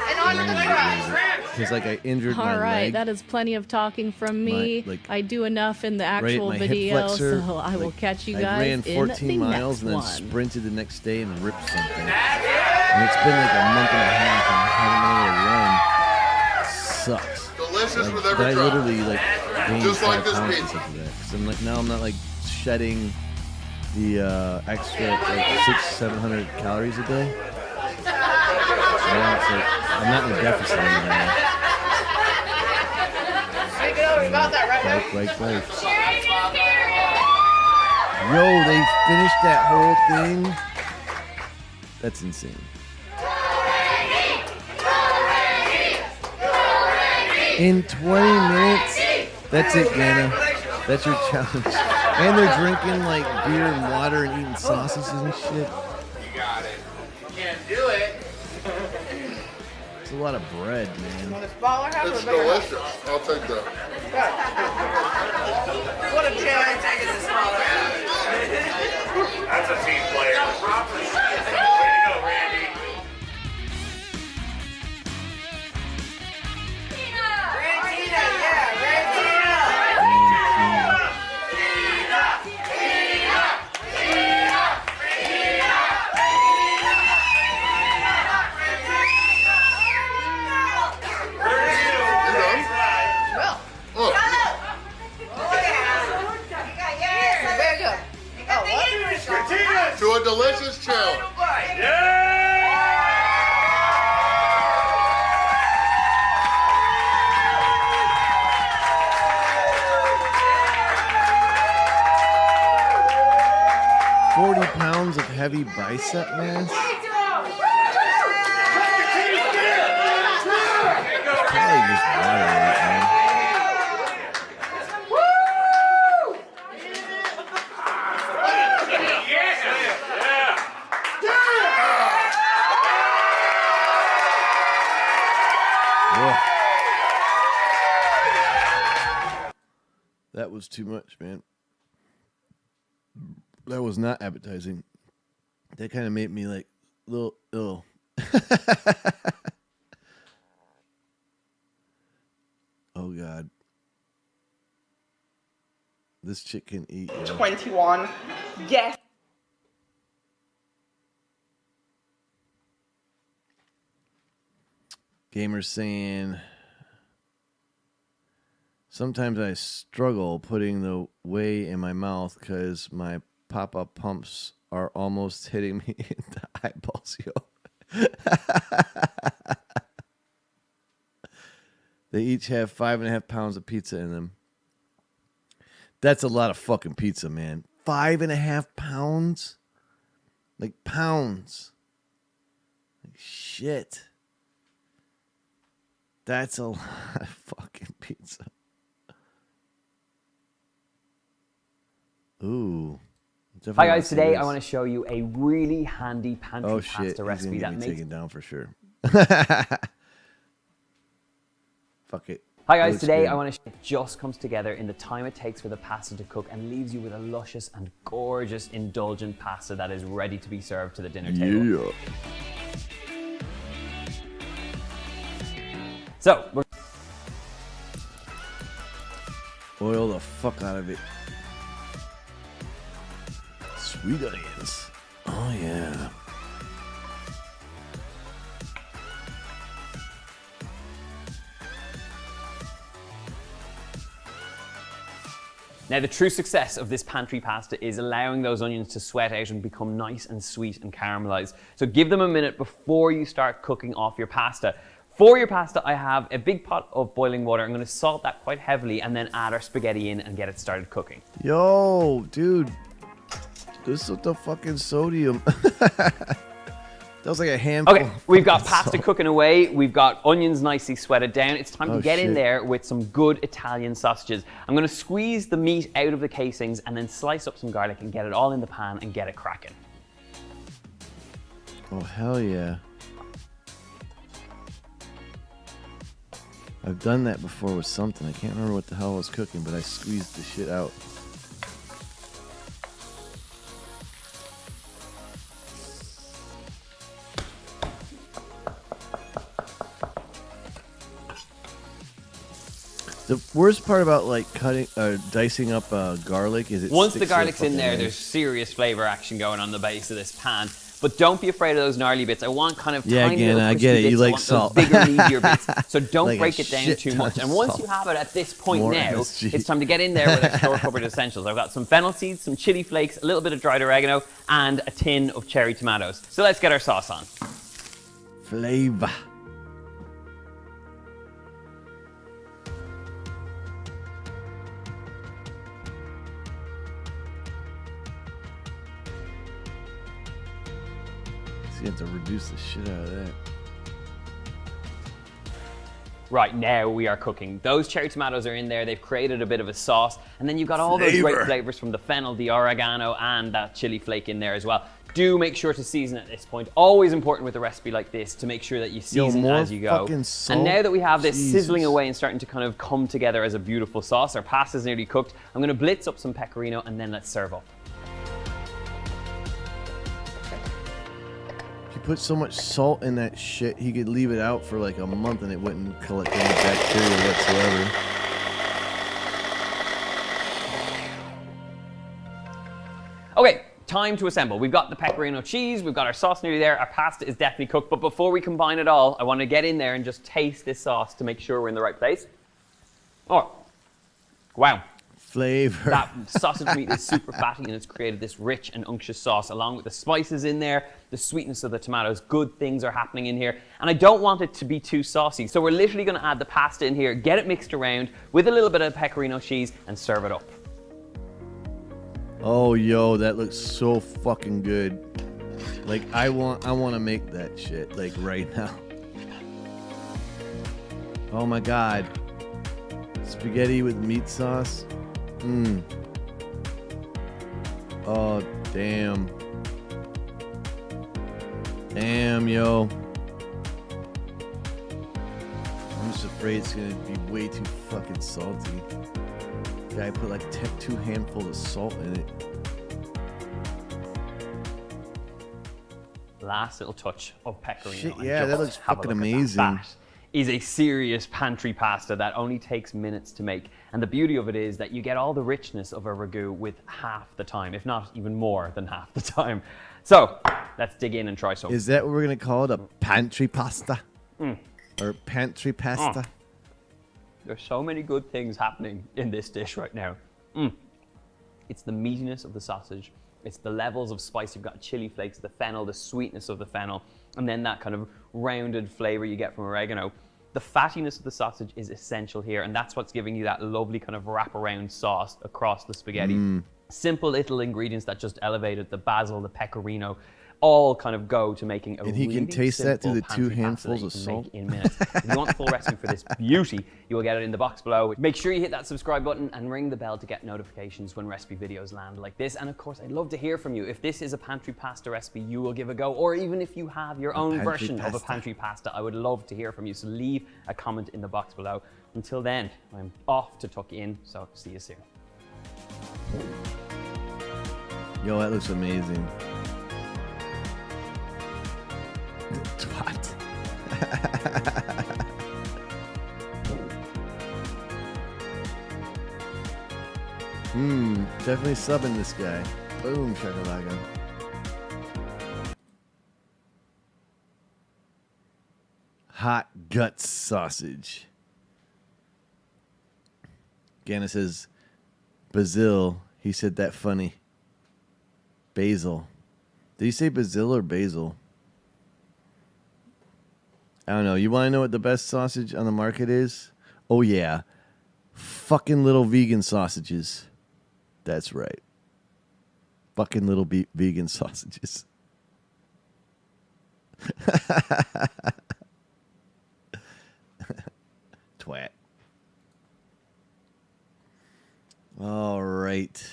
[SPEAKER 1] Because I injured my
[SPEAKER 23] All right,
[SPEAKER 1] leg.
[SPEAKER 23] that is plenty of talking from me. I do enough in the
[SPEAKER 1] Right at
[SPEAKER 23] actual
[SPEAKER 1] my hip
[SPEAKER 23] video,
[SPEAKER 1] flexor,
[SPEAKER 23] so I will catch you
[SPEAKER 1] I
[SPEAKER 23] guys
[SPEAKER 1] ran
[SPEAKER 23] in
[SPEAKER 1] 14
[SPEAKER 23] the
[SPEAKER 1] miles and
[SPEAKER 23] next
[SPEAKER 1] then
[SPEAKER 23] one.
[SPEAKER 1] sprinted the next day and ripped something. And it's been like a month and a half and I haven't been able to run. It sucks.
[SPEAKER 22] Delicious with
[SPEAKER 1] But
[SPEAKER 22] every
[SPEAKER 1] I
[SPEAKER 22] drop.
[SPEAKER 1] literally gained
[SPEAKER 22] Just
[SPEAKER 1] 5
[SPEAKER 22] like this
[SPEAKER 1] pounds
[SPEAKER 22] pizza.
[SPEAKER 1] because of that. Because I'm now I'm not shedding the extra 600-700 calories a day. So now it's I'm not in a deficit anymore.
[SPEAKER 23] Take it over, you got that
[SPEAKER 1] Right. Yo, they finished that whole thing. That's insane. In 20 minutes? That's it, Gana. That's your challenge. And they're drinking beer and water and eating sausages and shit.
[SPEAKER 2] You got it. You can't do it.
[SPEAKER 1] It's a lot of bread, man.
[SPEAKER 23] Want a smaller half
[SPEAKER 22] It's
[SPEAKER 23] or a bigger half?
[SPEAKER 22] delicious. I'll take that.
[SPEAKER 23] What a challenge. Taking the smaller half.
[SPEAKER 2] That's a team player. Way to go, Randy.
[SPEAKER 22] To a delicious challenge.
[SPEAKER 1] Yeah. 40 pounds of heavy bicep mass? Probably just water right now. That was too much, man. That was not appetizing. That kind of made me a little ill. Oh, God. This chick can eat. Yo.
[SPEAKER 3] 21. Yes.
[SPEAKER 1] Gamers saying, sometimes I struggle putting the whey in my mouth because my pop-up pumps are almost hitting me in the eyeballs, yo. They each have 5.5 pounds of pizza in them. That's a lot of fucking pizza, man. 5.5 pounds? Pounds. Shit. That's a lot of fucking pizza. Ooh.
[SPEAKER 5] Hi guys, today I want to show you a really handy pantry pasta recipe
[SPEAKER 1] He's
[SPEAKER 5] that
[SPEAKER 1] gonna get me
[SPEAKER 5] makes
[SPEAKER 1] taken down for sure. Fuck it.
[SPEAKER 5] Hi guys,
[SPEAKER 1] Looks
[SPEAKER 5] today
[SPEAKER 1] good.
[SPEAKER 5] I want to show you it just comes together in the time it takes for the pasta to cook and leaves you with a luscious and gorgeous indulgent pasta that is ready to be served to the dinner table.
[SPEAKER 1] Yeah.
[SPEAKER 5] So, we're
[SPEAKER 1] Oil the fuck out of it. Sweet onions. Oh yeah.
[SPEAKER 5] Now, the true success of this pantry pasta is allowing those onions to sweat out and become nice and sweet and caramelized. So give them a minute before you start cooking off your pasta. For your pasta, I have a big pot of boiling water. I'm going to salt that quite heavily and then add our spaghetti in and get it started cooking.
[SPEAKER 1] Yo, dude. This is the fucking sodium. That was like a handful.
[SPEAKER 5] Okay, we've got pasta cooking away. We've got onions nicely sweated down. It's time to get in there with some good Italian sausages. I'm going to squeeze the meat out of the casings and then slice up some garlic and get it all in the pan and get it cracking.
[SPEAKER 1] Oh, hell yeah. I've done that before with something. I can't remember what the hell I was cooking, but I squeezed the shit out. The worst part about like dicing up garlic is it
[SPEAKER 5] once the
[SPEAKER 1] sticks to
[SPEAKER 5] garlic's in there,
[SPEAKER 1] fucking
[SPEAKER 5] there's serious flavor action going on the base of this pan. But don't be afraid of those gnarly bits. I want kind of tiny little
[SPEAKER 1] I
[SPEAKER 5] crispy
[SPEAKER 1] get it.
[SPEAKER 5] bits.
[SPEAKER 1] You
[SPEAKER 5] I
[SPEAKER 1] like
[SPEAKER 5] want
[SPEAKER 1] salt.
[SPEAKER 5] those bigger, meatier bits. So don't
[SPEAKER 1] Like a
[SPEAKER 5] break it down
[SPEAKER 1] shit
[SPEAKER 5] too
[SPEAKER 1] ton
[SPEAKER 5] much.
[SPEAKER 1] of
[SPEAKER 5] And once
[SPEAKER 1] salt.
[SPEAKER 5] you have it at this point
[SPEAKER 1] More
[SPEAKER 5] now,
[SPEAKER 1] MSG.
[SPEAKER 5] it's time to get in there with our store-cupboard essentials. I've got some fennel seeds, some chili flakes, a little bit of dried oregano, and a tin of cherry tomatoes. So let's get our sauce on.
[SPEAKER 1] Flavor. So you have to reduce the shit out of that.
[SPEAKER 5] Right, now we are cooking. Those cherry tomatoes are in there. They've created a bit of a sauce. And then you've got all those great flavors from the fennel, the oregano, and that chili flake in there as well. Do make sure to season at this point. Always important with a recipe like this to make sure that you season
[SPEAKER 1] more
[SPEAKER 5] as you go.
[SPEAKER 1] fucking salt.
[SPEAKER 5] And now that we have this
[SPEAKER 1] Jesus.
[SPEAKER 5] sizzling away and starting to kind of come together as a beautiful sauce, our pasta's nearly cooked. I'm going to blitz up some pecorino and then let's serve up.
[SPEAKER 1] If you put so much salt in that shit, he could leave it out for like a month and it wouldn't collect any bacteria whatsoever.
[SPEAKER 5] Okay, time to assemble. We've got the pecorino cheese, we've got our sauce nearly there, our pasta is definitely cooked, but before we combine it all, I want to get in there and just taste this sauce to make sure we're in the right place. Oh, wow.
[SPEAKER 1] Flavor.
[SPEAKER 5] That sausage meat is super fatty and it's created this rich and unctuous sauce along with the spices in there, the sweetness of the tomatoes. Good things are happening in here. And I don't want it to be too saucy. So we're literally going to add the pasta in here, get it mixed around with a little bit of pecorino cheese and serve it up.
[SPEAKER 1] Oh, yo, that looks so fucking good. Like, I want to make that shit, like, right now. Oh, my God. Spaghetti with meat sauce. Mmm. Oh, damn. Damn, yo. I'm just afraid it's going to be way too fucking salty. Guy put like 2 handfuls of salt in it.
[SPEAKER 5] Last little touch of pecorino.
[SPEAKER 1] Shit,
[SPEAKER 5] and
[SPEAKER 1] yeah, that
[SPEAKER 5] just
[SPEAKER 1] looks
[SPEAKER 5] have a
[SPEAKER 1] fucking
[SPEAKER 5] look at that.
[SPEAKER 1] amazing.
[SPEAKER 5] That is a serious pantry pasta that only takes minutes to make. And the beauty of it is that you get all the richness of a ragu with half the time, if not even more than half the time. So let's dig in and try some.
[SPEAKER 1] Is that what we're going to call it? A pantry pasta? Or pantry pasta?
[SPEAKER 5] There's so many good things happening in this dish right now. It's the meatiness of the sausage. It's the levels of spice. You've got chili flakes, the fennel, the sweetness of the fennel, and then that kind of rounded flavor you get from oregano. The fattiness of the sausage is essential here, and that's what's giving you that lovely kind of wraparound sauce across the spaghetti. Simple little ingredients that just elevated the basil, the pecorino, all kind of go to making a
[SPEAKER 1] And he
[SPEAKER 5] really
[SPEAKER 1] can taste that through the
[SPEAKER 5] simple
[SPEAKER 1] 2
[SPEAKER 5] pantry pasta
[SPEAKER 1] handfuls
[SPEAKER 5] that
[SPEAKER 1] of
[SPEAKER 5] you can make
[SPEAKER 1] salt.
[SPEAKER 5] in minutes. If you want the full recipe for this beauty, you will get it in the box below. Make sure you hit that subscribe button and ring the bell to get notifications when recipe videos land like this. And of course, I'd love to hear from you. If this is a pantry pasta recipe you will give a go, or even if you have your own version of a pantry pasta, I would love to hear from you. So leave a comment in the box below. Until then, I'm off to tuck you in, so see you soon.
[SPEAKER 1] Yo, that looks amazing. Twat. Definitely subbing this guy. Boom, shakalaka. Hot guts sausage. Again, it says Basil. He said that funny. Basil. Did he say Basil or basil? I don't know. You want to know what the best sausage on the market is? Oh, yeah. Fucking little vegan sausages. That's right. Fucking little vegan sausages. Twat. All right.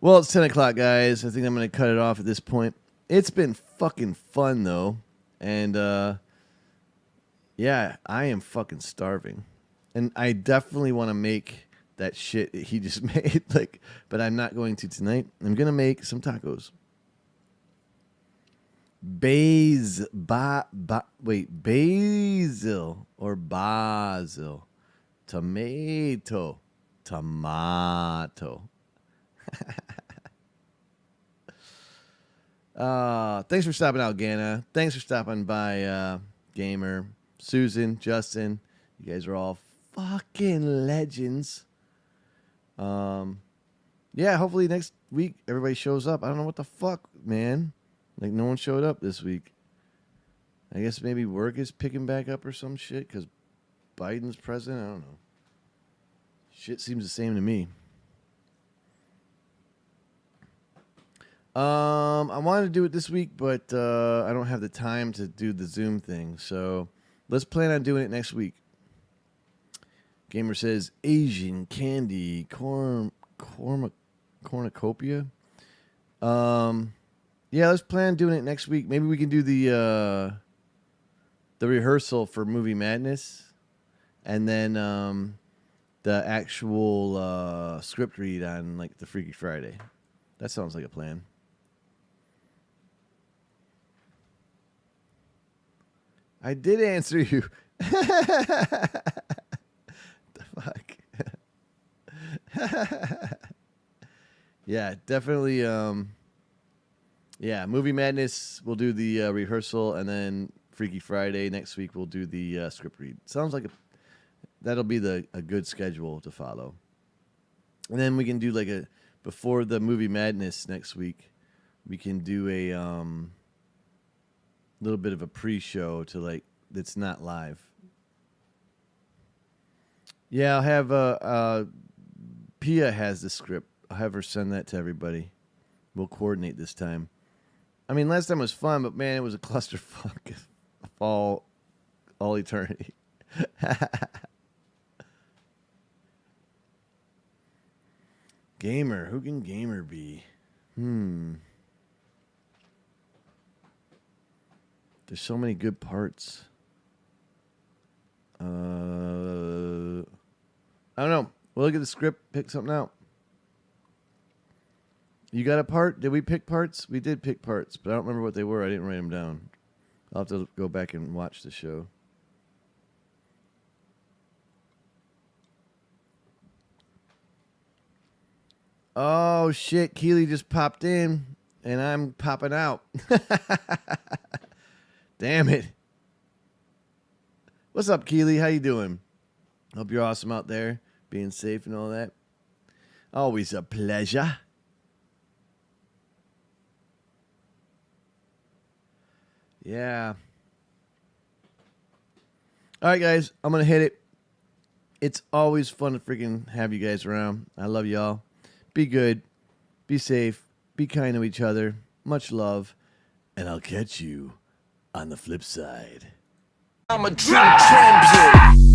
[SPEAKER 1] Well, it's 10 o'clock, guys. I think I'm going to cut it off at this point. It's been fucking fun, though. And, yeah, I am fucking starving. And I definitely want to make that shit that he just made. But I'm not going to tonight. I'm going to make some tacos. Basil or basil. Tomato. Thanks for stopping out, Gana. Thanks for stopping by, Gamer, Susan, Justin. You guys are all fucking legends. Yeah, hopefully next week everybody shows up. I don't know what the fuck, man. No one showed up this week. I guess maybe work is picking back up or some shit because Biden's president. I don't know. Shit seems the same to me. I wanted to do it this week, but I don't have the time to do the Zoom thing. So let's plan on doing it next week. Gamer says Asian candy cornucopia. Yeah, let's plan on doing it next week. Maybe we can do the rehearsal for Movie Madness, and then the actual script read on the Freaky Friday. That sounds like a plan. I did answer you. The fuck? Yeah, definitely. Yeah, Movie Madness, we'll do the rehearsal, and then Freaky Friday next week we'll do the script read. Sounds like that'll be a good schedule to follow. And then we can do before the Movie Madness next week, we can do a little bit of a pre-show to that's not live. Yeah, I'll have Pia has the script. I'll have her send that to everybody. We'll coordinate this time. I mean, last time was fun, but man, it was a clusterfuck of all eternity. Gamer, who can Gamer be? There's so many good parts. I don't know. We'll look at the script, pick something out. You got a part? Did we pick parts? We did pick parts, but I don't remember what they were. I didn't write them down. I'll have to go back and watch the show. Oh, shit. Keely just popped in, and I'm popping out. Damn it. What's up, Keely? How you doing? Hope you're awesome out there, being safe and all that. Always a pleasure. Yeah. All right, guys. I'm going to hit it. It's always fun to freaking have you guys around. I love y'all. Be good. Be safe. Be kind to each other. Much love. And I'll catch you on the flip side.
[SPEAKER 4] I'm a true champion.